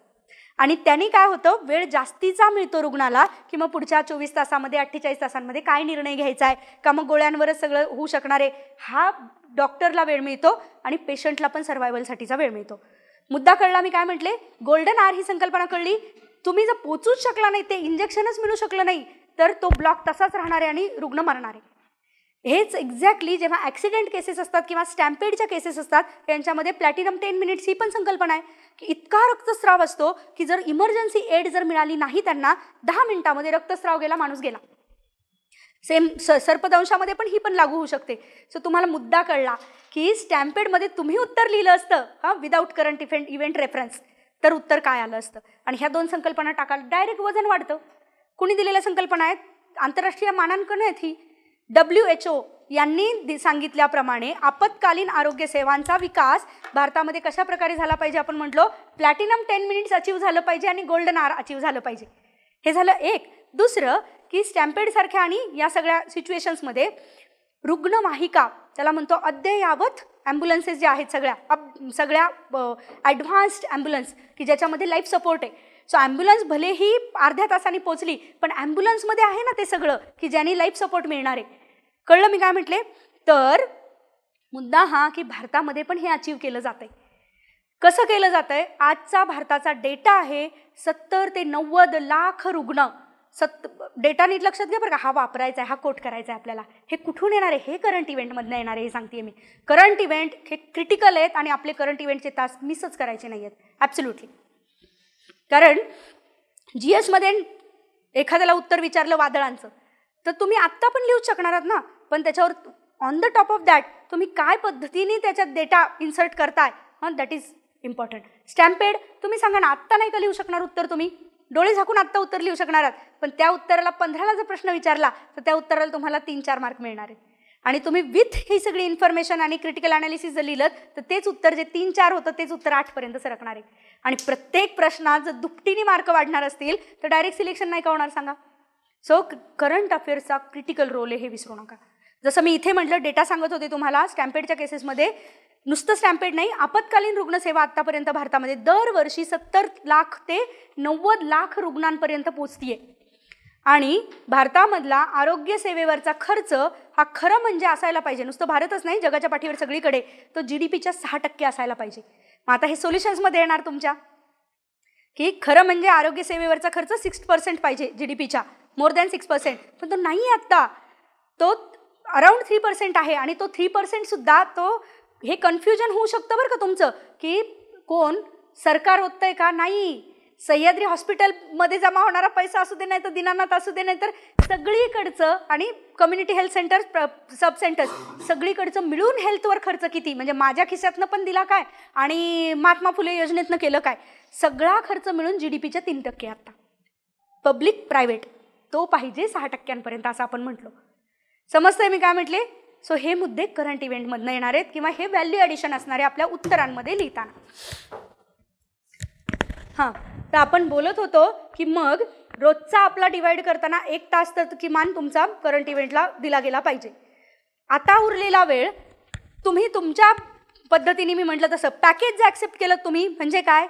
आणि त्यांनी काय होतं, वेळ जास्तीचा मिळतो रुग्णाला की मग पुढच्या 24 तासामध्ये 48 तासांमध्ये काय निर्णय घ्यायचा आहे का, मग गोळ्यांवरच सगळं होऊ शकणार आहे, हा डॉक्टरला वेळ मिळतो आणि पेशंटला पण सर्व्हायवलसाठीचा वेळ मिळतो. मुद्दा कळला मी काय म्हटले. गोल्डन आवर ही संकल्पना कळली. तुम्ही जर पोचूच शकला नाही, ते इंजेक्शनच मिळू शकलं नाही, तर तो ब्लॉक तसाच राहणार आहे आणि रुग्ण मरणार आहे. हेच एक्झॅक्टली जेव्हा ॲक्सिडेंट केसेस असतात किंवा स्टॅम्पेडच्या केसेस असतात त्यांच्यामध्ये प्लॅटिनम 10 मिनिट्स ही पण संकल्पना आहे की इतका रक्तस्राव असतो की जर इमर्जन्सी एड जर मिळाली नाही त्यांना 10 मिनिटामध्ये रक्तस्राव गेला, माणूस गेला. सेम सर्पदंशामध्ये पण ही पण लागू होऊ शकते. सो तुम्हाला मुद्दा कळला की स्टॅम्पेडमध्ये तुम्ही उत्तर लिहिलं असतं विदाऊट करंट इव्हेंट रेफरन्स, तर उत्तर काय आलं असतं. आणि ह्या 2 संकल्पना टाकाल डायरेक्ट वजन वाढतं. कुणी दिलेल्या संकल्पना आहेत, आंतरराष्ट्रीय मानांकन आहेत. ही WHO यांनी सांगितल्याप्रमाणे आपत्कालीन आरोग्य सेवांचा विकास भारतामध्ये कशा प्रकारे झाला पाहिजे. आपण म्हटलो प्लॅटिनम 10 मिनिट्स अचीव झालं पाहिजे आणि गोल्डन आवर अचीव झालं पाहिजे. हे झालं एक. दुसरं की स्टॅम्पेडसारख्या आणि या सगळ्या सिच्युएशन्समध्ये रुग्णवाहिका, त्याला म्हणतो अद्ययावत ॲम्ब्युलन्सेस ज्या आहेत सगळ्या ॲडव्हान्स्ड ॲम्ब्युलन्स की ज्याच्यामध्ये लाईफ सपोर्ट आहे. सो ॲम्ब्युलन्स भलेही अर्ध्या तासाने पोचली पण ॲम्ब्युलन्समध्ये आहे ना ते सगळं की ज्याने लाईफ सपोर्ट मिळणार आहे. कळलं मी काय म्हटले. तर मुद्दा हा की भारतामध्ये पण हे अचीव केलं जात आहे. कसं केलं जात आहे, आजचा भारताचा डेटा आहे 70 ते 90 लाख रुग्ण. डेटा नीट लक्षात घ्या बरं का, हा वापरायचा आहे, हा कोट करायचा आहे आपल्याला. हे कुठून येणार आहे, हे करंट इव्हेंटमधनं येणार आहे, हे सांगते मी. करंट इव्हेंट हे क्रिटिकल आहेत आणि आपले करंट इव्हेंटचे तास मिसच करायचे नाही आहेत ॲब्सोल्युटली. कारण GSमध्ये एखाद्याला उत्तर विचारलं वादळांचं तर तुम्ही आत्ता पण लिहू शकणार आहात ना, पण त्याच्यावर on the top of that तुम्ही काय पद्धतीने त्याच्यात डेटा इन्सर्ट करताय दॅट इज इम्पॉर्टंट. स्टॅम्पेड तुम्ही सांगा ना, आत्ता नाही का लिहू शकणार उत्तर, तुम्ही डोळे झाकून आत्ता उत्तर लिहू शकणार आहात, पण त्या उत्तराला 15ला जर प्रश्न विचारला तर त्या उत्तराला तुम्हाला 3-4 मार्क मिळणार आहेत. आणि तुम्ही विथ ही सगळी इन्फॉर्मेशन आणि क्रिटिकल ॲनालिसिस जर लिहिलं तर तेच उत्तर जे 3-4 होतं तेच उत्तर 8पर्यंत सरकणार आहे. आणि प्रत्येक प्रश्नात जर दुपटीने मार्क वाढणार असतील तर डायरेक्ट सिलेक्शन नाही का होणार सांगा. सो करंट अफेअर्सचा क्रिटिकल रोल आहे हे विसरू नका. जसं मी इथे म्हटलं, डेटा सांगत होते तुम्हाला, स्टॅम्पेडच्या केसेसमध्ये नुसतं स्टॅम्पेड नाही, आपत्कालीन रुग्णसेवा आत्तापर्यंत भारतामध्ये दरवर्षी 70 लाख ते 90 लाख रुग्णांपर्यंत पोचतीये. आणि भारतामधला आरोग्य सेवेवरचा खर्च हा खरं म्हणजे असायला पाहिजे, नुसतं भारतच नाही जगाच्या पाठीवर सगळीकडे, तो GDPच्या 6% असायला पाहिजे. मग आता हे सोल्युशन्समध्ये येणार तुमच्या, की खरं म्हणजे आरोग्य सेवेवरचा खर्च 6% पाहिजे GDPच्या, मोर दॅन 6%, पण तो नाही आत्ता, तो अराउंड 3% आहे. आणि तो 3% सुद्धा तो हे कन्फ्युजन होऊ शकतं बरं का तुमचं, की कोण सरकार होतंय का, नाही, सह्याद्री हॉस्पिटलमध्ये जमा होणारा पैसा असू दे, नाही तर दीनानाथ असू दे, नाही तर सगळीकडचं, आणि कम्युनिटी हेल्थ सेंटर, सब सेंटर्स, सगळीकडचं मिळून हेल्थवर खर्च किती, म्हणजे माझ्या खिशातनं पण दिला काय आणि महात्मा फुले योजनेतनं केलं काय, सगळा खर्च मिळून GDPच्या 3% आता. पब्लिक प्रायव्हेट तो पाहिजे 6% असं आपण म्हटलो. समजतंय मी काय म्हटले? सो हे मुद्दे करंट इव्हेंटमधनं येणार आहेत, किंवा हे व्हॅल्यू ॲडिशन असणार आहे आपल्या उत्तरांमध्ये लिहिताना. हां, तर आपण बोलत होतो की मग रोजचा आपला डिवाइड करताना 1 तास तर किमान तुमचा करंट इव्हेंटला दिला गेला पाहिजे. आता उरलेला वेळ तुम्ही तुमच्या पद्धतीने, मी म्हटलं तसं पॅकेज जे ॲक्सेप्ट केलं तुम्ही, म्हणजे काय,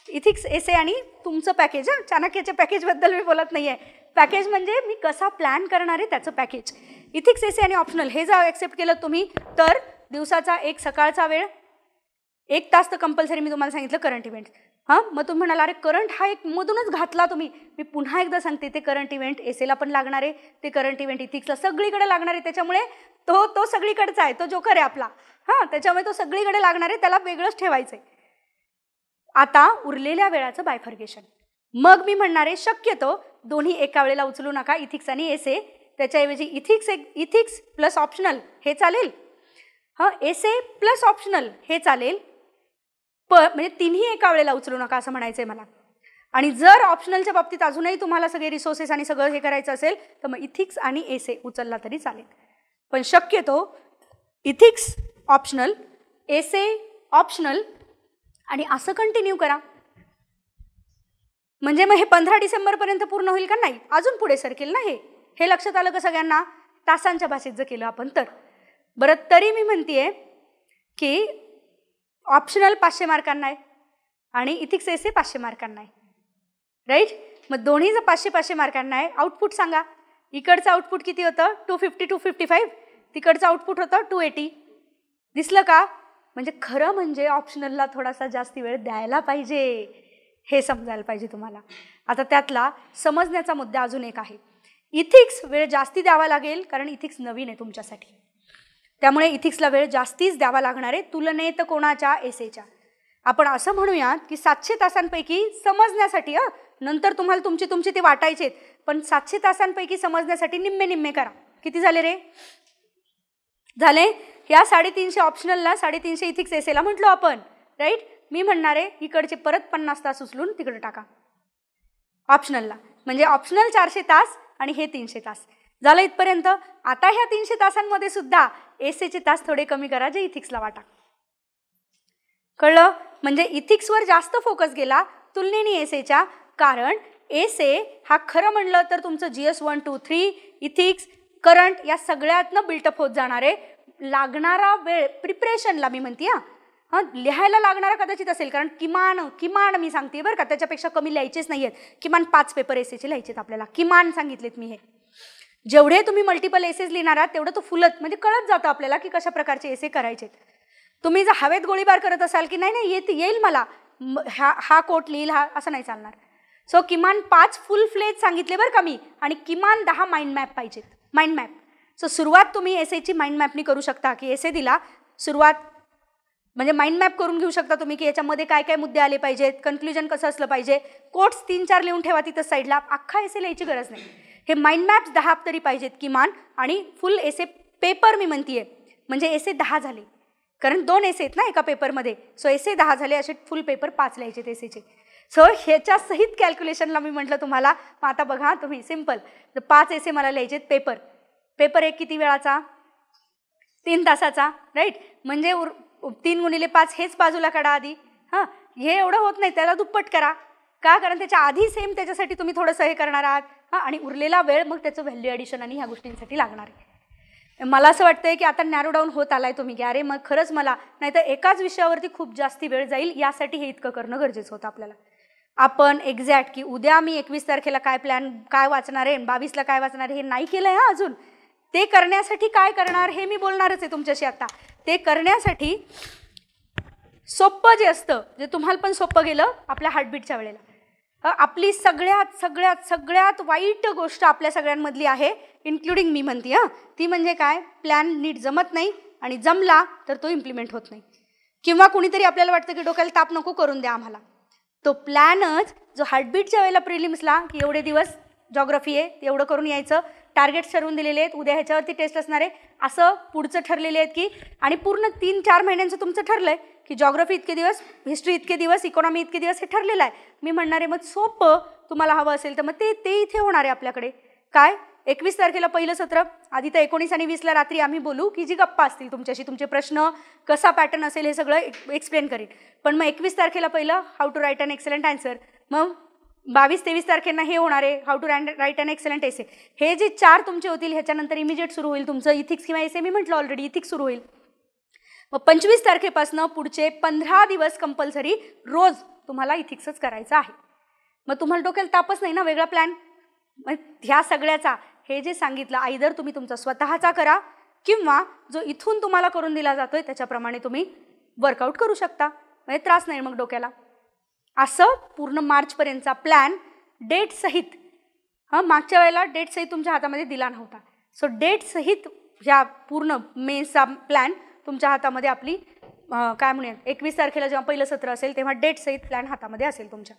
इथिक्स, एसे आणि तुमचं पॅकेज. चाणक्याच्या पॅकेजबद्दल मी बोलत नाही आहे, पॅकेज म्हणजे मी कसा प्लॅन करणार आहे त्याचं पॅकेज. इथिक्स, एसे आणि ऑप्शनल हे जर ॲक्सेप्ट केलं तुम्ही, तर दिवसाचा 1 सकाळचा वेळ, 1 तास तर कंपल्सरी मी तुम्हाला सांगितलं करंट इव्हेंट. हां, मग तुम्ही म्हणाला अरे करंट हा एक मधूनच घातला तुम्ही, मी पुन्हा एकदा सांगते, ते करंट इव्हेंट एसेला पण लागणार आहे, ते करंट इव्हेंट इथिक्सला सगळीकडे लागणार आहे, त्याच्यामुळे तो सगळीकडचा आहे, तो जोकर आहे आपला. हां, त्याच्यामुळे तो सगळीकडे लागणार आहे, त्याला वेगळंच ठेवायचं आहे. आता उरलेल्या वेळाचं बायफर्गेशन, मग मी म्हणणार आहे शक्यतो दोन्ही एका वेळेला उचलू नका, इथिक्स आणि एसे, त्याच्याऐवजी इथिक्स प्लस ऑप्शनल हे चालेल, हां, एसे प्लस ऑप्शनल हे चालेल, म्हणजे तिन्ही एका वेळेला उचलू नका असं म्हणायचं आहे मला. आणि जर ऑप्शनलच्या बाबतीत अजूनही तुम्हाला सगळे रिसोर्सेस आणि सगळं हे करायचं असेल तर मग इथिक्स आणि एसे उचलला तरी चालेल, पण शक्यतो इथिक्स ऑप्शनल, एसे ऑप्शनल, आणि असं कंटिन्यू करा. म्हणजे मग हे 15 डिसेंबरपर्यंत पूर्ण होईल का? नाही, अजून पुढे सरकेल ना. हे लक्षात आलं का सगळ्यांना? तासांच्या भाषेत जर केलं आपण तर. बरं, तरी मी म्हणतेय की ऑप्शनल 500 मार्कांना आहे आणि इथिक्स एसे 500 मार्कांना आहे, राईट. मग दोन्ही जर 500 मार्कांना आहे, आउटपुट सांगा. इकडचं आउटपुट किती होतं? 250-255. तिकडचं आउटपुट होतं 280. दिसलं का? म्हणजे खरं म्हणजे ऑप्शनलला थोडासा जास्ती वेळ द्यायला पाहिजे, हे समजायला पाहिजे तुम्हाला. आता त्यातला समजण्याचा मुद्दा अजून एक आहे, इथिक्स वेळ जास्ती द्यावा लागेल, कारण इथिक्स नवीन आहे तुमच्यासाठी, त्यामुळे इथिक्सला वेळ जास्तीच द्यावा लागणार आहे तुलनेत कोणाच्या? एसेच्या. आपण असं म्हणूयात की 700 तासांपैकी समजण्यासाठी, नंतर तुम्हाला तुमचे ते वाटायचे, पण 700 तासांपैकी समजण्यासाठी निम्मे करा. किती झाले रे? झाले. या 350 ऑप्शनलला, 350 इथिक्स एसेला म्हटलो आपण, राईट. मी म्हणणार आहे इकडचे परत 50 तास उचलून तिकडे टाका ऑप्शनलला, म्हणजे ऑप्शनल 400 तास आणि हे 300 तास झालं इथपर्यंत. आता ह्या 300 तासांमध्ये सुद्धा एसेचे तास थोडे कमी करा, जे इथिक्सला वाटा. कळलं? म्हणजे इथिक्सवर जास्त फोकस गेला तुलनेने एसेच्या, कारण एसे हा खरं म्हणलं तर तुमचं GS 1, 2, 3, इथिक्स, करंट या सगळ्यातनं बिल्टअप होत जाणार आहे. लागणारा वेळ प्रिपरेशनला मी म्हणते, हां, लिहायला लागणारा कदाचित असेल, कारण किमान मी सांगते बरं का, त्याच्यापेक्षा कमी लिहायचेच नाही आहेत. किमान 5 पेपर एसेचे लिहायचेत आपल्याला, किमान सांगितलेत मी. हे जेवढे तुम्ही मल्टिपल एसेस लिहिणार आहात तेवढं तो फुलत, म्हणजे कळत जातं आपल्याला की कशा प्रकारचे एसे करायचे. तुम्ही जर हवेत गोळीबार करत असाल की नाही येईल मला, हा कोट लिहिल, हा, असं नाही चालणार. सो किमान 5 फुल फ्लेज सांगितले बरं का मी, आणि किमान 10 माइंड मॅप पाहिजेत. Mind map. सो सुरुवात तुम्ही एसेची माइंड मॅपनी करू शकता, की एसे दिला, सुरुवात म्हणजे माइंड मॅप करून घेऊ शकता तुम्ही की याच्यामध्ये काय काय मुद्दे आले पाहिजेत, कन्क्ल्युजन कसं असलं पाहिजे, कोट्स 3-4 लिहून ठेवा तिथं साईडला, अख्खा एसे लिहायची गरज नाही. हे माइंड मॅप्स 10 तरी पाहिजेत किमान, आणि फुल एसे पेपर मी म्हणतीये, म्हणजे एसे 10 झाले, कारण 2 एसे आहेत ना एका पेपरमध्ये. सो एसे 10 झाले, असे फुल पेपर 5 लिहायचे एसेचे. सो ह्याच्या सहित कॅल्क्युलेशनला मी म्हटलं तुम्हाला, मग आता बघा तुम्ही, सिम्पल, 5 एसे मला लिहायचे पेपर 1 किती वेळाचा? 3 तासाचा, राईट. म्हणजे 3 गुणिले 5 हेच बाजूला काढा आधी. हां, हे एवढं होत नाही, त्याला दुप्पट करा. का? कारण त्याच्या आधी सेम त्याच्यासाठी तुम्ही थोडंसं हे करणार आहात, हां, आणि उरलेला वेळ मग त्याचं व्हॅल्यू ॲडिशन आणि ह्या गोष्टींसाठी लागणार आहे. मला असं वाटतंय की आता नॅरो डाऊन होत आलाय तुम्ही की अरे मग खरंच मला नाही तर एकाच विषयावरती खूप जास्ती वेळ जाईल, यासाठी हे इतकं करणं गरजेचं होतं आपल्याला. आपण एक्झॅक्ट की उद्या मी 21 तारखेला काय वाचणार आहे, 22ला काय वाचणार आहे हे नाही केलंय हा अजून. ते करण्यासाठी काय करणार हे मी बोलणारच आहे तुमच्याशी आता. ते करण्यासाठी सोपं जे असतं, जे तुम्हाला पण सोपं गेलं आपल्या हार्टबीटच्या वेळेला, आपली सगळ्यात वाईट गोष्ट आपल्या सगळ्यांमधली आहे, इन्क्लुडिंग मी म्हणते हां, ती म्हणजे काय, प्लॅन नीट जमत नाही आणि जमला तर तो इम्प्लिमेंट होत नाही. किंवा कुणीतरी आपल्याला वाटतं की डोक्याला ताप नको करून द्या आम्हाला. तो प्लॅनच जो हार्टबीटच्या वेळेला प्रिलिम्सला की एवढे दिवस जॉग्रफी आहे एवढं करून यायचं, टार्गेट्स ठरवून दिलेले आहेत, उद्या ह्याच्यावरती टेस्ट असणार आहे, असं पुढचं ठरलेले आहेत की, आणि पूर्ण 3-4 महिन्यांचं तुमचं ठरलं आहे की जॉग्रफी इतके दिवस, हिस्ट्री इतके दिवस, इकॉनॉमी इतके दिवस, हे ठरलेलं आहे. मी म्हणणार आहे मग सोपं तुम्हाला हवं असेल तर मग ते इथे होणार आहे आपल्याकडे. काय 21 तारखेला पहिलं सत्र, आधी तर 19 आणि 20ला रात्री आम्ही बोलू की जी गप्पा असतील तुमच्याशी, तुमचे प्रश्न कसा पॅटर्न असेल हे सगळं एक्सप्लेन करीन. पण मग 21 तारखेला पहिलं how to write an excellent answer, मग 22-23 तारखेला हे होणार आहे how to write an excellent essay. हे जे 4 तुमचे होतील ह्याच्यानंतर इमिजिएट सुरू होईल तुमचं इथिक्स किंवा एसे. मी म्हटलं ऑलरेडी इथिक्स सुरू होईल. मग 25 तारखेपासून पुढचे 15 दिवस कंपल्सरी रोज तुम्हाला इथिक्सच करायचं आहे. मग तुम्हाला डोक्याला तापच नाही ना वेगळा प्लॅन. मग ह्या सगळ्याचा हे जे सांगितलं आयदर तुम्ही तुमचा स्वतःचा करा किंवा जो इथून तुम्हाला करून दिला जातोय त्याच्याप्रमाणे तुम्ही वर्कआउट करू शकता, म्हणजे त्रास नाही मग डोक्याला. असं पूर्ण मार्चपर्यंतचा प्लॅन डेट सहित, मागच्या वेळेला डेट सहित तुमच्या हातामध्ये दिला नव्हता. सो डेट सहित ह्या पूर्ण मेचा प्लॅन तुमच्या हातामध्ये आपली काय म्हणूया 21 तारखेला जेव्हा पहिलं सत्र असेल तेव्हा डेट सहित प्लॅन हातामध्ये असेल तुमच्या.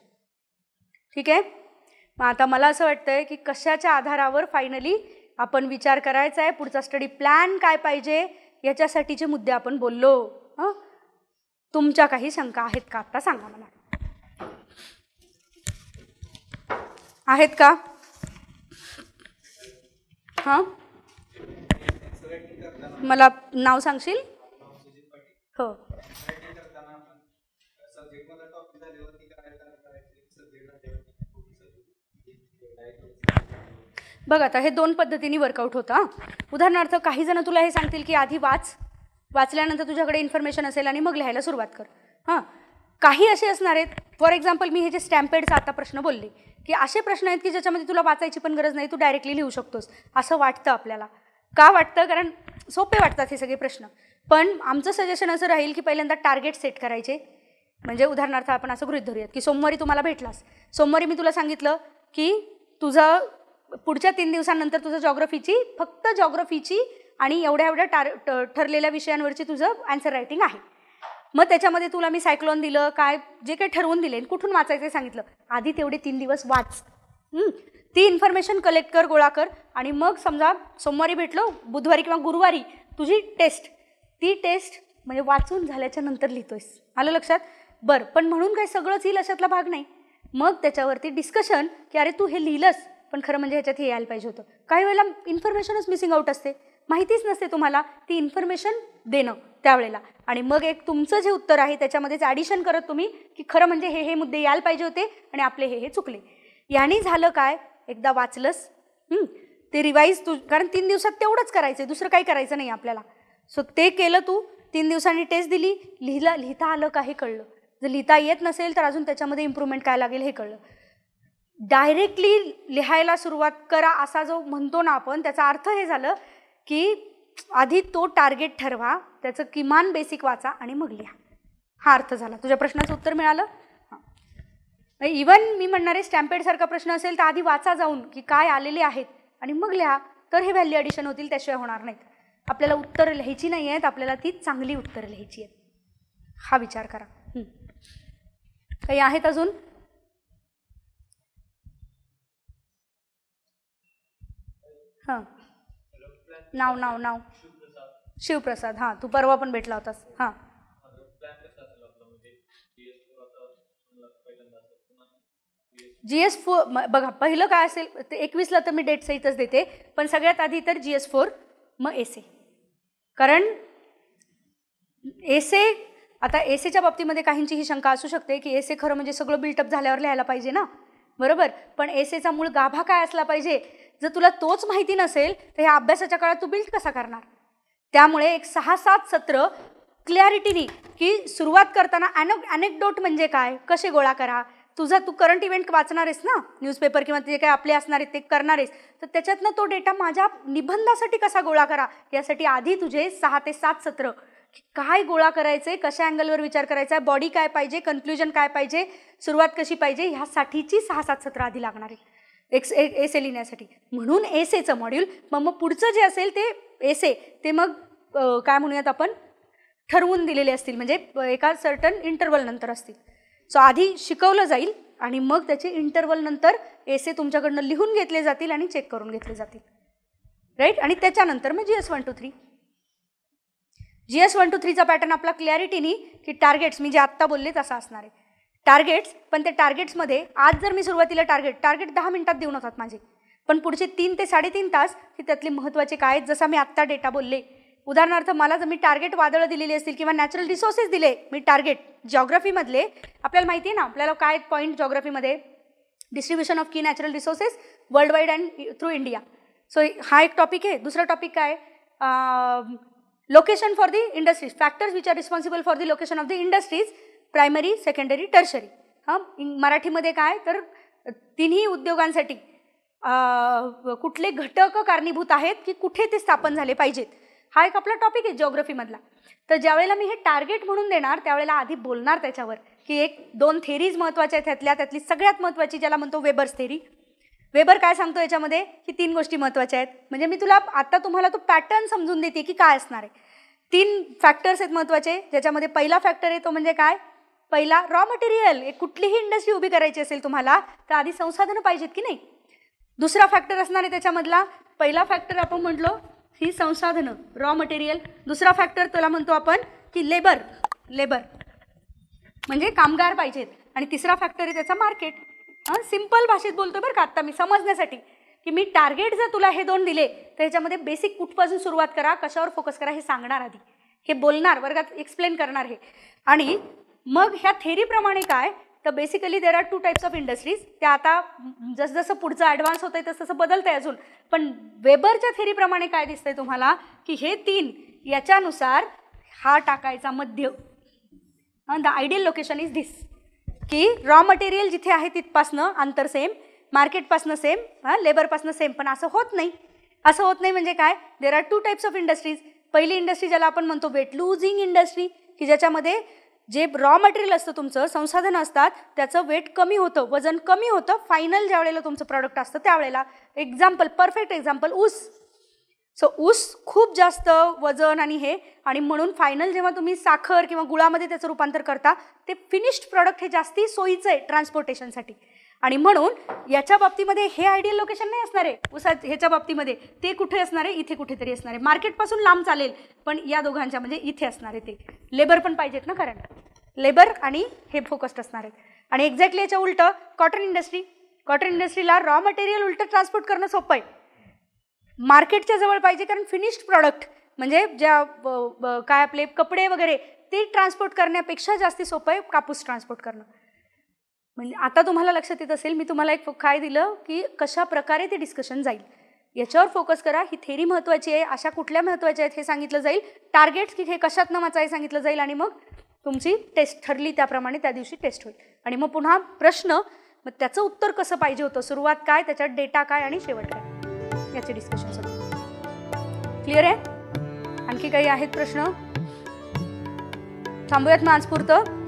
ठीक आहे. मग आता मला असं वाटतंय की कशाच्या आधारावर फायनली आपण विचार करायचा आहे, पुढचा स्टडी प्लॅन काय पाहिजे याच्यासाठीचे मुद्दे आपण बोललो. तुमच्या काही शंका आहेत का आता सांगा मला. आहेत का? हां, मला नाव सांगशील? हो. बघ आता हे 2 पद्धतीने वर्कआउट होतं. उदाहरणार्थ काही जण तुला हे सांगतील की आधी वाचल्यानंतर तुझ्याकडे इन्फॉर्मेशन असेल आणि मग लिहायला सुरुवात कर. काही असे असणार आहेत, फॉर एक्झाम्पल मी हे जे स्टॅम्पेडचा आता प्रश्न बोलले की असे प्रश्न आहेत की ज्याच्यामध्ये तुला वाचायची पण गरज नाही, तू डायरेक्टली लिहू शकतोस असं वाटतं आपल्याला. का वाटतं? कारण सोपे वाटतात हे सगळे प्रश्न. पण आमचं सजेशन असं राहील की पहिल्यांदा टार्गेट सेट करायचे. म्हणजे उदाहरणार्थ आपण असं गृहीत धरूयात की सोमवारी तुम्हाला भेटलास, सोमवारी मी तुला सांगितलं की तुझं पुढच्या 3 दिवसांनंतर तुझं फक्त जॉग्रफीची आणि एवढ्या ठरलेल्या विषयांवरची तुझं आन्सर रायटिंग आहे. मग त्याच्यामध्ये तुला मी सायक्लोन दिलं, काय जे काही ठरवून दिले, कुठून वाचायचं सांगितलं. आधी तेवढे 3 दिवस वाच, ती इन्फॉर्मेशन कलेक्ट कर, गोळा कर, आणि मग समजा सोमवारी भेटलो, बुधवारी किंवा गुरुवारी तुझी ती टेस्ट म्हणजे वाचून झाल्याच्या नंतर लिहितोयस. आलं लक्षात? बरं, पण म्हणून काय सगळंच येईल अशातला भाग नाही. मग त्याच्यावरती डिस्कशन की अरे तू हे लिहिलंस पण खरं म्हणजे ह्याच्यात हे यायला पाहिजे होतं. काही वेळेला इन्फॉर्मेशनच मिसिंग आउट असते, माहितीच नसते तुम्हाला, ती इन्फॉर्मेशन देणं त्यावेळेला. आणि मग एक तुमचं जे उत्तर आहे त्याच्यामध्येच ॲडिशन करत तुम्ही की खरं म्हणजे हे मुद्दे यायला पाहिजे होते आणि आपले हे चुकले. याने झालं काय, एकदा वाचलंस ते रिवाईज कारण 3 दिवसात तेवढंच करायचं, दुसरं काही करायचं नाही आपल्याला. सो ते केलं, तू 3 दिवसांनी टेस्ट दिली, लिहिता आलं का हे कळलं. जर लिहिता येत नसेल तर अजून त्याच्यामध्ये इम्प्रूव्हमेंट काय लागेल हे कळलं. डायरेक्टली लिहायला सुरुवात करा असा जो म्हणतो ना आपण, त्याचा अर्थ हे झालं की आधी तो टार्गेट ठरवा, त्याचं किमान बेसिक वाचा आणि मग लिहा. हा अर्थ झाला. तुझ्या प्रश्नाचं उत्तर मिळालं? हां. इवन मी म्हणणार आहे स्टॅम्पेडसारखा प्रश्न असेल तर आधी वाचा जाऊन की काय आलेले आहेत आणि मग लिहा, तर हे व्हॅल्यू ॲडिशन होतील, त्याशिवाय होणार नाहीत. आपल्याला उत्तरं लिहायची नाही आहेत, आपल्याला ती चांगली उत्तरं लिहायची आहेत. हा विचार करा. काही आहेत अजून? हां, नाव शिवप्रसाद. हां, तू परवा पण भेटला होतास. हां, GS4 बघा, पहिलं काय असेल ते 21ला तर मी डेट सहितच देते, पण सगळ्यात आधी तर GS4, मग एसे. कारण एसे, आता एसेच्या बाबतीमध्ये काहींची ही शंका असू शकते की एसे खरं म्हणजे सगळं बिल्टअप झाल्यावर लिहायला पाहिजे ना, बरोबर. पण एसेचा मूळ गाभा काय असला पाहिजे, जर तुला तोच माहिती नसेल तर ह्या अभ्यासाच्या काळात तू बिल्ड कसा करणार. त्यामुळे एक 6-7 सत्र क्लॅरिटीनी, की सुरुवात करताना अनेक्डोट म्हणजे काय, कसे गोळा करा. तू करंट इव्हेंट वाचणार आहेस ना, न्यूजपेपर किंवा जे काय आपले असणार आहेत ते करणार आहेस, तर त्याच्यातनं तो डेटा माझ्या निबंधासाठी कसा गोळा करा, यासाठी आधी तुझे 6 ते 7 सत्र, काय गोळा करायचे, कशा अँगलवर विचार करायचा, बॉडी काय पाहिजे, कन्क्ल्युजन काय पाहिजे, सुरुवात कशी पाहिजे, ह्यासाठीची 6-7 सत्र आधी लागणार आहे एसे लिहिण्यासाठी. म्हणून एसेचं मॉड्यूल. मग पुढचं जे असेल ते एसे, ते मग काय म्हणूयात आपण, ठरवून दिलेले असतील, म्हणजे एका सर्टन इंटरवल नंतर असतील. सो आधी शिकवलं जाईल आणि मग त्याचे इंटरवल नंतर एसे तुमच्याकडनं लिहून घेतले जातील आणि चेक करून घेतले जातील, राईट. आणि त्याच्यानंतर मग GS 1-2-3. GS 1-2-3चा पॅटर्न आपला क्लॅरिटीनी, की टार्गेट्स मी जे आत्ता बोलले तसं असणार आहे. टार्गेट्स, पण ते टार्गेट्समध्ये आज जर मी सुरुवातीला टार्गेट 10 मिनिटात देऊन होतात माझे, पण पुढचे 3 ते 3.5 तास की त्यातले महत्त्वाचे काय आहेत, जसं मी आत्ता डेटा बोलले. उदाहरणार्थ मला जर मी टार्गेट वादळं दिलेली असतील किंवा नॅचरल रिसोर्सेस दिले, मी टार्गेट जॉग्राफीमधले, आपल्याला माहिती आहे ना आपल्याला काय पॉईंट जॉग्राफीमध्ये, डिस्ट्रीब्युशन ऑफ की natural resources world wide and through India. So हा एक टॉपिक आहे. दुसरा टॉपिक काय, location for the industries, factors which are responsible for the location of the industries, primary, secondary, tertiary. मराठीमध्ये काय, तर तिन्ही उद्योगांसाठी कुठले घटक कारणीभूत आहेत की कुठे ते स्थापन झाले पाहिजेत, हा एक आपला टॉपिक आहे जिओग्राफीमधला. तर ज्यावेळेला मी हे टार्गेट म्हणून देणार त्यावेळेला आधी बोलणार त्याच्यावर, की 1-2 थेरीज महत्त्वाच्या आहेत, त्यातली सगळ्यात महत्त्वाची ज्याला म्हणतो वेबर्स थेरी. वेबर काय सांगतो याच्यामध्ये, की 3 गोष्टी महत्त्वाच्या आहेत. म्हणजे मी तुम्हाला तो पॅटर्न समजून देते की काय असणार आहे. 3 फॅक्टर्स आहेत महत्त्वाचे, ज्याच्यामध्ये पहिला फॅक्टर आहे तो म्हणजे काय, पहिला रॉ मटेरियल. कुठलीही इंडस्ट्री उभी करायची असेल तुम्हाला तर आधी संसाधनं पाहिजेत की नाही. दुसरा फॅक्टर असणार आहे त्याच्यामधला, पहिला फॅक्टर आपण म्हटलो ही संसाधनं, रॉ मटेरियल. दुसरा फॅक्टर त्याला म्हणतो आपण की लेबर म्हणजे कामगार पाहिजेत. आणि तिसरा फॅक्टर आहे त्याचा मार्केट. सिंपल भाषेत बोलतो बरं का आत्ता मी समजण्यासाठी, की मी टार्गेट जर तुला हे 2 दिले तर ह्याच्यामध्ये बेसिक कुठपासून सुरुवात करा, कशावर फोकस करा हे सांगणार आधी, हे बोलणार, वर्गात एक्सप्लेन करणार हे. आणि मग ह्या थेरीप्रमाणे काय, तर basically there are 2 types of industries. त्या आता जसं पुढचं ॲडव्हान्स होतं आहे तसं बदलतं आहे अजून, पण वेबरच्या थेरीप्रमाणे काय दिसतंय तुम्हाला, की हे 3 याच्यानुसार हा टाकायचा मध्य. The ideal location is this, की रॉ मटेरियल जिथे आहे तिथपासनं अंतर सेम, मार्केटपासनं सेम, लेबरपासनं सेम. पण असं होत नाही म्हणजे काय, there are 2 types of industries. पहिली इंडस्ट्री ज्याला आपण म्हणतो वेट लूजिंग इंडस्ट्री, की ज्याच्यामध्ये जे रॉ मटेरियल असतं तुमचं, संसाधनं असतात, त्याचं वेट कमी होतं, वजन कमी होतं फायनल ज्या वेळेला तुमचं प्रॉडक्ट असतं त्यावेळेला. एक्झाम्पल, परफेक्ट एक्झाम्पल, ऊस. सो ऊस खूप जास्त वजन आणि हे, आणि म्हणून फायनल जेव्हा तुम्ही साखर किंवा गुळामध्ये त्याचं रूपांतर करता ते फिनिश्ड प्रॉडक्ट हे जास्ती सोयीचं आहे ट्रान्सपोर्टेशनसाठी. आणि म्हणून याच्या बाबतीमध्ये हे आयडियल लोकेशन नाही असणार आहे ह्याच्या बाबतीमध्ये, ते कुठे असणार आहे, इथे कुठेतरी असणार आहे. मार्केटपासून लांब चालेल पण या दोघांच्या म्हणजे इथे असणार आहे. ते लेबर पण पाहिजेत ना, कारण लेबर आणि हे फोकस्ड असणार आहेत. आणि एक्झॅक्टली याच्या उलटं कॉटन इंडस्ट्रीला रॉ मटेरियल उलटं ट्रान्सपोर्ट करणं सोपं आहे, मार्केटच्या जवळ पाहिजे, कारण फिनिश्ड प्रॉडक्ट म्हणजे ज्या काय आपले कपडे वगैरे ते ट्रान्सपोर्ट करण्यापेक्षा जास्ती सोपं आहे कापूस ट्रान्सपोर्ट करणं. म्हणजे आता तुम्हाला लक्षात येत असेल मी तुम्हाला एक काय दिलं, की कशा प्रकारे ते डिस्कशन जाईल याच्यावर फोकस करा. ही थेरी महत्त्वाची आहे, अशा कुठल्या महत्त्वाच्या आहेत हे सांगितलं जाईल, टार्गेट्स की हे कशातनं वाचाय सांगितलं जाईल, आणि मग तुमची टेस्ट ठरली त्याप्रमाणे त्या दिवशी टेस्ट होईल. आणि मग पुन्हा प्रश्न, मग त्याचं उत्तर कसं पाहिजे होतं, सुरुवात काय, त्याच्यात डेटा काय आणि शेवट काय, याचे डिस्कशन सगळं क्लिअर आहे. आणखी काही आहेत प्रश्न, थांबूयात मग आज पुरतं.